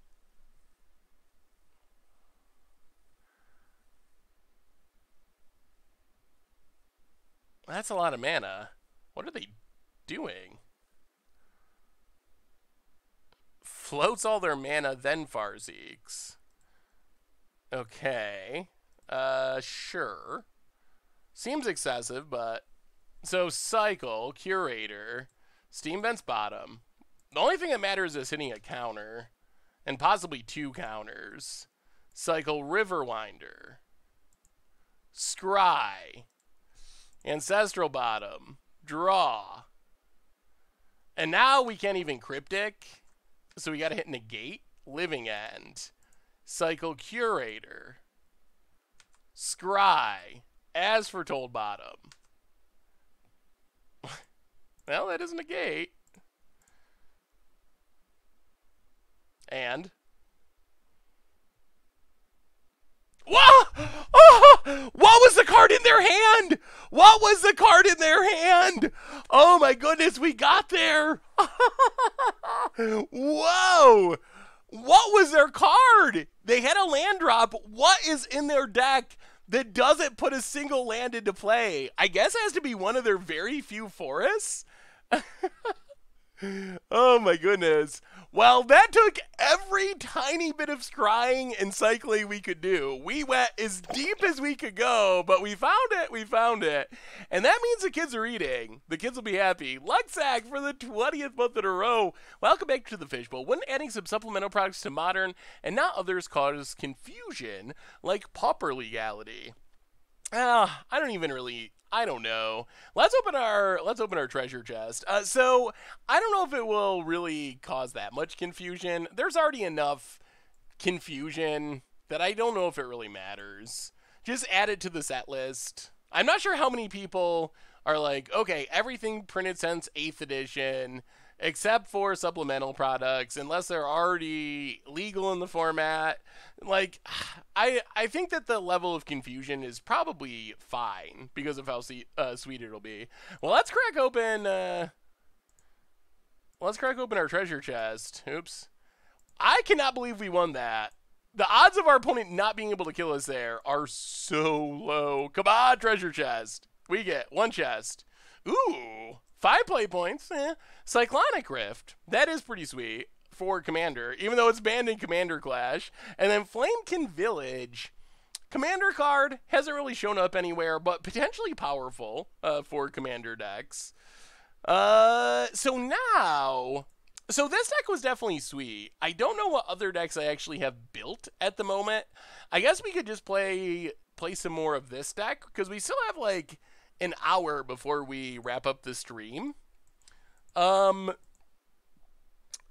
That's a lot of mana. What are they doing? Floats all their mana, then Farseeks. Okay. Sure. Seems excessive, but... So, Cycle, Curator, Steam Vent's bottom. The only thing that matters is hitting a counter. And possibly 2 counters. Cycle, Riverwinder. Scry. Ancestral bottom. Draw. And now we can't even Cryptic. So we gotta hit Negate. Living End. Cycle, Curator. Scry. As for Told bottom. Well, that isn't a gate. And? Whoa! Oh! What was the card in their hand? What was the card in their hand? Oh my goodness, we got there! Whoa! What was their card? They had a land drop. What is in their deck that doesn't put a single land into play? I guess it has to be one of their very few forests? Oh my goodness. Well, that took every tiny bit of scrying and cycling we could do. We went as deep as we could go, but we found it. We found it. And that means the kids are eating. The kids will be happy. Luxac for the 20th month in a row. Welcome back to the Fishbowl. When adding some supplemental products to Modern and not others cause confusion, like pauper legality. I don't know. Let's open our treasure chest. So I don't know if it will really cause that much confusion. There's already enough confusion that I don't know if it really matters. Just add it to the set list. I'm not sure how many people are like, okay, everything printed since 8th edition, except for supplemental products, unless they're already legal in the format. Like, I think that the level of confusion is probably fine because of how sweet it'll be. Well, let's crack open our treasure chest. Oops. I cannot believe we won that. The odds of our opponent not being able to kill us there are so low. Come on, treasure chest. We get 1 chest. Ooh. 5 play points. Cyclonic Rift. That is pretty sweet for Commander, even though it's banned in Commander Clash. And then Flamekin Village. Commander card hasn't really shown up anywhere, but potentially powerful for Commander decks. So this deck was definitely sweet. I don't know what other decks I actually have built at the moment. I guess we could just play some more of this deck, because we still have like an hour before we wrap up the stream.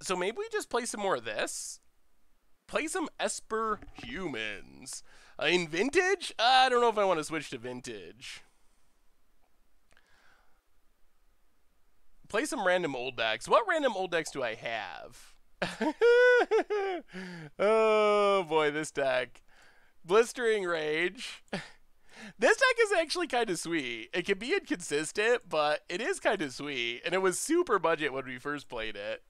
So maybe we just play some more of this. Play some Esper Humans. In Vintage? I don't know if I want to switch to Vintage. Play some random old decks. What random old decks do I have? Oh boy, this deck. Blistering Rage. This deck is actually kind of sweet. It can be inconsistent, but it is kind of sweet. And it was super budget when we first played it.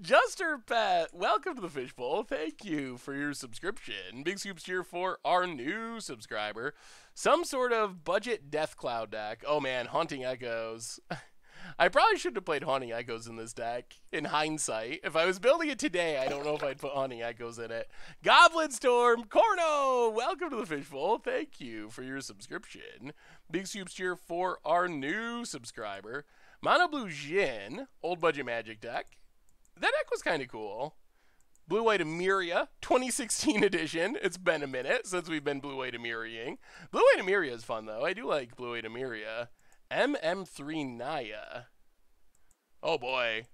Juster Pet, welcome to the Fishbowl. Thank you for your subscription. Big scoops here for our new subscriber. Some sort of budget Death Cloud deck. Oh man, Haunting Echoes. I probably shouldn't have played Haunting Echoes in this deck, in hindsight. If I was building it today, I don't know if I'd put Haunting Echoes in it. Goblin Storm, Corno, welcome to the Fishbowl. Thank you for your subscription. Big scoops here for our new subscriber. Mono Blue Jin, old budget Magic deck. That deck was kind of cool. Blue White Emiria, 2016 edition. It's been a minute since we've been Blue White Emiriaing. Blue White Emiria is fun, though. I do like Blue White Emiria. MM3 Naya. Oh, boy.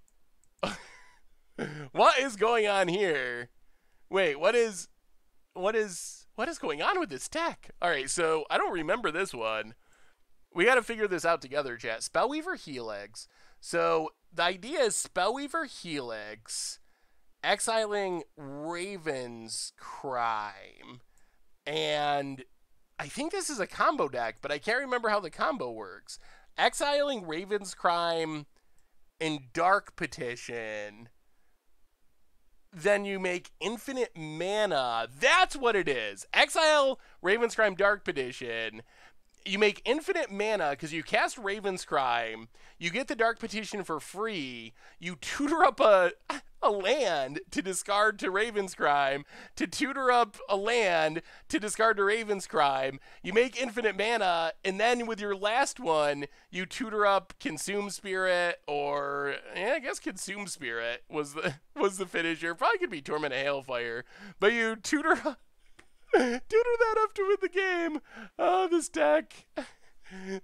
What is going on here? Wait, what is going on with this deck? All right, so I don't remember this one. We got to figure this out together, chat. Spellweaver Helix. So the idea is Spellweaver Helix, exiling Raven's Crime, and I think this is a combo deck, but I can't remember how the combo works. Exiling Raven's Crime and Dark Petition. Then you make infinite mana. That's what it is. Exile Raven's Crime, Dark Petition. You make infinite mana because you cast Raven's Crime. You get the Dark Petition for free. You tutor up a land to discard to Raven's Crime, to tutor up a land to discard to Raven's Crime. You make infinite mana, and then with your last one, you tutor up Consume Spirit, or I guess Consume Spirit was the finisher. Probably could be Torment of Hailfire, but you tutor that up to win the game. Oh, this deck.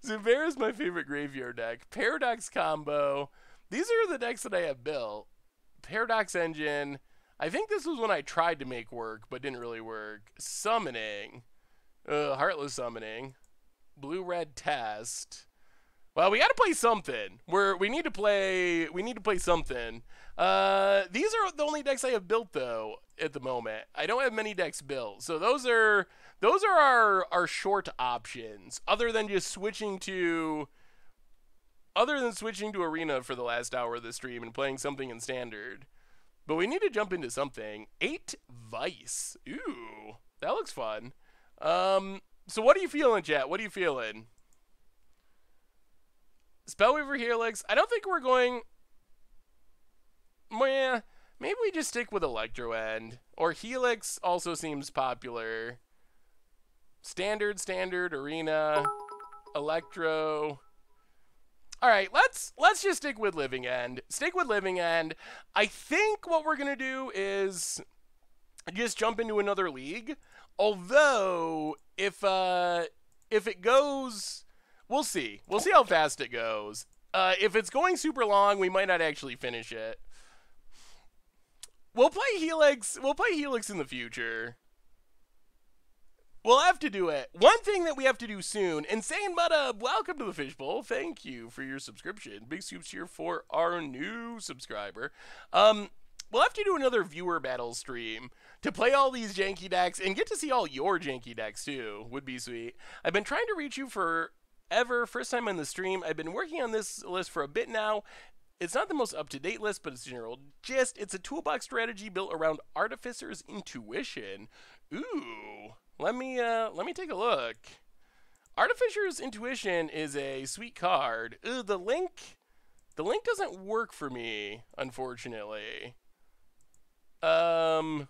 Zubera is my favorite graveyard deck. Paradox combo. These are the decks that I have built. Paradox Engine. I think this was when I tried to make work, but didn't really work. Summoning. Heartless Summoning. Blue-Red Test. Well, we got to play something. We need to play something. These are the only decks I have built, though, at the moment. I don't have many decks built. So those are our short options, other than switching to Arena for the last hour of the stream and playing something in Standard. But we need to jump into something. 8 Vice. Ooh, that looks fun. So what are you feeling, chat? What are you feeling? Spellweaver Helix. I don't think we're going... Well, maybe we just stick with Electro-End. Or Helix also seems popular. Standard, Arena, Electro... Alright, let's just stick with Living End. I think what we're going to do is just jump into another league. Although, if it goes... We'll see. We'll see how fast it goes. If it's going super long, we might not actually finish it. We'll play Helix in the future. We'll have to do it. One thing that we have to do soon, Insane Mudub, welcome to the Fishbowl. Thank you for your subscription. Big soups here for our new subscriber. We'll have to do another viewer battle stream to play all these janky decks and get to see all your janky decks too. Would be sweet. I've been trying to reach you forever. First time on the stream. I've been working on this list for a bit now. It's not the most up-to-date list, but it's general gist. It's a toolbox strategy built around Artificer's Intuition. Ooh. Let me take a look. Artificer's Intuition is a sweet card. The link doesn't work for me, unfortunately. I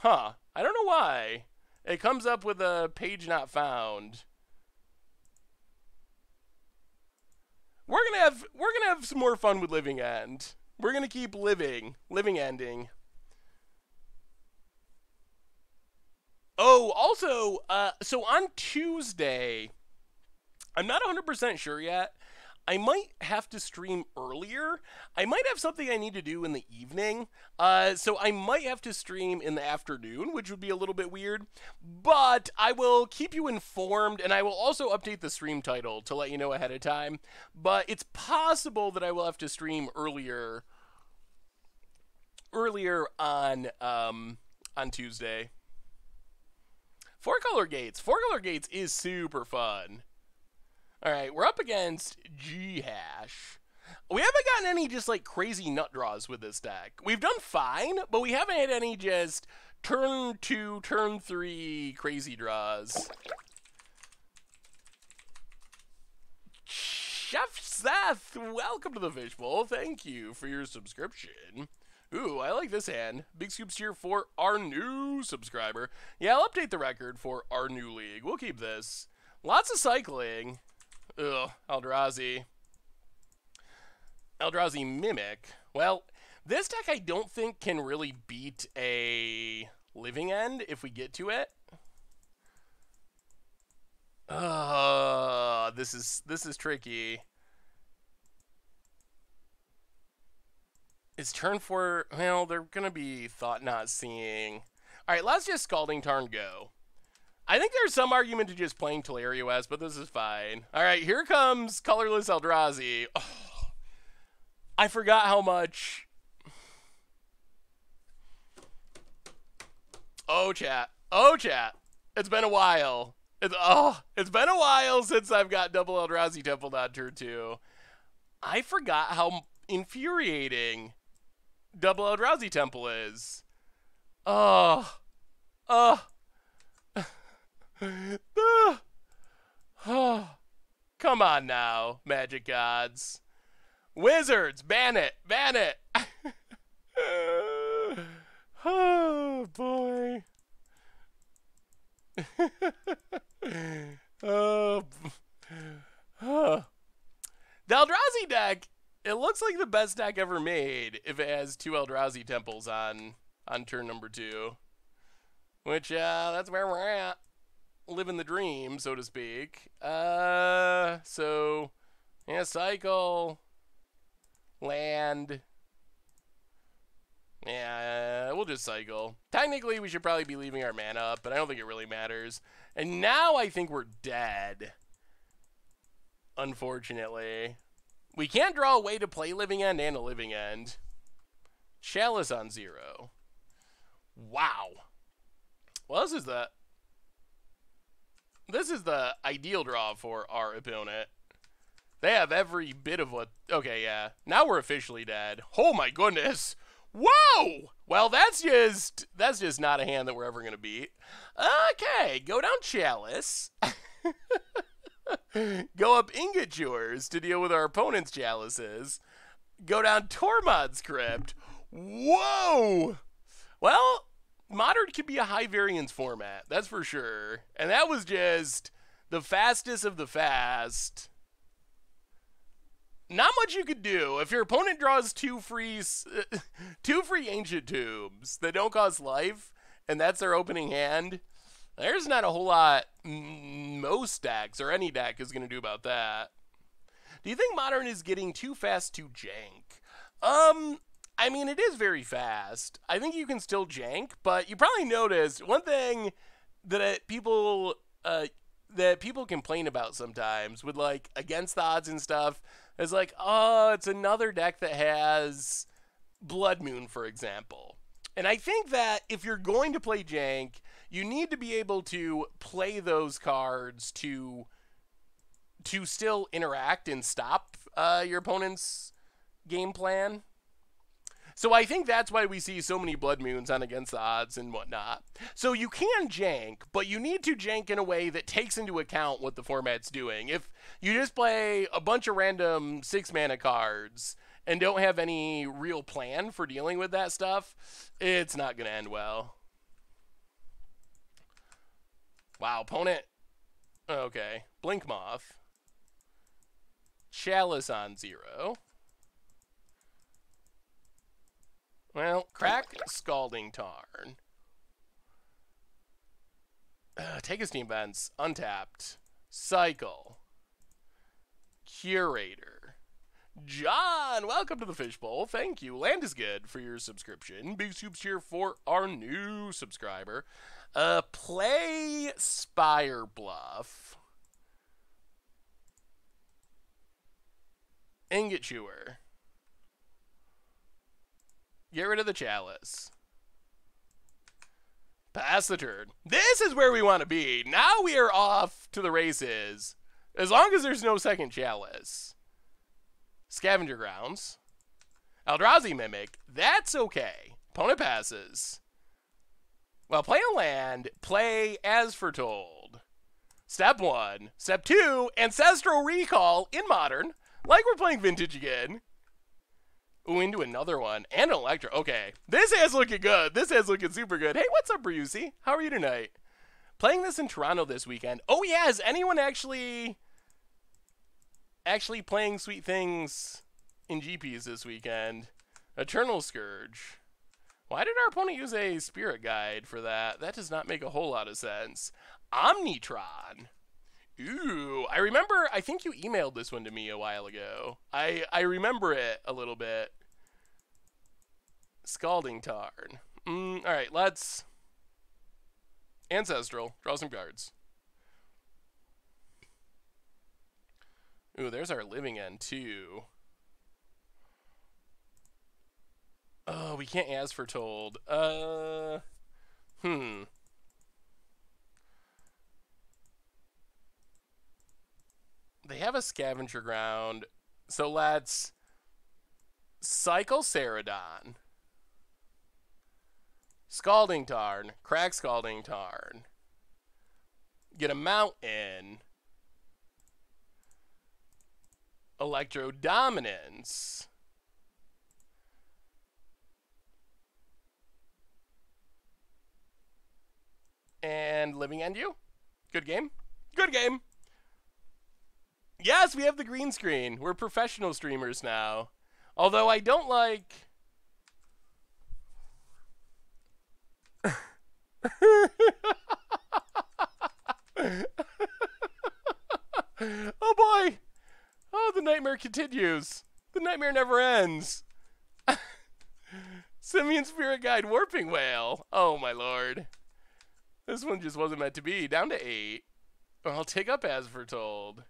don't know why. It comes up with a page not found. We're gonna have some more fun with Living End. We're gonna keep living ending. Oh, also, so on Tuesday, I'm not 100% sure yet. I might have to stream earlier. I might have something I need to do in the evening. So I might have to stream in the afternoon, which would be a little bit weird. But I will keep you informed, and I will also update the stream title to let you know ahead of time. But it's possible that I will have to stream earlier on Tuesday. Four-color gates. Four-color gates is super fun. All right, we're up against G-Hash. We haven't gotten any just like crazy nut draws with this deck. We've done fine, but we haven't had any just turn 2, turn 3 crazy draws. Chef Seth, welcome to the Fishbowl. Thank you for your subscription. Ooh, I like this hand. Big scoops here for our new subscriber. Yeah, I'll update the record for our new league. We'll keep this. Lots of cycling. Ugh, Eldrazi. Eldrazi Mimic. Well, this deck I don't think can really beat a Living End if we get to it. This is tricky. Is turn 4... Well, they're going to be thought not seeing. All right, let's just Scalding Tarn go. I think there's some argument to just playing Tolarios, but this is fine. All right, here comes Colorless Eldrazi. Oh, I forgot how much... Oh, chat. Oh, chat. It's been a while. It's been a while since I've got double Eldrazi Temple on turn 2. I forgot how infuriating double Eldrazi Temple is. Oh. Come on now, Magic Gods. Wizards, ban it. Ban it. Oh, boy. The Eldrazi deck, it looks like the best deck ever made if it has 2 Eldrazi Temples on turn number 2. Which, that's where we're at. Living the dream, so to speak. So, yeah, cycle, land. Yeah, we'll just cycle. Technically, we should probably be leaving our mana up, but I don't think it really matters. And now I think we're dead. Unfortunately. We can't draw a way to play Living End and a Living End. Chalice on 0. Wow. Well, this is the ideal draw for our opponent. They have every bit of what... Okay, yeah. Now we're officially dead. Oh my goodness. Whoa! Well, that's just not a hand that we're ever going to beat. Okay, go down Chalice. Go up Ingot Chewers to deal with our opponent's Chalices. Go down Tormod's Crypt. Whoa! Well, Modern could be a high variance format, that's for sure. And that was just the fastest of the fast. Not much you could do. If your opponent draws two free Ancient Tombs that don't cost life, and that's their opening hand, there's not a whole lot most decks, or any deck, is going to do about that. Do you think Modern is getting too fast to jank? I mean, it is very fast. I think you can still jank, but you probably noticed one thing that people complain about sometimes with, like, against the odds and stuff is like, oh, it's another deck that has Blood Moon, for example. And I think that if you're going to play jank, you need to be able to play those cards to still interact and stop your opponent's game plan. So I think that's why we see so many Blood Moons on Against the Odds and whatnot. So you can jank, but you need to jank in a way that takes into account what the format's doing. If you just play a bunch of random 6-mana cards and don't have any real plan for dealing with that stuff, it's not going to end well. Wow, opponent. Okay. Blink Moth. Chalice on 0. Well, crack Scalding Tarn. Take a Steam Vents. Untapped. Cycle. Curator. John, welcome to the Fishbowl. Thank you. Land is good for your subscription. Big soups here for our new subscriber. Play Spire Bluff. Ingot Chewer. Get rid of the Chalice. Pass the turn. This is where we want to be. Now we are off to the races. As long as there's no second Chalice. Scavenger Grounds. Eldrazi Mimic. That's okay. Opponent passes. Well, play a land. Play as foretold. Step 1. Step 2. Ancestral Recall in Modern. Like we're playing Vintage again. Ooh, into another one. And an Electro. Okay. This has looking good. This has looking super good. Hey, what's up, Brucey? How are you tonight? Playing this in Toronto this weekend. Oh, yeah. Is anyone actually playing sweet things in GPs this weekend? Eternal Scourge. Why did our opponent use a Spirit Guide for that? That does not make a whole lot of sense. Omnitron. Ooh, I remember, I think you emailed this one to me a while ago. I remember it a little bit. Scalding Tarn. Alright, let's... Ancestral. Draw some cards. Ooh, there's our Living End, too. Oh, we can't ask for Told. They have a Scavenger Ground, so let's cycle Ceradon. Scalding Tarn, crack Scalding Tarn. Get a Mountain. Electro-Dominance. And Living End you. Good game. Good game. Yes, we have the green screen. We're professional streamers now. Although I don't like... Oh boy! Oh, the nightmare continues. The nightmare never ends. Simian Spirit Guide Warping Whale. Oh my lord. This one just wasn't meant to be. Down to 8. I'll take up as foretold.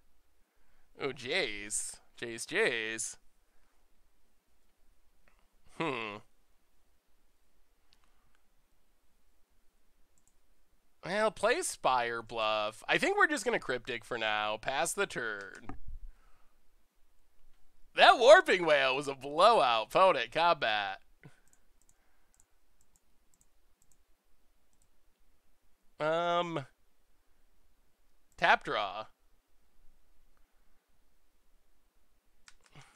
Oh, Jays. Jays. Well, play Spire Bluff. I think we're just going to Cryptic for now. Pass the turn. That Warping Whale was a blowout. Opponent, combat. Tap draw.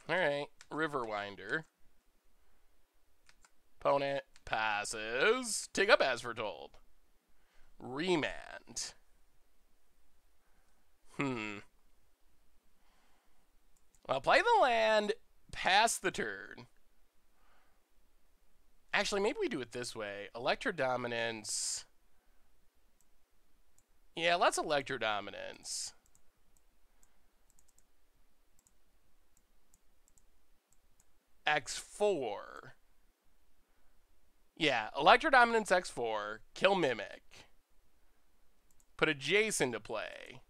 Alright. Riverwinder. Opponent passes. Take up as foretold. Remand. I'll play the land, pass the turn. Actually, maybe we do it this way. Electro-Dominance. Yeah, let's Electro-Dominance. X4. Yeah, Electro-Dominance X4. Kill Mimic. Put a Jace into play.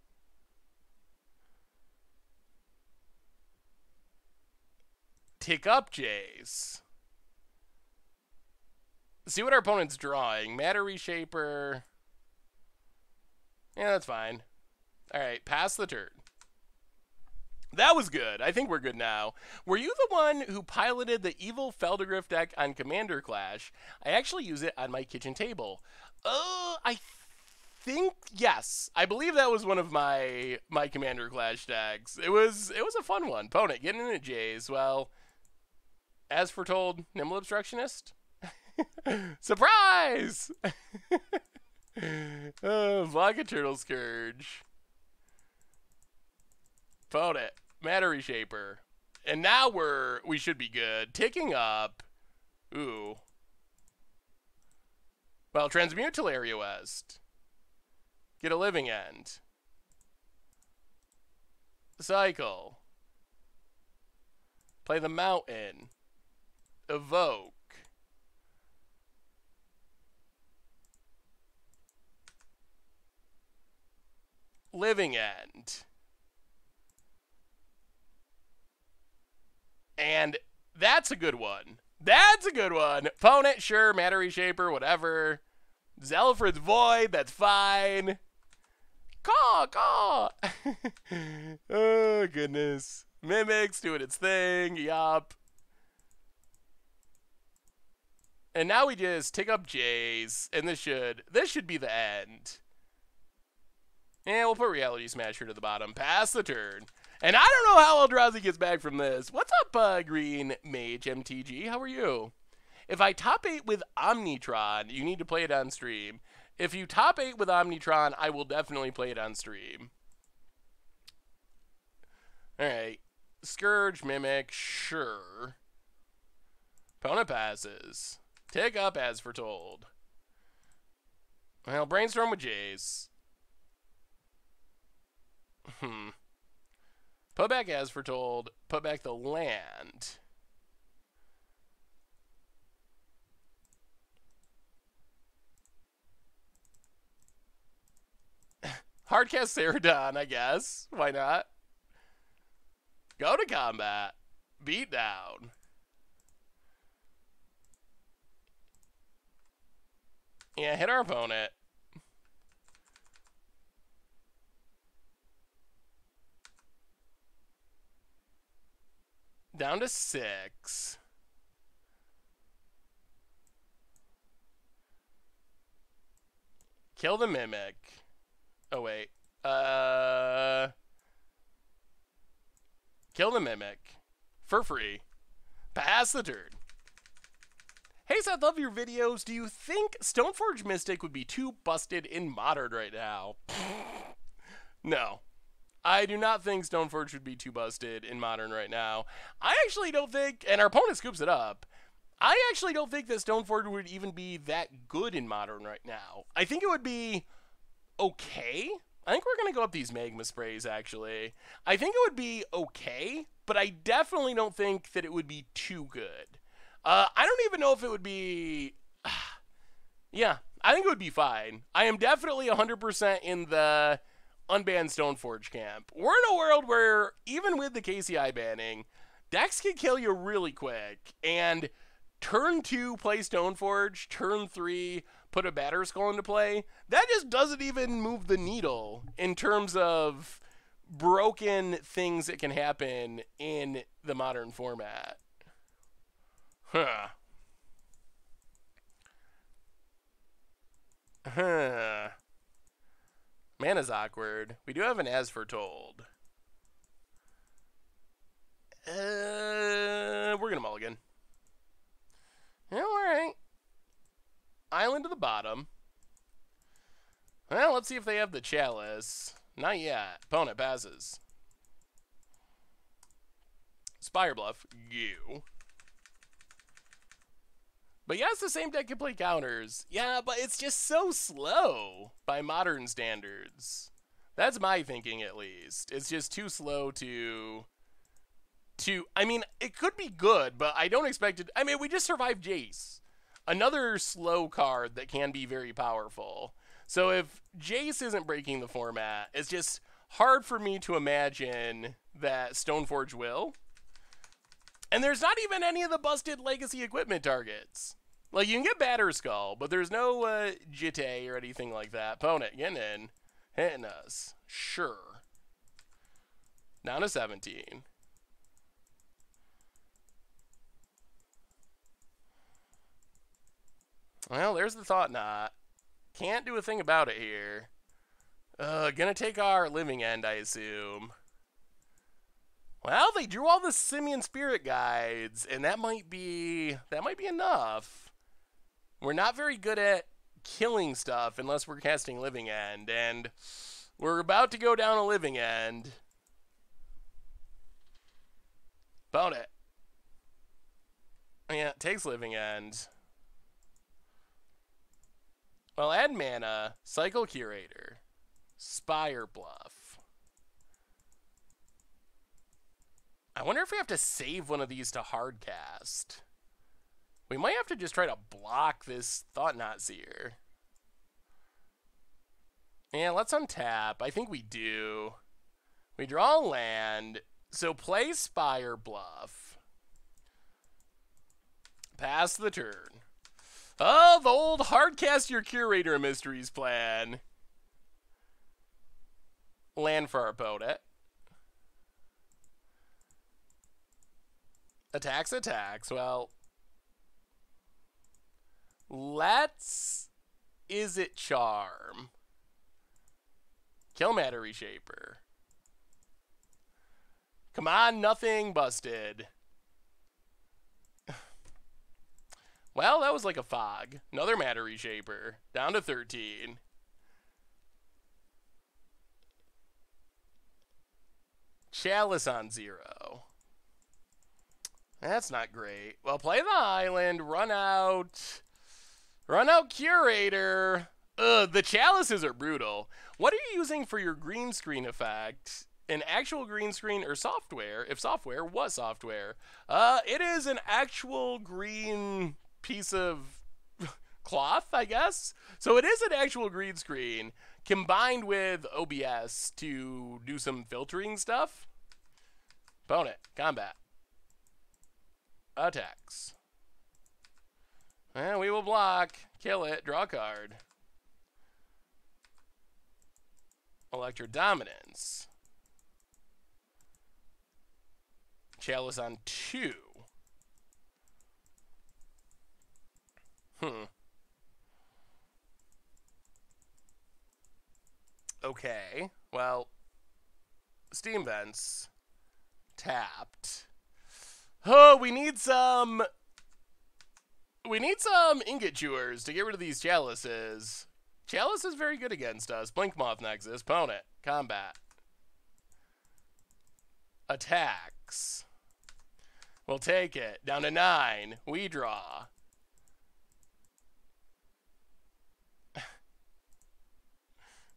Tick up Jace. See what our opponent's drawing. Matter Reshaper. Yeah, that's fine. Alright, pass the turn. That was good. I think we're good now. Were you the one who piloted the evil Feldergriff deck on Commander Clash? I actually use it on my kitchen table. I think, yes. I believe that was one of my Commander Clash decks. It was a fun one. Opponent, getting in at Jays. Well, as foretold, Nimble Obstructionist. Surprise! Vodka Turtle Scourge. Opponent, Matter Reshaper. And now we should be good. Ticking up. Ooh. Well, transmute Teleria West. Get a Living End. Cycle. Play the Mountain. Evoke. Living End. And that's a good one. That's a good one. Opponent, sure. Matter Reshaper, whatever. Zelfred's Void, that's fine. Caw. Oh, goodness. Mimic's doing its thing. Yup. And now we just tick up Jays, and this should be the end. And we'll put Reality Smasher to the bottom. Pass the turn. And I don't know how Eldrazi gets back from this. What's up, Green Mage MTG? How are you? If I top 8 with Omnitron, you need to play it on stream. If you top 8 with Omnitron, I will definitely play it on stream. Alright. Scourge, Mimic, sure. Opponent passes. Tick up as foretold. Well, Brainstorm with Jace. Put back as foretold. Put back the land. Hardcast Ceradon, I guess. Why not? Go to combat. Beat down. Yeah, hit our opponent. Down to 6. Kill the Mimic. Oh, wait. Kill the Mimic. For free. Pass the turn. Hey Seth, love your videos. Do you think Stoneforge Mystic would be too busted in Modern right now? No. I do not think Stoneforge would be too busted in Modern right now. I actually don't think, and our opponent scoops it up, I actually don't think that Stoneforge would even be that good in Modern right now. I think it would be okay. I think we're going to go up these Magma Sprays, actually. I think it would be okay, but I definitely don't think that it would be too good. I don't even know if it would be... yeah, I think it would be fine. I am definitely 100% in the unbanned Stoneforge camp. We're in a world where, even with the KCI banning, decks can kill you really quick. And turn 2, play Stoneforge. Turn 3, put a Batterskull into play. That just doesn't even move the needle in terms of broken things that can happen in the Modern format. Huh. Mana's awkward. We do have an As Foretold. We're gonna mulligan. Yeah, alright. Island to the bottom. Well, let's see if they have the Chalice. Not yet. Opponent passes. Spire Bluff. You. But yeah, it's the same deck can play counters. Yeah, but it's just so slow by Modern standards. That's my thinking, at least. It's just too slow to... I mean, it could be good, but I don't expect it... I mean, we just survived Jace. Another slow card that can be very powerful. So if Jace isn't breaking the format, it's just hard for me to imagine that Stoneforge will. And there's not even any of the busted legacy equipment targets. Like, you can get Batterskull, but there's no Jitte or anything like that. Opponent, getting in. Hitting us. Sure. Down to 17. Well, there's the Thought Knot. Can't do a thing about it here. Gonna take our Living End, I assume. Well, they drew all the Simian Spirit Guides, and that might be enough. We're not very good at killing stuff unless we're casting Living End, and we're about to go down a Living End. Opponent. Yeah, it takes Living End. Well, add mana, Cycle Curator, Spire Bluff. I wonder if we have to save one of these to hardcast. We might have to just try to block this Thought Knot Seer. Yeah, let's untap. I think we do. We draw a land, so play Spire Bluff. Pass the turn. Oh, the old hardcast your Curator Mysteries plan. Land for our opponent. Attacks. Well, let's Izzet Charm. Kill Matter Reshaper. Come on, nothing busted. Well, that was like a fog. Another Matter Reshaper. Down to 13. Chalice on 0. That's not great. Well, play the island. Run out Curator. Ugh, the Chalices are brutal. What are you using for your green screen effect? An actual green screen or software? If software, what software? It is an actual green piece of cloth, I guess. So it is an actual green screen combined with OBS to do some filtering stuff. Opponent, combat. Attacks. And we will block, kill it, draw a card. Electro-Dominance. Chalice on 2. Okay, well, Steam Vents. Tapped. Oh, we need some ingot chewers to get rid of these chalices. Chalice is very good against us. Blink Moth Nexus. Opponent. Combat. Attacks. We'll take it. Down to 9. We draw.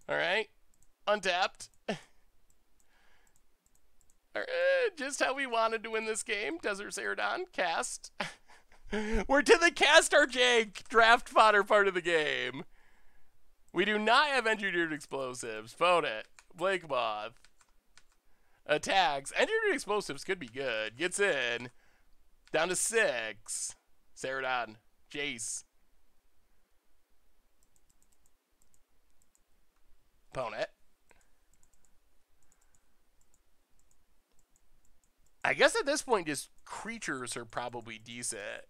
Alright. Untapped. Just how we wanted to win this game. Desert Ceradon. Cast. We're to the Cast our Jake draft fodder part of the game. We do not have engineered explosives. Opponent. Blake Moth. Attacks. Engineered explosives could be good. Gets in. Down to 6. Ceradon. Jace. Opponent. I guess at this point, just creatures are probably decent.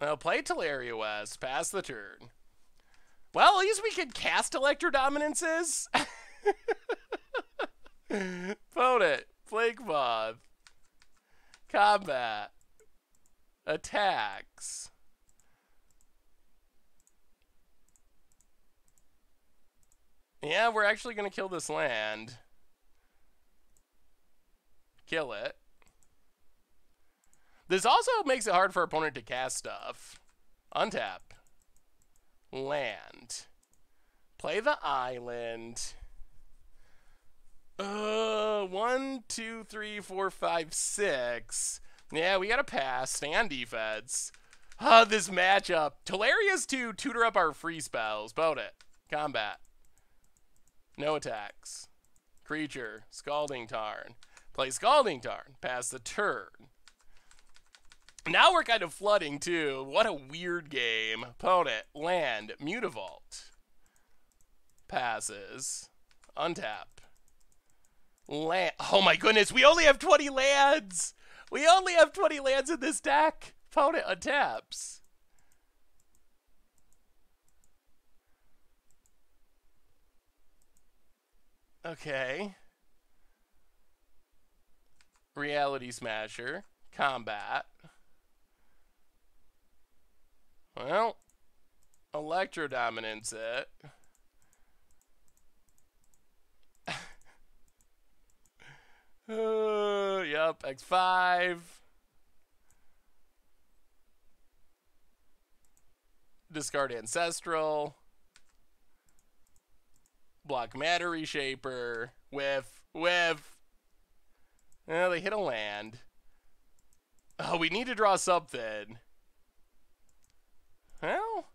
Well, play Teleria West. Pass the turn. Well, at least we could cast Electro-Dominances. Opponent. Flake Moth. Combat. Attacks. Yeah, we're actually going to kill this land. Kill it. This also makes it hard for our opponent to cast stuff. Untap. Land. Play the island. 1, 2, 3, 4, 5, 6. Yeah, we got to pass. Stand defense. This matchup. Teleria's to tutor up our free spells. Opponent. Combat. No attacks. Creature. Scalding Tarn. Play Scalding Tarn. Pass the turn. Now we're kind of flooding, too. What a weird game. Opponent. Land. Mutavault. Passes. Untap. Land. Oh my goodness, we only have 20 lands! We only have 20 lands in this deck! Opponent untaps. Okay. Reality Smasher. Combat. Well, Electro-Dominance it. Yep, X5. Discard Ancestral. Block Matter Reshaper. Whiff. Oh, they hit a land. Oh, we need to draw something. Well,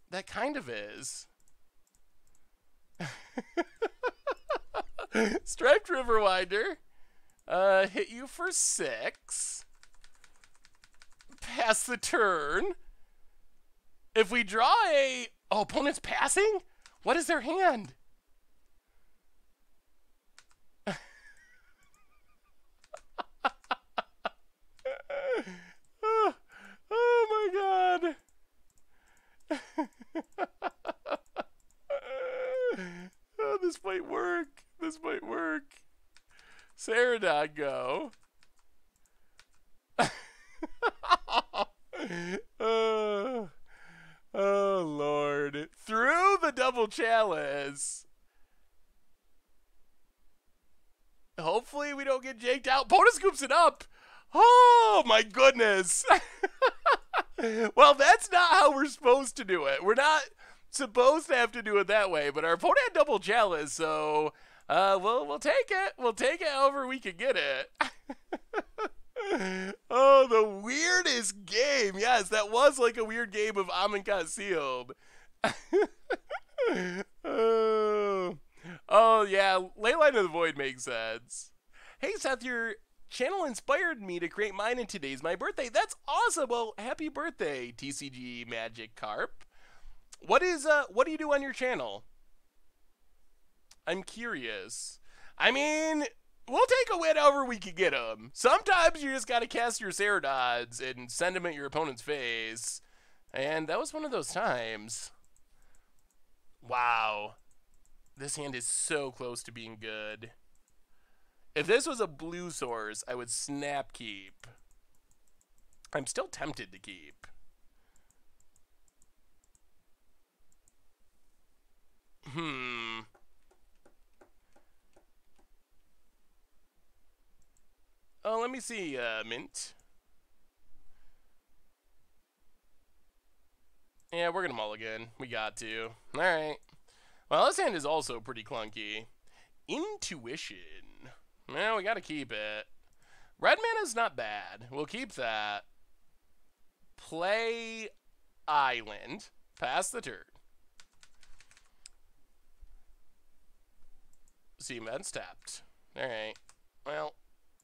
that kind of is. Striped Riverwinder. Hit you for 6. Pass the turn. If we draw a... Oh, opponent's passing? What is their hand? Oh my god. Oh, this might work. This might work. Ceradon go. Oh Lord. Through the double chalice. Hopefully we don't get jaked out. Opponent scoops it up. Oh my goodness. Well, that's not how we're supposed to do it. We're not supposed to have to do it that way, but our opponent had double chalice, so We'll take it. We'll take it however we can get it. Oh, the weirdest game. Yes, that was like a weird game of Amonkhet Sealed. Oh, yeah. Leyline of the Void makes sense. Hey, Seth, your channel inspired me to create mine, and today's my birthday. That's awesome. Well, happy birthday, TCG Magic Carp. What do you do on your channel? I'm curious. I mean, we'll take a win however we can get them. Sometimes you just gotta cast your Ceradons and send them at your opponent's face. And that was one of those times. Wow. This hand is so close to being good. If this was a blue source, I would snap keep. I'm still tempted to keep. Oh, let me see, Mint. Yeah, we're gonna mulligan. We got to. Alright. Well, this hand is also pretty clunky. Intuition. Well, we gotta keep it. Red mana's not bad. We'll keep that. Play Island. Pass the turn. Steam Vent's tapped. Alright. Well,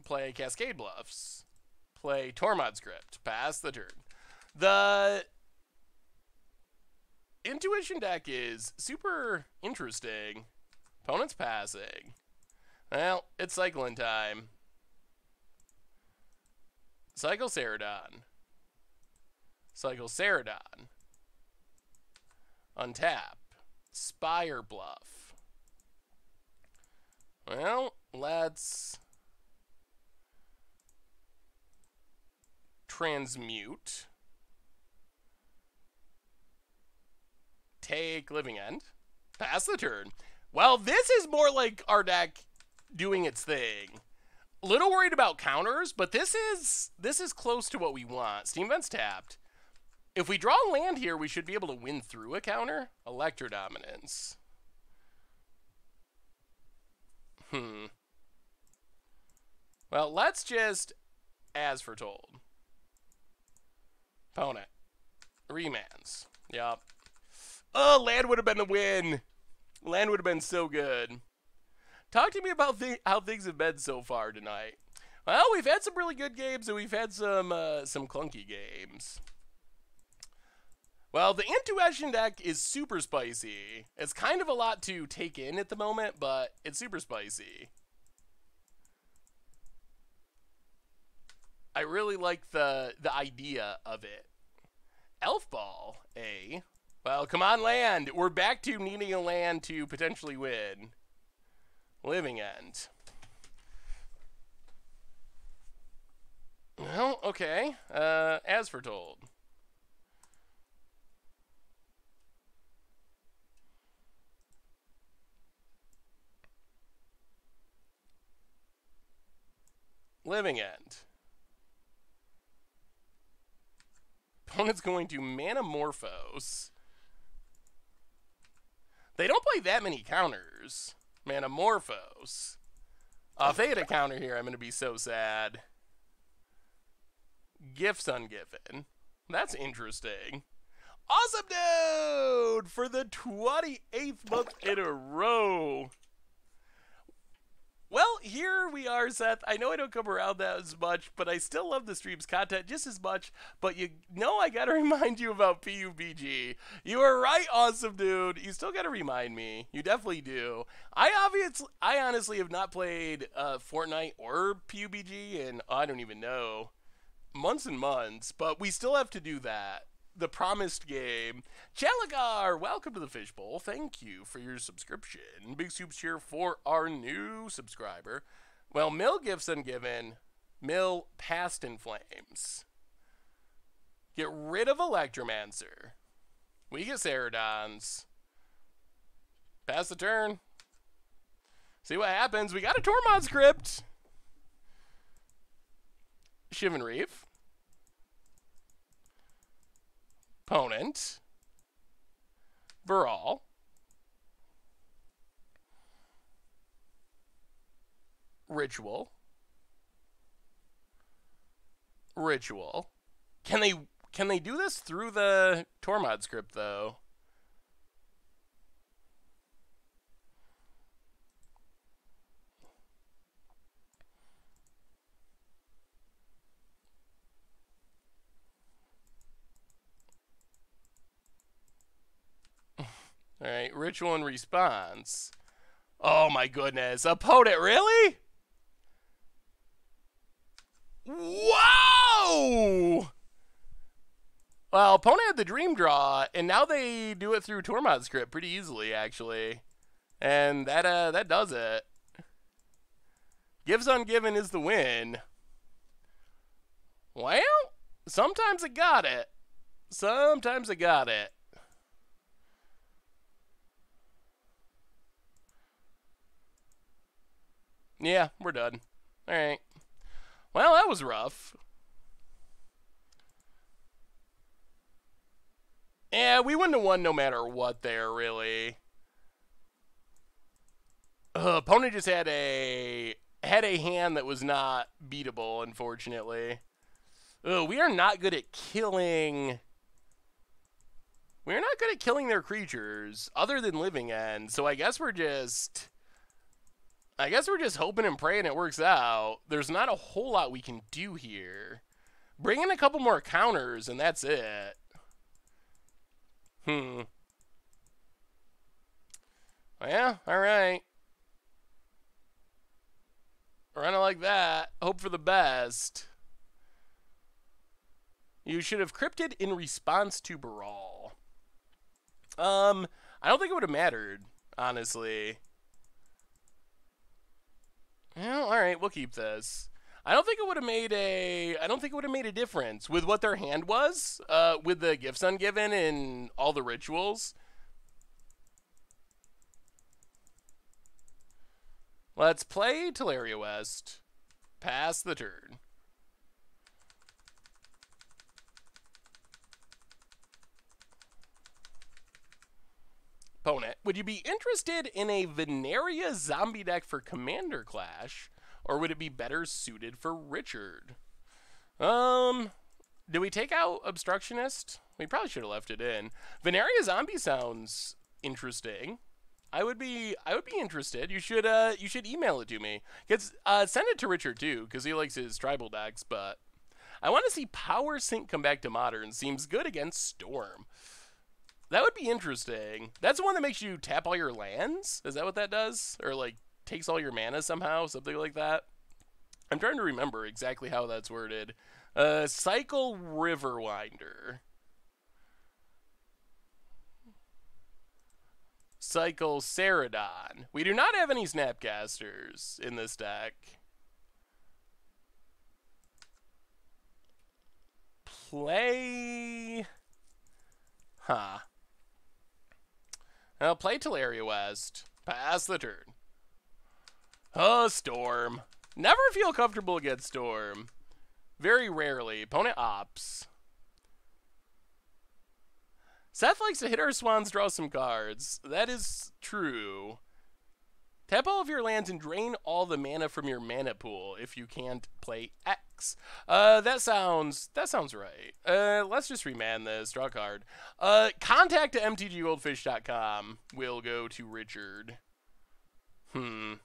play Cascade Bluffs. Play Tormod Script. Pass the turn. The Intuition deck is super interesting. Opponent's passing. Well, it's cycling time. Cycle Ceradon. Cycle Ceradon. Untap. Spire Bluff. Well, let's transmute. Take Living End. Pass the turn. Well, this is more like our deck doing its thing. A little worried about counters, but this is close to what we want. Steam Vent's tapped. If we draw a land here, we should be able to win through a counter. Electro Dominance. Well, let's just as foretold. Opponent. Remands. Yup. Oh, land would have been the win. Land would have been so good. Talk to me about how things have been so far tonight. Well, we've had some really good games, and we've had some clunky games. Well, the Intuition deck is super spicy. It's kind of a lot to take in at the moment, but it's super spicy. I really like the idea of it. Elf Ball, eh? Well, come on, land. We're back to needing a land to potentially win. Living End. Well, okay. As foretold. Living End. Opponent's going to Manamorphose. They don't play that many counters. Manamorphose. If they get a counter here, I'm going to be so sad. Gifts Ungiven. That's interesting. Awesome dude! For the 28th month in a row. Well, here we are, Seth. I know I don't come around that as much, but I still love the stream's content just as much. But you know I gotta remind you about PUBG. You are right, awesome dude. You still gotta remind me. You definitely do. I honestly have not played Fortnite or PUBG in, I don't even know, months and months. But we still have to do that. The promised game. Chaligar, welcome to the Fishbowl. Thank you for your subscription. Big soups here for our new subscriber. Well, Mill Gifts Ungiven. Mill Past in Flames. Get rid of Electromancer. We get Ceradons. Pass the turn. See what happens. We got a Tormod Script. Shivan Reef. Opponent. Baral. Ritual. Ritual. Can they do this through the Tormod script though? All right, ritual and response. Oh my goodness, opponent, really? Whoa! Well, opponent had the dream draw, and now they do it through Tormod script pretty easily, actually. And that does it. Gives Ungiven is the win. Well, sometimes it got it. Sometimes it got it. Yeah, we're done. All right. Well, that was rough. Yeah, we wouldn't have won no matter what there, really. Opponent just had a hand that was not beatable, unfortunately. We are not good at killing... We're not good at killing their creatures, other than Living End, so I guess we're just hoping and praying it works out. There's not a whole lot we can do here. Bring in a couple more counters, and that's it. Well, yeah, alright. Run it like that. Hope for the best. You should have cryptid in response to Brawl. I don't think it would have mattered, honestly. Well, all right, we'll keep this. I don't think it would have made a difference with what their hand was, with the gifts ungiven and all the rituals. Let's play Teleria West. Pass the turn. Opponent, would you be interested in a Veneria zombie deck for Commander Clash, or would it be better suited for Richard? Do we take out Obstructionist? We probably should have left it in. Veneria zombie sounds interesting. I would be interested. You should email it to me. Send it to Richard too, because he likes his tribal decks. But I want to see Power Sync come back to Modern. Seems good against Storm. That would be interesting. That's the one that makes you tap all your lands? Is that what that does? Or, like, takes all your mana somehow? Something like that? I'm trying to remember exactly how that's worded. Cycle Riverwinder. Cycle Ceradon. We do not have any Snapcasters in this deck. Play... Huh. I'll play Teleria West. Pass the turn. Oh, Storm. Never feel comfortable against Storm. Very rarely. Opponent opts. Seth likes to hit our swans, draw some cards. That is true. Tap all of your lands and drain all the mana from your mana pool if you can't play X. That sounds right. Let's just remand this. Draw a card. Contact at MTGGoldfish.com. We'll go to Richard. Well,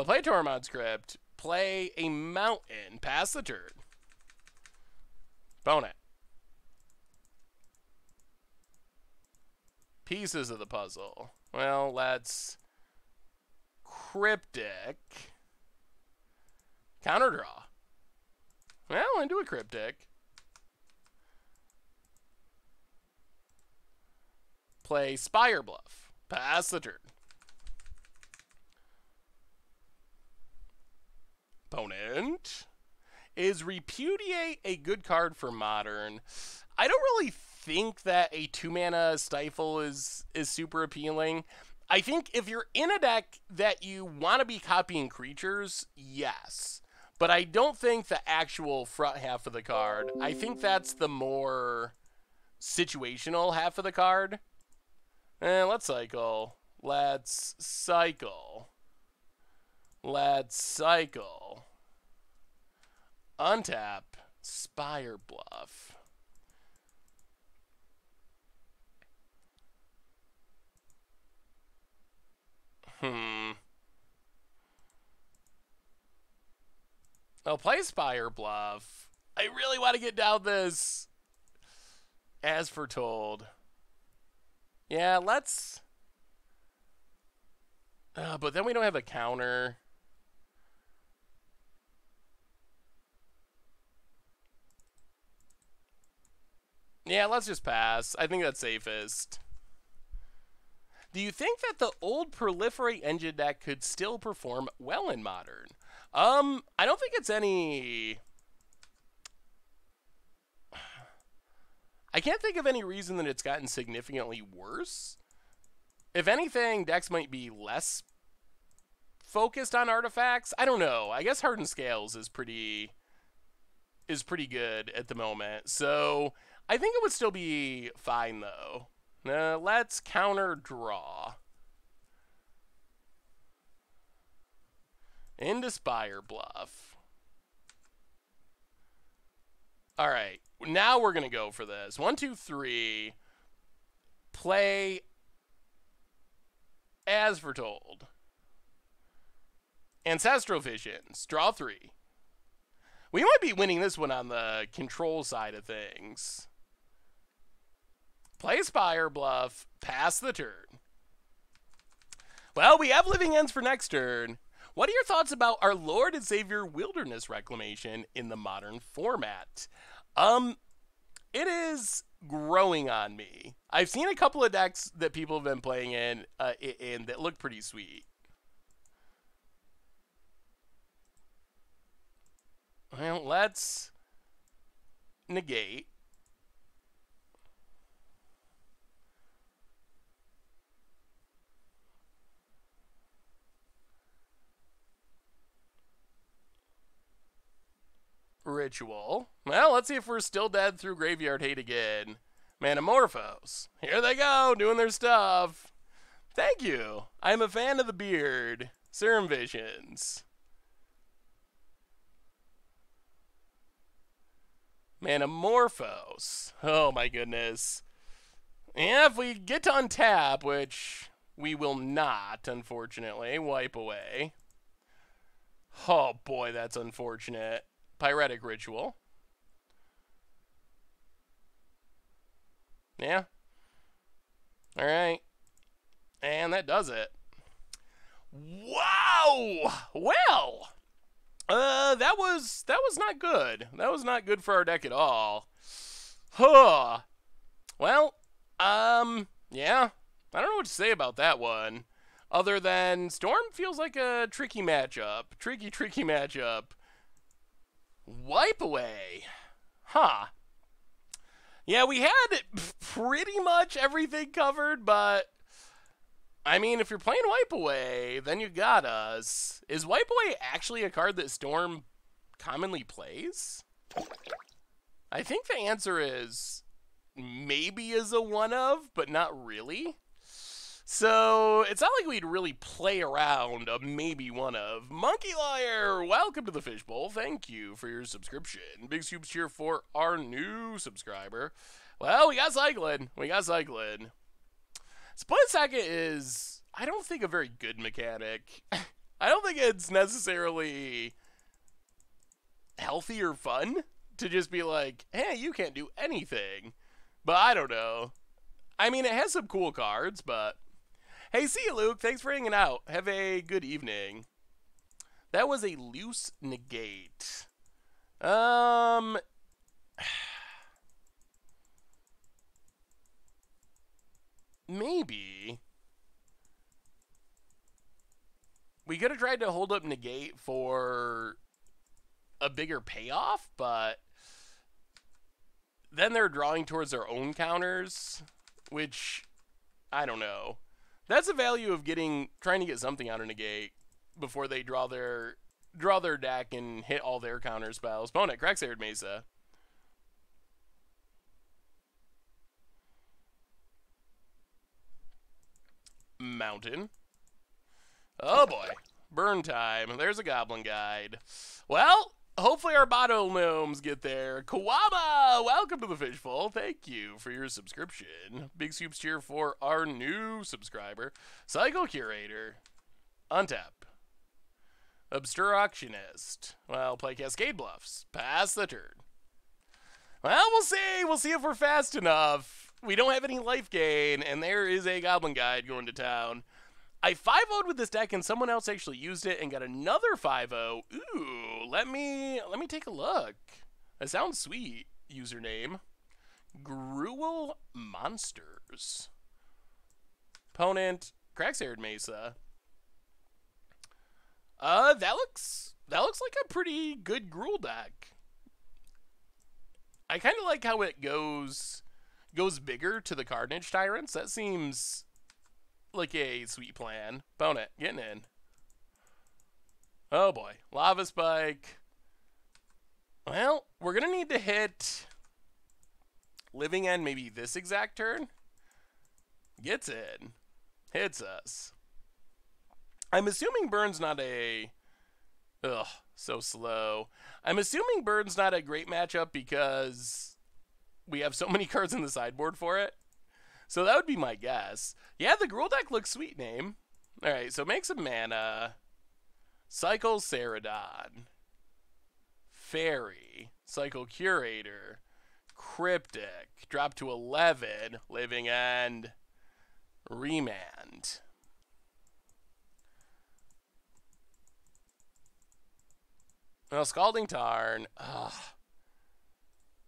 play Tormod script. Play a mountain. Pass the turn. Opponent. Pieces of the puzzle. Well, let's... Cryptic. Counter draw. Well, into a Cryptic. Play Spire Bluff. Pass the turn. Opponent. Is Repudiate a good card for Modern? I don't really think that a 2-mana Stifle is super appealing. I think if you're in a deck that you want to be copying creatures, yes. But I don't think the actual front half of the card. I think that's the more situational half of the card. Let's cycle. Let's cycle. Let's cycle. Untap. Spire Bluff. I'll play Spire Bluff. I really want to get down this. As foretold. Yeah, let's... but then we don't have a counter. Yeah, let's just pass. I think that's safest. Do you think that the old Proliferate engine deck could still perform well in Modern? I don't think it's any... I can't think of any reason that it's gotten significantly worse. If anything, decks might be less focused on artifacts. I don't know. I guess Hardened Scales is pretty good at the moment. So I think it would still be fine, though. Let's counter draw. Into Spire Bluff. All right. Now we're going to go for this. 1, 2, 3. Play as foretold. Ancestral Visions. Draw 3. We might be winning this one on the control side of things. Play Spire Bluff. Pass the turn. Well, we have Living Ends for next turn. What are your thoughts about our Lord and Savior Wilderness Reclamation in the Modern format? It is growing on me. I've seen a couple of decks that people have been playing in that look pretty sweet. Well, let's negate. Ritual. Well, let's see if we're still dead through Graveyard Hate again. Manamorphose. Here they go, doing their stuff. Thank you. I'm a fan of the beard. Serum Visions. Manamorphose. Oh my goodness. Yeah, if we get to untap, which we will not, unfortunately, wipe away. Oh boy, that's unfortunate. Pyretic Ritual. Yeah. All right. And that does it. Wow! Well, that was not good. That was not good for our deck at all. Huh. Well, yeah. I don't know what to say about that one. Other than Storm feels like a tricky matchup. Tricky matchup. Wipe away. Huh. Yeah, we had pretty much everything covered, but I mean, if you're playing Wipe Away, then you got us. Is Wipe Away actually a card that Storm commonly plays? I think the answer is maybe is a one of, but not really. So it's not like we'd really play around a maybe one of. Monkey Lawyer, welcome to the Fishbowl. Thank you for your subscription. Big super cheer for our new subscriber. Well, we got cycling. Split Second is, I don't think, a very good mechanic. I don't think it's necessarily healthy or fun to just be like, hey, you can't do anything. But I don't know. I mean, it has some cool cards, but... Hey, see you, Luke. Thanks for hanging out. Have a good evening. That was a loose negate. Maybe. We could have tried to hold up negate for a bigger payoff, but then they're drawing towards their own counters, which, I don't know. That's the value of trying to get something out of negate before they draw their deck and hit all their counter spells. Bonnet, Cracksared Mesa. Mountain. Oh boy. Burn time. There's a goblin guide. Well, hopefully our bottle gnomes get there. Kawama, welcome to the Fishbowl. Thank you for your subscription. Big soups cheer for our new subscriber. Cycle Curator. Untap. Obstructionist. Well, play Cascade Bluffs. Pass the turn. Well, we'll see. We'll see if we're fast enough. We don't have any life gain, and there is a goblin guide going to town. I 5-0'd with this deck, and someone else actually used it and got another 5-0. Ooh, let me take a look. That sounds sweet. Username. Gruel Monsters. Opponent. Crackshaired Mesa. That looks like a pretty good Gruel deck. I kind of like how it goes bigger to the Carnage Tyrants. That seems like a sweet plan. Opponent, getting in. Oh boy. Lava Spike. Well, we're going to need to hit Living End maybe this exact turn. Gets in. Hits us. I'm assuming Burn's not a... Ugh, so slow. I'm assuming Burn's not a great matchup because we have so many cards in the sideboard for it. So that would be my guess. Yeah, the Gruul deck looks sweet, name. Alright, so make some mana. Cycle Ceradon. Fairy. Cycle Curator. Cryptic. Drop to 11. Living End. Remand. Well, Scalding Tarn. Ugh.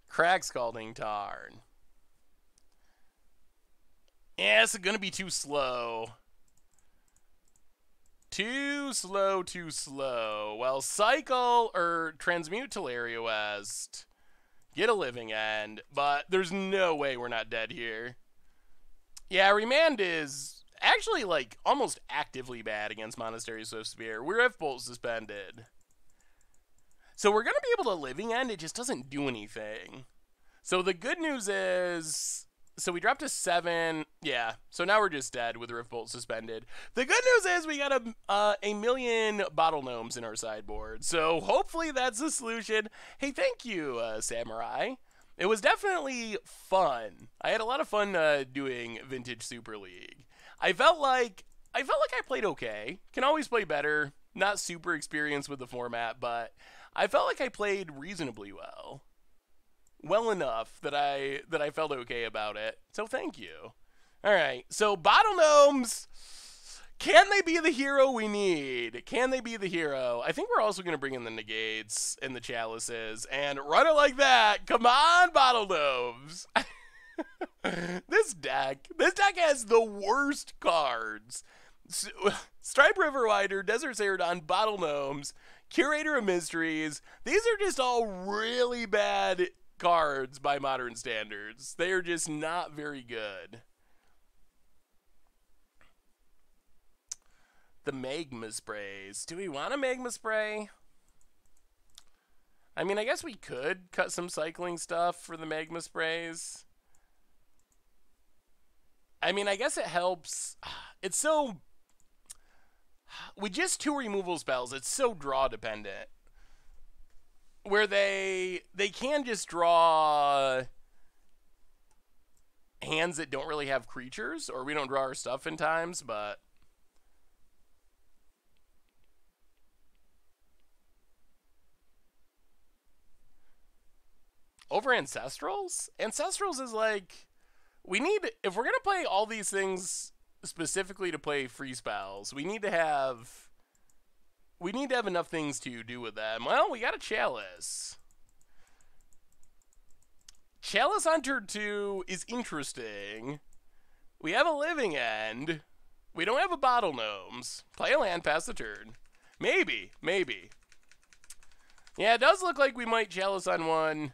Crack Scalding Tarn. Yeah, it's going to be too slow. Too slow. Well, Cycle or Transmute Teleria West. Get a Living End, but there's no way we're not dead here. Yeah, Remand is actually, like, almost actively bad against Monastery Swiftspear. We're F-Bolt suspended. So we're going to be able to Living End, it just doesn't do anything. So the good news is... So we dropped to 7. Yeah, so now we're just dead with Riftbolt suspended. The good news is we got a million Bottle Gnomes in our sideboard. So hopefully that's the solution. Hey, thank you, Samurai. It was definitely fun. I had a lot of fun doing Vintage Super League. I felt like I played okay. Can always play better. Not super experienced with the format, but I felt like I played reasonably well. Well enough that I felt okay about it. So thank you. All right. So Bottle Gnomes, can they be the hero we need? Can they be the hero? I think we're also going to bring in the negates and the chalices and run it like that. Come on, Bottle Gnomes. This deck has the worst cards. Stripe River Rider, Desert Ceradon, Bottle Gnomes, Curator of Mysteries. These are just all really bad cards by modern standards. They are just not very good. The Magma Sprays. Do we want a Magma Spray? I mean, I guess we could cut some cycling stuff for the Magma Sprays. I mean, I guess it helps. It's so... With just 2 removal spells, it's so draw dependent. Where they can just draw hands that don't really have creatures, or we don't draw our stuff in times, but... Over Ancestrals? Ancestrals is like... We need... If we're going to play all these things specifically to play free spells, we need to have enough things to do with them. Well, we got a Chalice. Chalice on turn 2 is interesting. We have a Living End. We don't have a Bottle Gnomes. Play a land, pass the turn. Maybe. Yeah, it does look like we might Chalice on one.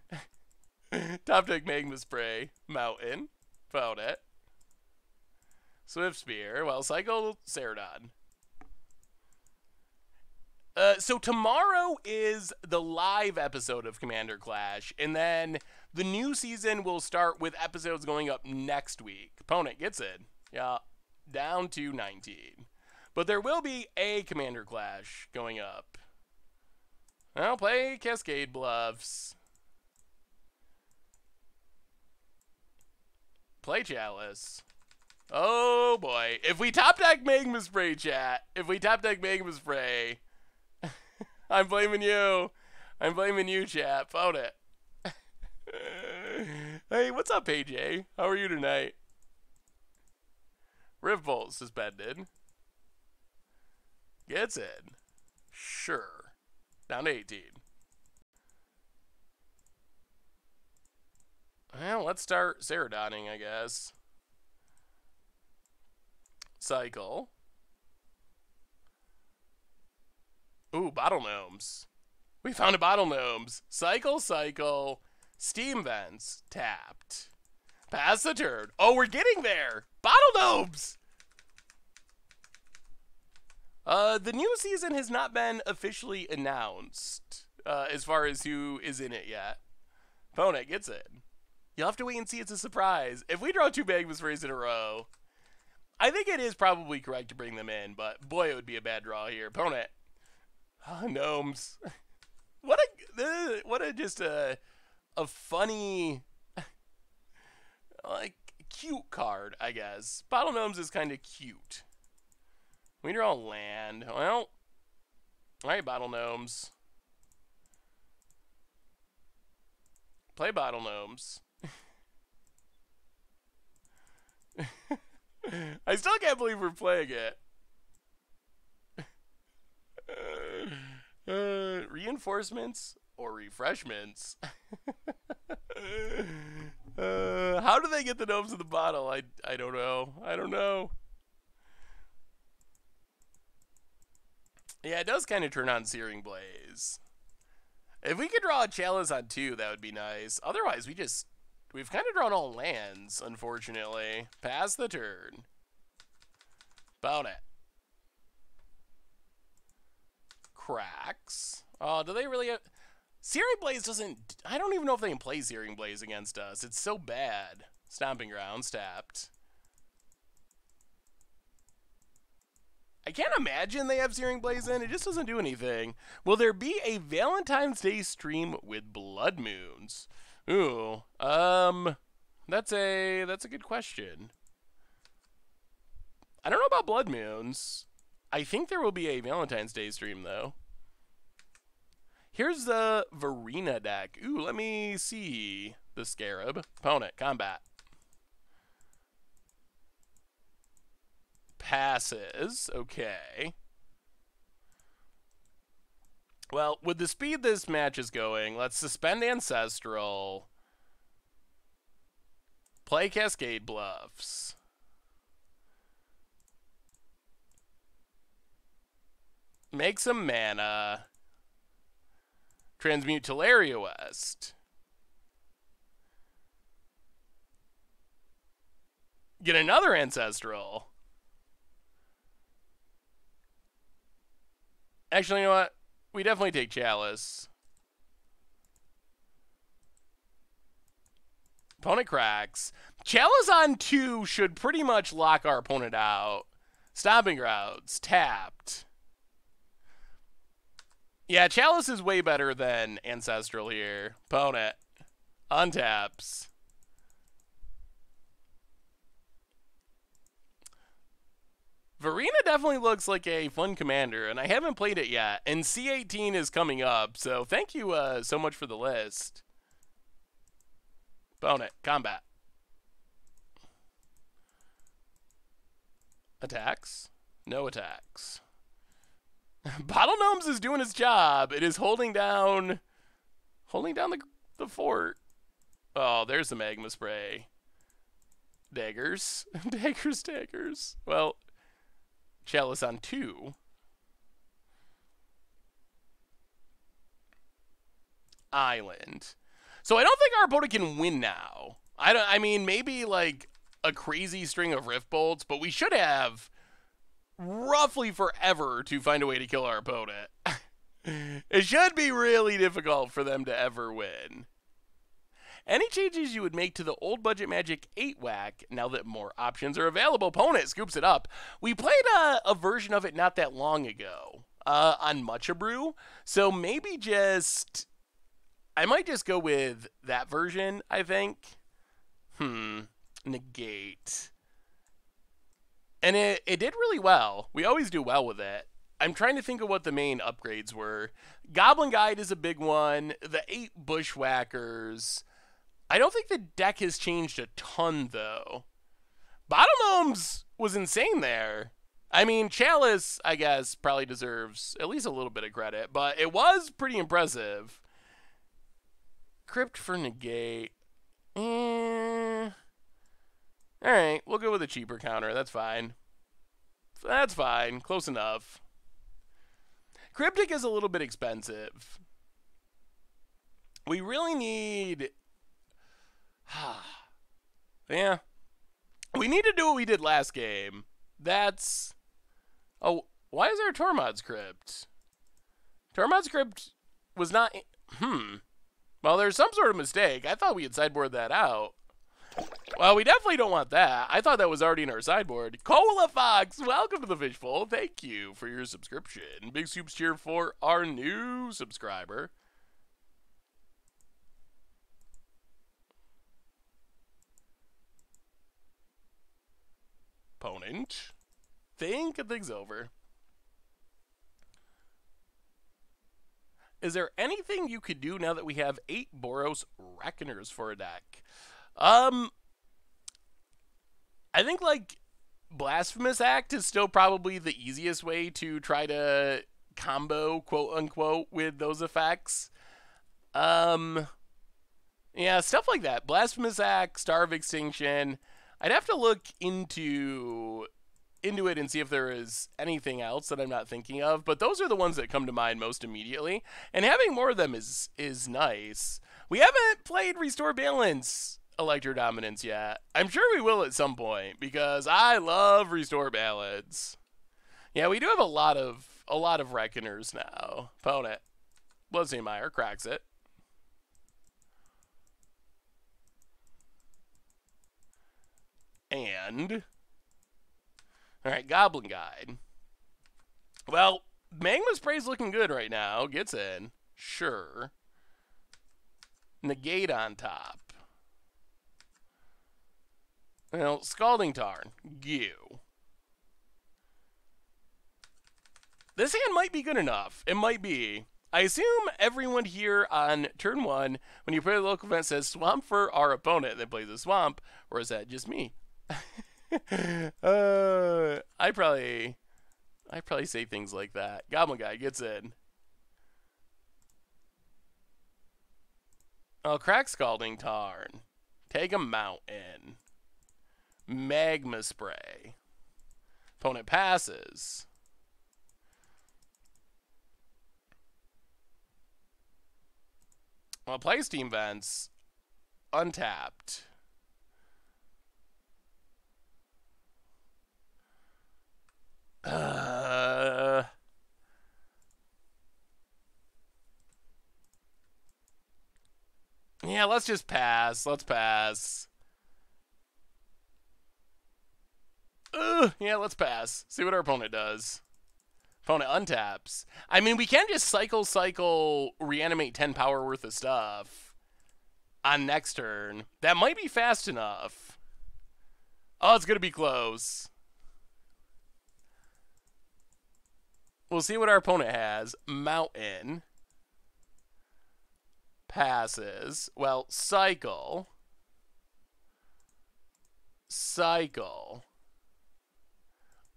Top deck Magma Spray. Mountain. Found it. Swift Spear. Well, Cycle Ceradon. So tomorrow is the live episode of Commander Clash, and then the new season will start with episodes going up next week. Opponent gets in. Yeah, down to 19. But there will be a Commander Clash going up. I'll play Cascade Bluffs. Play Chalice. Oh boy. If we top deck Magma Spray, chat. If we top deck Magma Spray. I'm blaming you. I'm blaming you, chat. Phone it. Hey, what's up, AJ? How are you tonight? Riftbolt suspended. Gets in. Sure. Down to 18. Well, let's start Saradoning, I guess. Cycle. Ooh, Bottle Gnomes. We found a Bottle Gnomes. Cycle, cycle. Steam Vents. Tapped. Pass the turn. Oh, we're getting there. Bottle Gnomes. The new season has not been officially announced as far as who is in it yet. Opponent gets in. You'll have to wait and see. It's a surprise. If we draw 2 Magma Sprays in a row, I think it is probably correct to bring them in, but boy, it would be a bad draw here. Opponent. Oh, gnomes. What a just a funny, like, cute card, I guess. Bottle Gnomes is kind of cute. We draw land. Well, alright, Bottle Gnomes. Play Bottle Gnomes. I still can't believe we're playing it. Reinforcements or refreshments? How do they get the gnomes in the bottle? I don't know. I don't know. Yeah, it does kind of turn on Searing Blaze. If we could draw a Chalice on 2, that would be nice. Otherwise, we've kind of drawn all lands, unfortunately. Pass the turn. Bout it. Cracks. Oh, do they really have... Searing Blaze doesn't... I don't even know if they can play Searing Blaze against us. It's so bad. Stomping Grounds tapped. I can't imagine they have Searing Blaze in. It just doesn't do anything. Will there be a Valentine's Day stream with Blood Moons? Ooh. That's a good question. I don't know about Blood Moons. I think there will be a Valentine's Day stream, though. Here's the Varina deck. Ooh, let me see the Scarab. Opponent, combat. Passes. Okay. Well, with the speed this match is going, let's suspend Ancestral. Play Cascade Bluffs. Make some mana. Transmute Teleria West. Get another Ancestral. Actually, you know what? We definitely take Chalice. Opponent cracks. Chalice on 2 should pretty much lock our opponent out. Stomping Grounds. Tapped. Yeah, Chalice is way better than Ancestral here. Opponent. Untaps. Varina definitely looks like a fun commander, and I haven't played it yet. And C18 is coming up, so thank you so much for the list. Opponent. Combat. Attacks. No attacks. Bottle Gnomes is doing its job. It is holding down the fort. Oh, there's the Magma Spray. Daggers. Daggers. Well, Chalice on 2. Island. So I don't think our opponent can win now. I mean, maybe like a crazy string of Rift Bolts, but we should have roughly forever to find a way to kill our opponent. It should be really difficult for them to ever win. Any changes you would make to the old budget Magic 8 whack now that more options are available? Opponent scoops it up. We played a version of it not that long ago on Matcha Brew, so maybe I might just go with that version, I think. Negate. And it did really well. We always do well with it. I'm trying to think of what the main upgrades were. Goblin Guide is a big one. The 8 Bushwhackers. I don't think the deck has changed a ton, though. Bottom Gnomes was insane there. I mean, Chalice, I guess, probably deserves at least a little bit of credit, but it was pretty impressive. Crypt for Negate. Alright, we'll go with a cheaper counter. That's fine. That's fine. Close enough. Cryptic is a little bit expensive. We really need... yeah. We need to do what we did last game. That's... oh, why is there a Tormod's Crypt? Tormod's Crypt was not... well, there's some sort of mistake. I thought we had sideboarded that out. Well, we definitely don't want that. I thought that was already in our sideboard. Cola Fox, welcome to the Fishbowl. Thank you for your subscription. Big soups cheer for our new subscriber. Opponent. Think things over. Is there anything you could do now that we have 8 Boros Reckoners for a deck? I think, like, Blasphemous Act is still probably the easiest way to try to combo, quote-unquote, with those effects. Yeah, stuff like that. Blasphemous Act, Star of Extinction. I'd have to look into it and see if there is anything else that I'm not thinking of, but those are the ones that come to mind most immediately, and having more of them is nice. We haven't played Restore Balance Electro Dominance yet. I'm sure we will at some point, because I love Restore Balance. Yeah, we do have a lot of Reckoners now. Opponent. Bloodstainmire cracks it. And... alright, Goblin Guide. Well, Magma Spray's looking good right now. Gets in. Sure. Negate on top. Well, Scalding Tarn. Goo. This hand might be good enough. It might be. I assume everyone here on turn 1, when you play the local event, says Swamp for our opponent that plays a Swamp, or is that just me? I probably say things like that. Goblin Guy gets in. Oh, crack Scalding Tarn. Take a Mountain. Magma Spray. Opponent passes. Well, play Steam Vents. Untapped. Yeah, let's just pass. Let's pass. Yeah, let's pass. See what our opponent does. Opponent untaps. I mean, we can just cycle, reanimate 10 power worth of stuff on next turn. That might be fast enough. Oh, it's going to be close. We'll see what our opponent has. Mountain. Passes. Well, cycle. Cycle.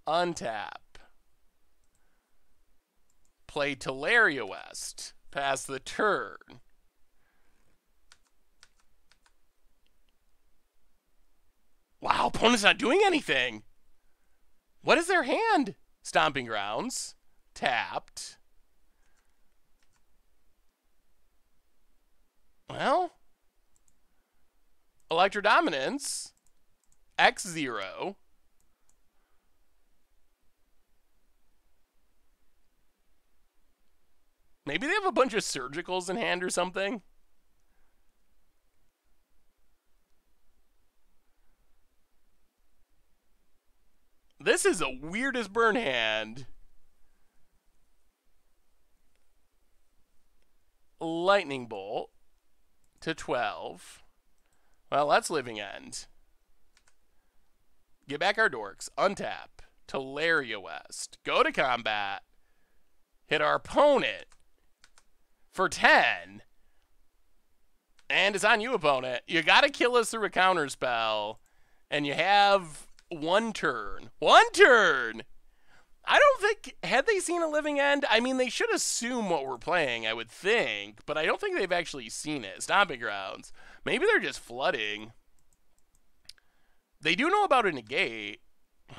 Untap. Play Teleria West. Pass the turn. Wow, opponent's not doing anything. What is their hand? Stomping Grounds. Tapped. Well, Electro Dominance. X0. Maybe they have a bunch of surgicals in hand or something. This is the weirdest burn hand. Lightning Bolt to 12. Well, that's Living End. Get back our dorks. Untap. Teleria West. Go to combat. Hit our opponent for 10. And it's on you, opponent. You got to kill us through a counter spell. And you have one turn. One turn! I don't think, had they seen a Living End? I mean, they should assume what we're playing, I would think, but I don't think they've actually seen it. Stomping Grounds. Maybe they're just flooding. They do know about a negate.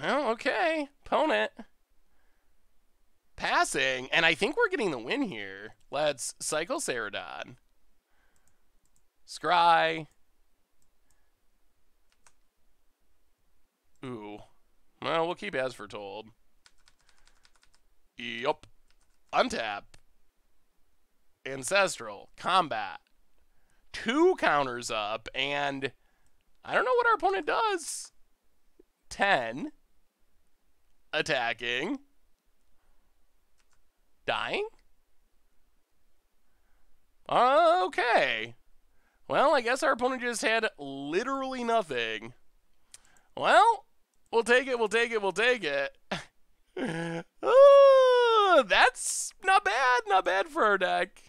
Well, okay. Opponent. Passing, and I think we're getting the win here. Let's cycle Ceradon. Scry. Ooh. Well, we'll keep as foretold. Yup. Untap. Ancestral. Combat. 2 counters up, and I don't know what our opponent does. 10. Attacking. Dying? Okay. Well, I guess our opponent just had literally nothing. Well, we'll take it, we'll take it, we'll take it. That's not bad for our deck.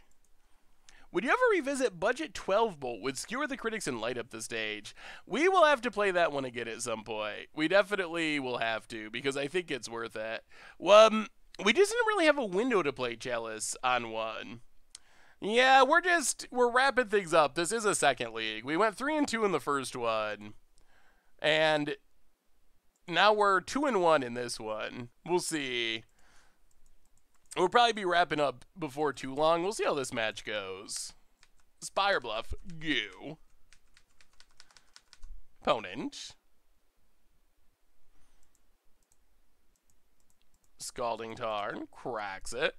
Would you ever revisit Budget 12 Bolt with Skewer the Critics and light up the stage? We will have to play that one again at some point. We definitely will have to, because I think it's worth it. We just didn't really have a window to play Chalice on one. Yeah, we're wrapping things up. This is a second league. We went 3-2 in the first one. And now we're 2-1 in this one. We'll see. We'll probably be wrapping up before too long. We'll see how this match goes. Spire Bluff. Go. Opponent. Scalding Tarn. Cracks it.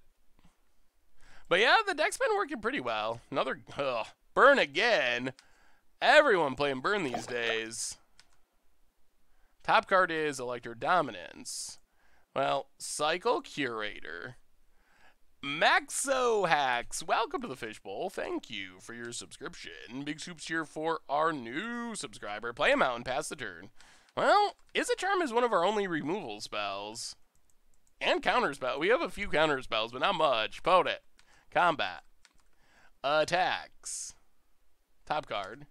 But yeah, the deck's been working pretty well. Another burn again. Everyone playing burn these days. Top card is Electro Dominance. Well, Cycle Curator. Maxo Hacks, welcome to the Fishbowl. Thank you for your subscription. Big soups here for our new subscriber. Play him out and pass the turn. Well, Izzet Charm is one of our only removal spells. And counter spell. We have a few counter spells, but not much. Opponent. Combat. Attacks. Top card.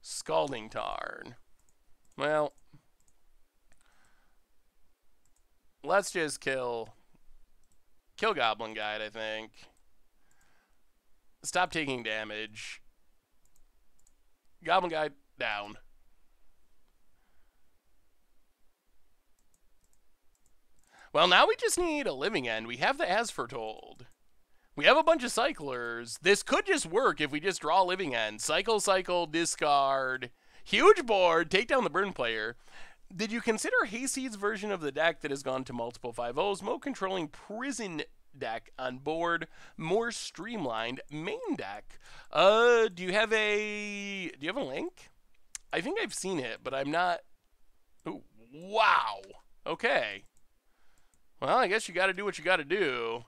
Scalding Tarn. Well, let's just kill Goblin Guide, I think. Stop taking damage. Goblin Guide down. Well, now we just need a Living End. We have the As Foretold. We have a bunch of cyclers. This could just work if we just draw Living End. Cycle, cycle, discard. Huge board. Take down the burn player. Did you consider Hayseed's version of the deck that has gone to multiple 5-0s? Mo controlling prison deck on board, more streamlined main deck. Do you have a link? I think I've seen it, but I'm not. Ooh, wow. Okay. Well, I guess you got to do what you got to do.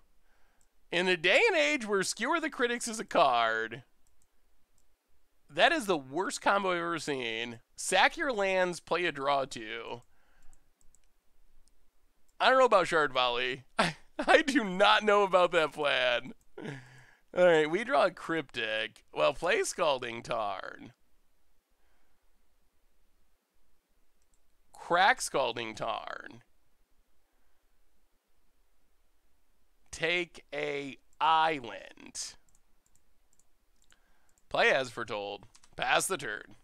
In a day and age where Skewer the Critics is a card, that is the worst combo I've ever seen. Sack your lands, play a draw 2. I don't know about Shard Volley. I do not know about that plan. Alright, we draw a Cryptic. Well, play Scalding Tarn. Crack Scalding Tarn. Take a island. Play As Foretold. Pass the turn.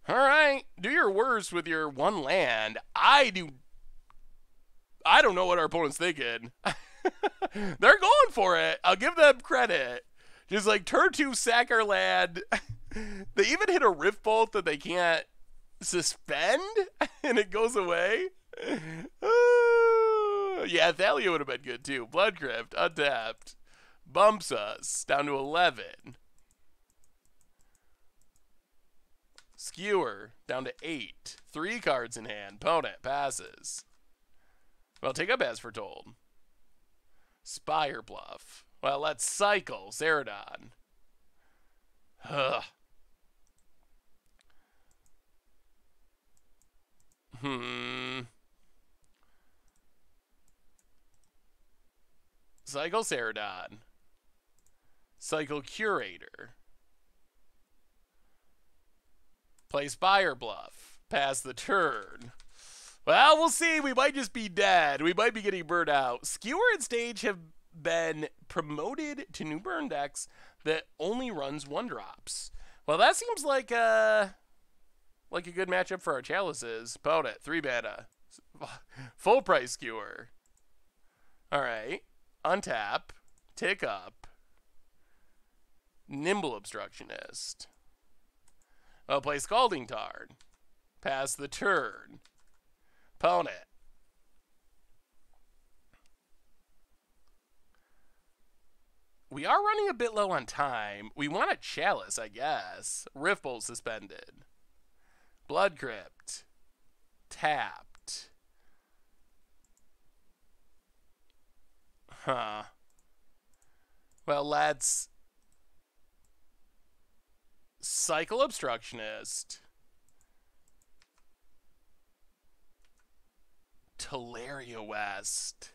Alright, do your worst with your one land. I don't know what our opponent's thinking. They're going for it. I'll give them credit. Just like turn 2, sack our land. They even hit a Rift Bolt that they can't suspend, and it goes away. Yeah, Thalia would have been good too. Blood Crypt, untapped. Bumps us down to 11. Skewer down to 8. 3 cards in hand. Opponent passes. Well, take up as foretold. Spire Bluff. Well, let's cycle. Zeradon. Ugh. Cycle Zeradon. Cycle Curator. Play Spire Bluff. Pass the turn. Well, we'll see. We might just be dead. We might be getting burned out. Skewer and Stage have been promoted to new burn decks that only runs 1-drops. Well, that seems like a good matchup for our Chalices. Opponent, 3 mana. Full price Skewer. Alright. Untap. Tick up. Nimble Obstructionist. I'll play Scalding Tarn. Pass the turn. Opponent. We are running a bit low on time. We want a Chalice, I guess. Riftbolt suspended. Blood Crypt. Tapped. Huh. Well, let's cycle Obstructionist. Teleria West.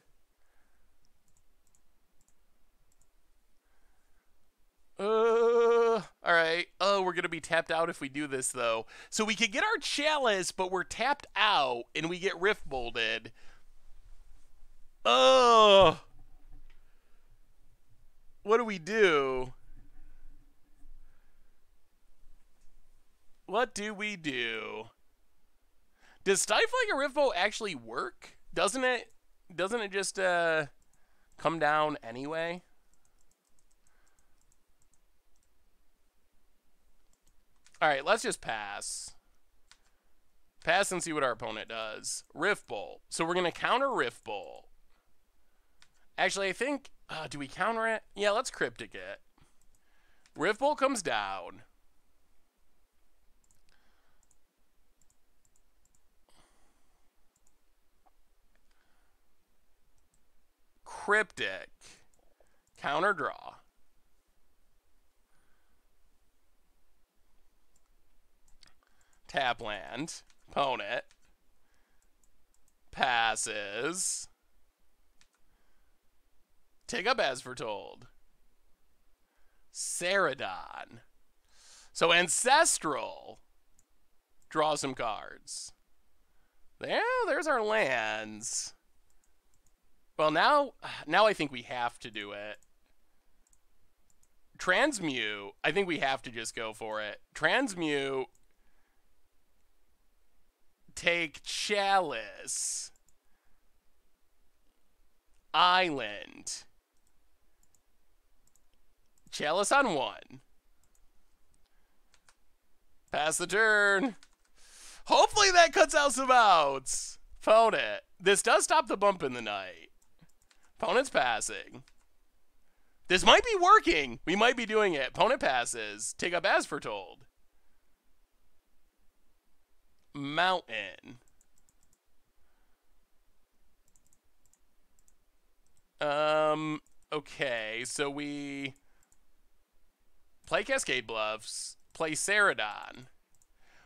Alright. Oh, we're going to be tapped out if we do this, though. So we could get our Chalice, but we're tapped out, and we get Rift Bolted. Oh! What do we do? What do we do? Does Stifling a Riftbolt actually work? Doesn't it just come down anyway? Alright, let's just pass. Pass and see what our opponent does. Riftbolt. So we're going to counter Riftbolt. Actually, I think... do we counter it? Yeah, let's Cryptic it. Riftbolt comes down. Cryptic. Counter draw. Tap land. Opponent. Passes. Take up as foretold. Zeradon. So Ancestral. Draw some cards. There's our lands. Well, now I think we have to do it. Transmute. I think we have to just go for it. Transmute. Take Chalice. Island. Chalice on 1. Pass the turn. Hopefully that cuts out some outs. Opponent. This does stop the bump in the night. Opponent's passing. This might be working. We might be doing it. Opponent passes. Take up as foretold. Mountain. Okay, so we play Cascade Bluffs, play Zeradon.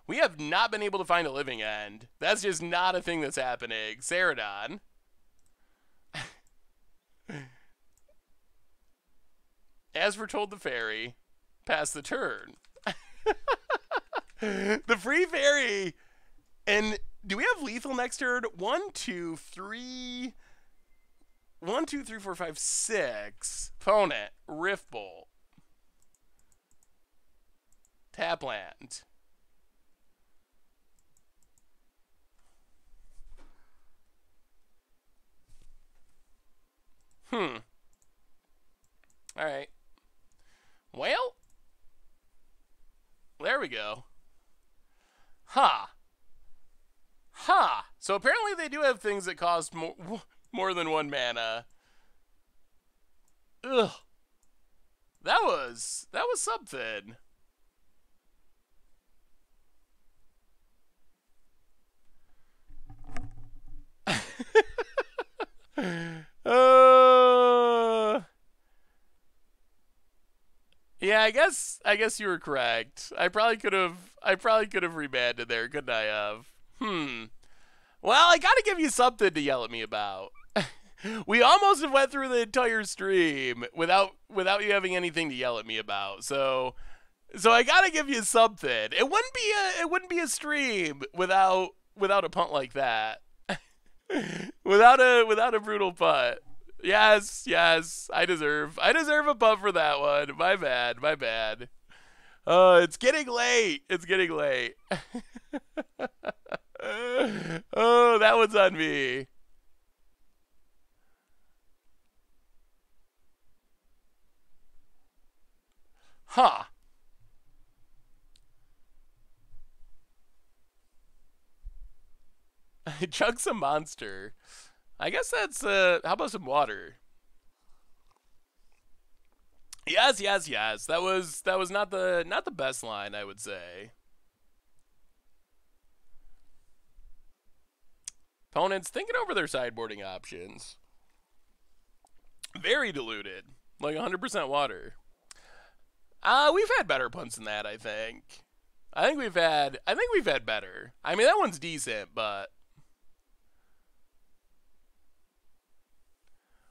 We have not been able to find a living end. That's just not a thing that's happening. Zeradon. As foretold the fairy, pass the turn. The free fairy. And do we have lethal next turn? 1, 2, 3. 1, 2, 3, 4, 5, 6. Opponent. Riftbolt. Tap land. Alright. Well. There we go. Ha. Ha. So apparently they do have things that cost more than 1 mana. Ugh. That was something. I guess you were correct. I probably could have rebanded there, couldn't I have? Well, I gotta give you something to yell at me about. We almost have went through the entire stream without you having anything to yell at me about. So I gotta give you something. It wouldn't be a stream without a punt like that. without a brutal punt. Yes, I deserve a punt for that one. My bad. It's getting late. Oh, that one's on me. Huh. Chug's a monster. I guess that's, how about some water? Yes. That was not the best line, I would say. Opponents thinking over their sideboarding options. Very diluted. Like 100% water. We've had better punts than that, I think. I think we've had better. I mean, that one's decent, but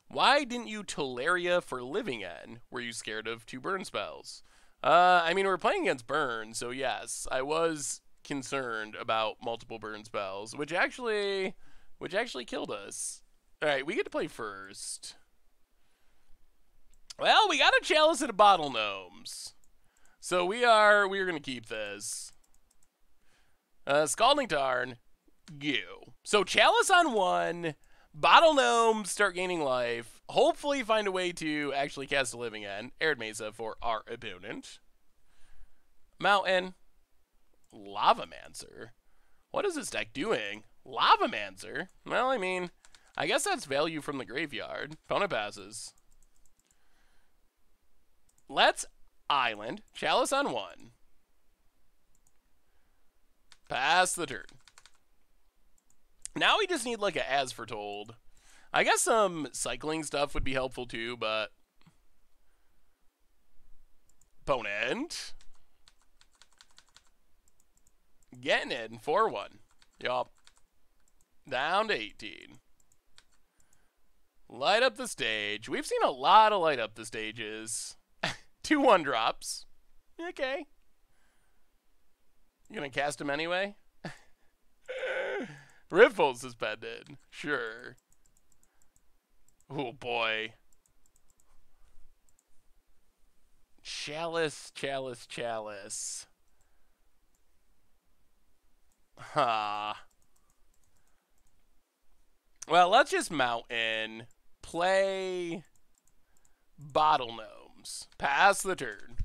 why didn't you Teleria for Living End? Were you scared of 2 burn spells? I mean, we're playing against burn, so yes, I was concerned about multiple burn spells, which actually killed us. All right, we get to play first. Well, we got a Chalice and a Bottle Gnomes. So we are going to keep this. Scalding Tarn, you. So Chalice on 1, Bottle Gnomes start gaining life. Hopefully find a way to actually cast a Living End. Arid Mesa for our opponent. Mountain. Lavamancer. What is this deck doing? Lavamancer? Well, I mean, I guess that's value from the graveyard. Opponent passes. Let's Island. Chalice on 1. Pass the turn. Now we just need like a As Foretold. I guess some cycling stuff would be helpful too, but opponent getting in 4-1. Yup. Down to 18. Light up the stage. We've seen a lot of light up the stages. 2 1-drops. Okay. You gonna cast him anyway? Riftfold suspended. Sure. Oh boy. Chalice. Well, let's just Mountain. Play Bottle Gnomes. Pass the turn.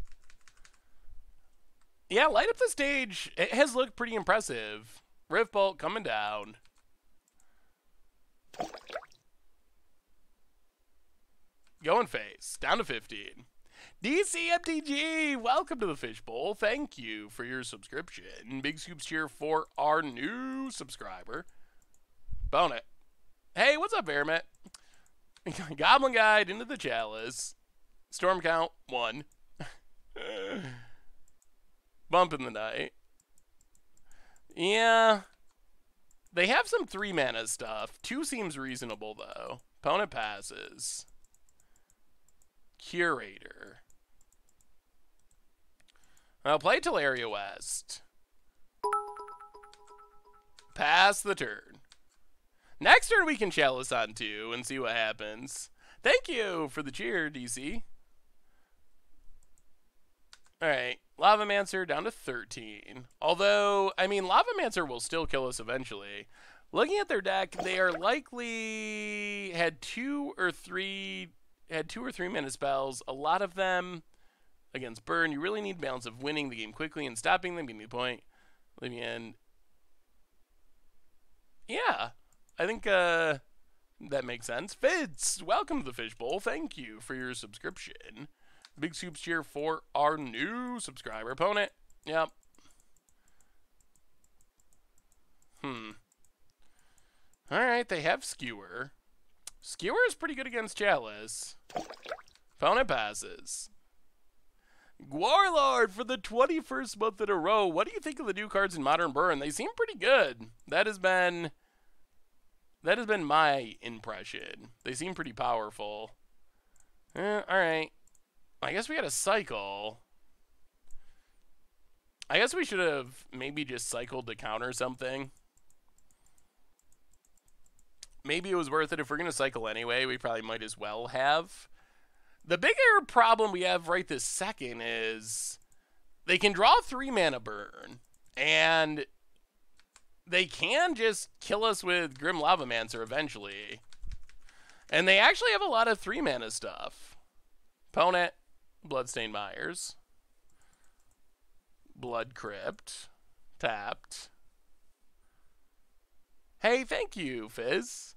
Yeah, light up the stage. It has looked pretty impressive. Riftbolt coming down. Going face. Down to 15. DCMTG, welcome to the Fishbowl. Thank you for your subscription. Big scoops cheer for our new subscriber. Bonnet. Hey, what's up, Airmet? Goblin Guide into the Chalice. Storm count 1. Bump in the night. Yeah. They have some 3 mana stuff. 2 seems reasonable, though. Opponent passes. Curator. I'll play Teleria West. Pass the turn. Next turn we can Chalice on 2 and see what happens. Thank you for the cheer, DC. Alright, Lavamancer down to 13. Although, I mean, Lavamancer will still kill us eventually. Looking at their deck, they are likely had 2 or 3 mana spells. A lot of them against burn. You really need balance of winning the game quickly and stopping them. Give me a point. Leave me in. Yeah, I think that makes sense. Fitz, welcome to the Fishbowl. Thank you for your subscription. Big soups cheer for our new subscriber. Opponent. Yep. Alright, they have Skewer. Skewer is pretty good against Chalice. Opponent passes. Warlord for the 21st month in a row. What do you think of the new cards in Modern Burn? They seem pretty good. That has been my impression. They seem pretty powerful. Alright. I guess we got to cycle. I guess we should have maybe just cycled to counter something. Maybe it was worth it. If we're going to cycle anyway, we probably might as well have. The bigger problem we have right this second is they can draw 3 mana burn, and they can just kill us with Grim Lavamancer eventually. And they actually have a lot of 3 mana stuff. Opponent, Bloodstained Mires. Blood Crypt. Tapped. Hey, thank you, Fizz.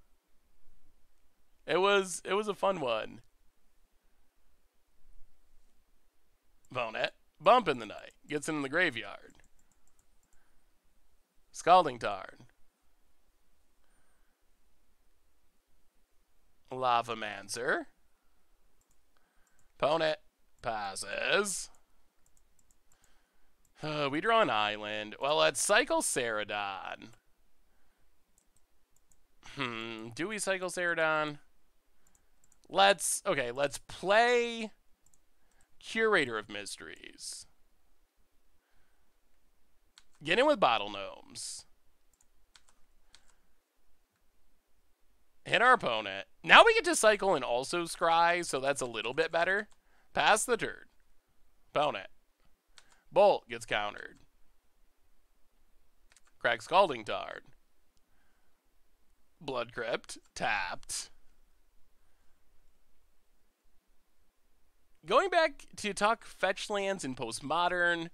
It was a fun one. Opponent, Bump in the Night. Gets in the graveyard. Scalding Tarn. Lavamancer. Opponent passes. We draw an island. Well, let's cycle Ceradon. Do we cycle Ceradon? Let's play Curator of Mysteries. Get in with Bottle Gnomes. Hit our opponent. Now we get to cycle and also scry, so that's a little bit better. Pass the turn. Opponent. Bolt gets countered. Crack Scalding Tarn. Blood Crypt. Tapped. Going back to talk fetch lands in Postmodern.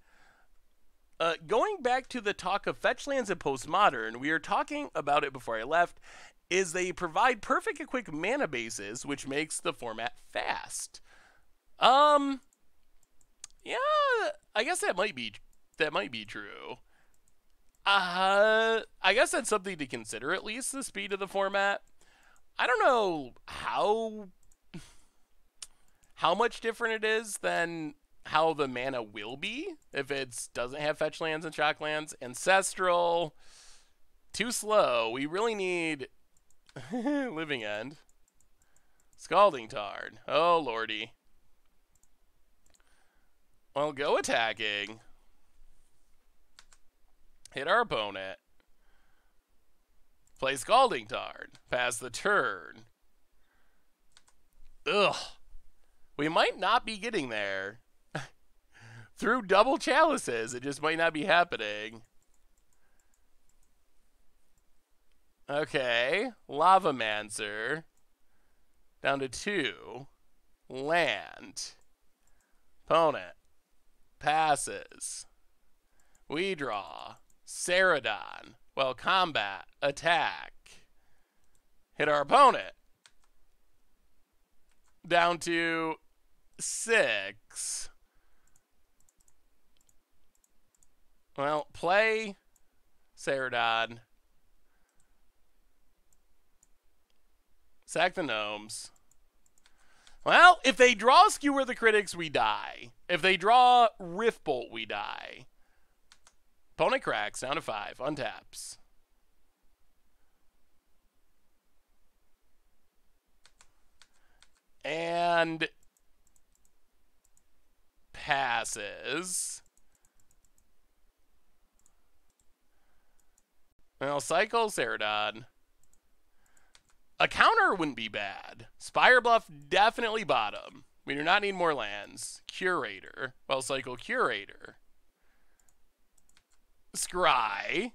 Going back to the talk of fetch lands in Postmodern, we were talking about it before I left, is they provide perfect and quick mana bases, which makes the format fast. Yeah, I guess that might be true. I guess that's something to consider, at least, the speed of the format. I don't know how much different it is than how the mana will be if it doesn't have fetch lands and shock lands. Ancestral, too slow. We really need Living End. Scalding Tarn. Oh, lordy. Well, go attacking. Hit our opponent. Play Scalding Tarn. Pass the turn. Ugh. We might not be getting there. Through double chalices, it just might not be happening. Okay. Lavamancer. Down to 2. Land. Opponent. Passes. We draw. Ceradon. Well, combat. Attack. Hit our opponent. Down to 6. Well, play Ceradon. Sack the gnomes. Well, if they draw Skewer the Critics, we die. If they draw Riftbolt, we die. Opponent cracks, down to 5, untaps. And passes. Well, cycle Ceradon. A counter wouldn't be bad. Spire Bluff, definitely bottom. We do not need more lands. Curator. Well, cycle Curator. Scry.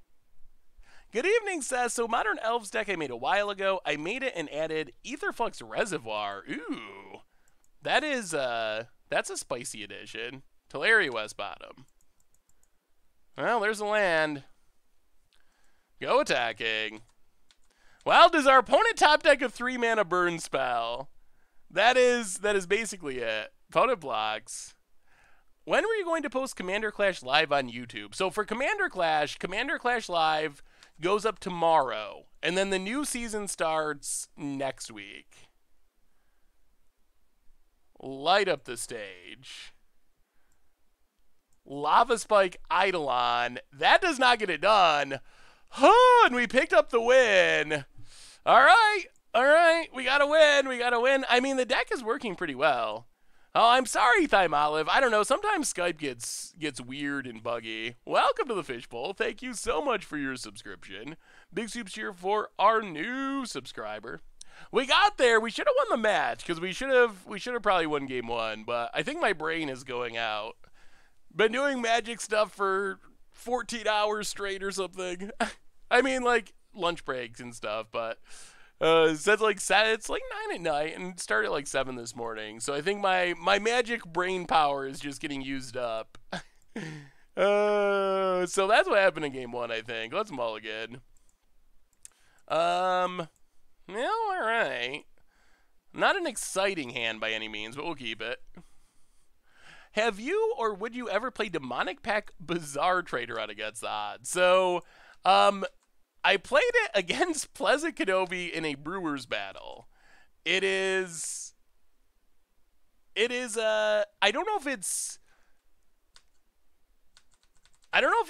Good evening, Seth. So Modern Elves deck I made a while ago. I made it and added Aetherflux Reservoir. Ooh. That is, that's a spicy addition. Teleria West bottom. Well, there's a land. Go attacking. Well, does our opponent top deck a 3 mana burn spell? That is basically it. Opponent blocks. When were you going to post Commander Clash Live on YouTube? So for Commander Clash Live goes up tomorrow, and then the new season starts next week. Light up the stage. Lava Spike Eidolon. That does not get it done. Huh, and we picked up the win. All right. We got to win. I mean, the deck is working pretty well. Oh, I'm sorry, Thyme Olive. I don't know. Sometimes Skype gets weird and buggy. Welcome to the Fishbowl. Thank you so much for your subscription. Big soups cheer for our new subscriber. We got there. We should have won the match because we should have probably won game 1. But I think my brain is going out. Been doing Magic stuff for 14 hours straight or something. I mean, like lunch breaks and stuff, but. It's like 9 at night and started at like 7 this morning. So I think my magic brain power is just getting used up. So that's what happened in game 1, I think. Let's mulligan. Well, alright. Not an exciting hand by any means, but we'll keep it. Have you or would you ever play Demonic Pack Bazaar Trader out against the odds? So, I played it against Pleasant Kenobi in a Brewers battle. It is, I don't know if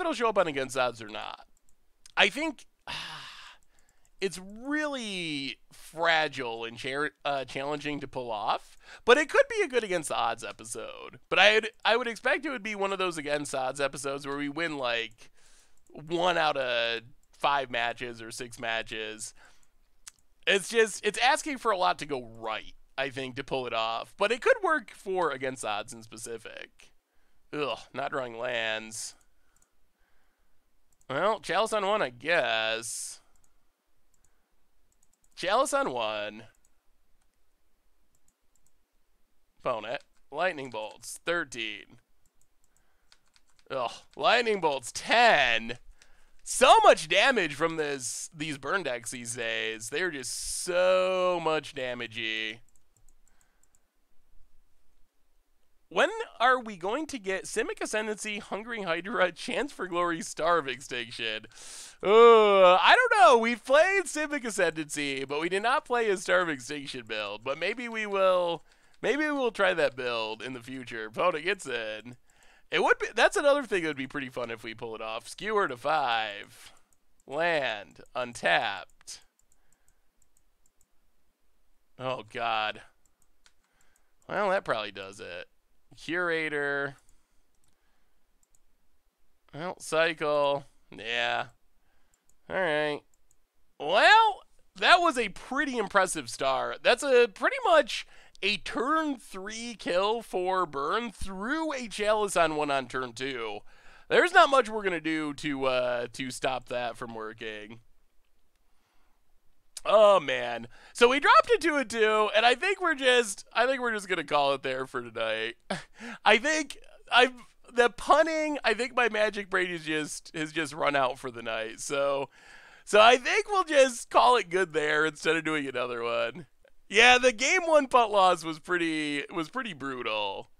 it'll show up on against odds or not. I think it's really fragile and challenging to pull off, but it could be a good against the odds episode. But I would expect it would be one of those against odds episodes where we win like 1 out of 5 matches or 6 matches. It's asking for a lot to go right, I think, to pull it off. But it could work for against odds in specific. Ugh, not drawing lands. Well, Chalice on 1, I guess. Chalice on 1. Opponent. Lightning Bolts, 13. Ugh, Lightning Bolts, 10. So much damage from these burn decks these days. They're just so much damagey. When are we going to get Simic Ascendancy, Hungering Hydra, Chance for Glory, Star of Extinction? I don't know. We've played Simic Ascendancy, but we did not play a Star of Extinction build. But maybe we will. Maybe we'll try that build in the future. Opponent gets in. It would be. That's another thing that would be pretty fun if we pull it off. Skewer to 5. Land. Untapped. Oh, God. Well, that probably does it. Curator. Well, cycle. Yeah. All right. Well, that was a pretty impressive start. That's pretty much a turn 3 kill for burn through a Chalice on 1 on turn 2. There's not much we're gonna do to stop that from working. Oh man. So we dropped it to a 2, and I think we're just gonna call it there for tonight. I think my magic brain has just run out for the night. So I think we'll just call it good there instead of doing another one. Yeah, the game 1 punt loss was pretty brutal.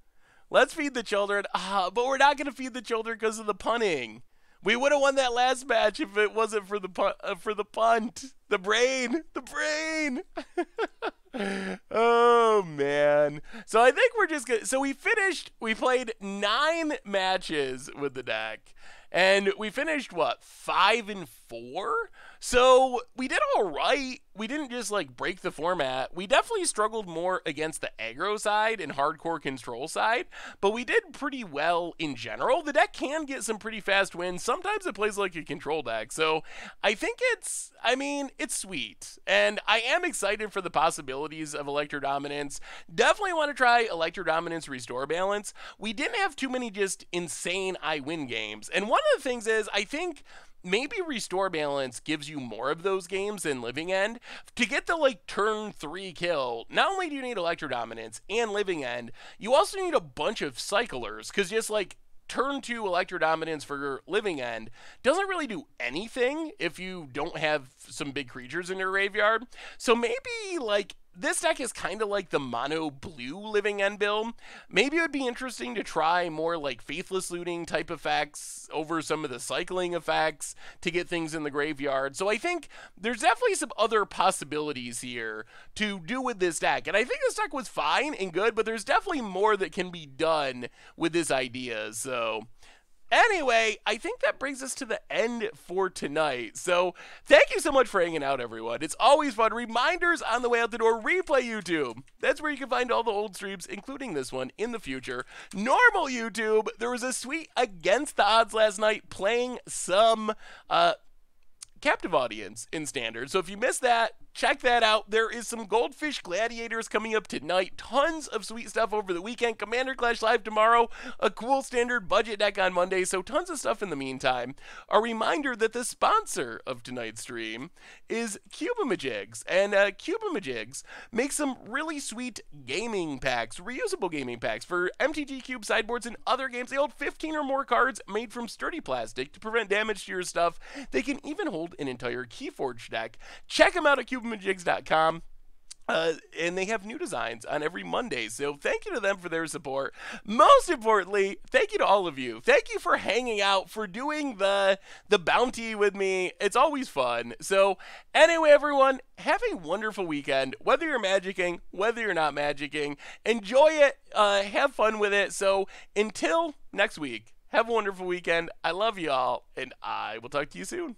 Let's feed the children. But we're not gonna feed the children because of the punting. We would have won that last match if it wasn't for the punt. The brain. Oh man. So I think we're just gonna. So we played 9 matches with the deck, and we finished what, 5-4. So we did all right. We didn't just like break the format. We definitely struggled more against the aggro side and hardcore control side, but we did pretty well in general. The deck can get some pretty fast wins. Sometimes it plays like a control deck. So I think it's sweet. And I am excited for the possibilities of Electro Dominance. Definitely want to try Electro Dominance Restore Balance. We didn't have too many just insane I win games. And one of the things is, I think maybe Restore Balance gives you more of those games than Living End. To get the like turn 3 kill, not only do you need Electro Dominance and Living End, you also need a bunch of cyclers, because just like turn 2 Electro Dominance for your Living End doesn't really do anything if you don't have some big creatures in your graveyard. So maybe like this deck is kind of like the mono blue living end build. Maybe it would be interesting to try more like faithless looting type effects over some of the cycling effects to get things in the graveyard. So I think there's definitely some other possibilities here to do with this deck. And I think this deck was fine and good, but there's definitely more that can be done with this idea. So anyway, I think that brings us to the end for tonight. So thank you so much for hanging out, everyone. It's always fun. Reminders on the way out the door. Replay YouTube. That's where you can find all the old streams, including this one, in the future. Normal YouTube. There was a sweet Against the Odds last night playing some captive audience in Standard. So if you missed that, check that out. There is some Goldfish Gladiators coming up tonight. Tons of sweet stuff over the weekend. Commander Clash live tomorrow. A cool Standard budget deck on Monday. So tons of stuff in the meantime. A reminder that the sponsor of tonight's stream is Cubamajigs. And Cubamajigs makes some really sweet gaming packs, reusable gaming packs for MTG Cube sideboards and other games. They hold 15 or more cards made from sturdy plastic to prevent damage to your stuff. They can even hold an entire Keyforge deck. Check them out at cubamajigs.com. And they have new designs on every Monday. So thank you to them for their support. Most importantly, thank you to all of you. Thank you for hanging out, for doing the bounty with me. It's always fun. So anyway, everyone, have a wonderful weekend. Whether you're magicking, whether you're not magicking, enjoy it. Have fun with it. So until next week, have a wonderful weekend. I love you all, and I will talk to you soon.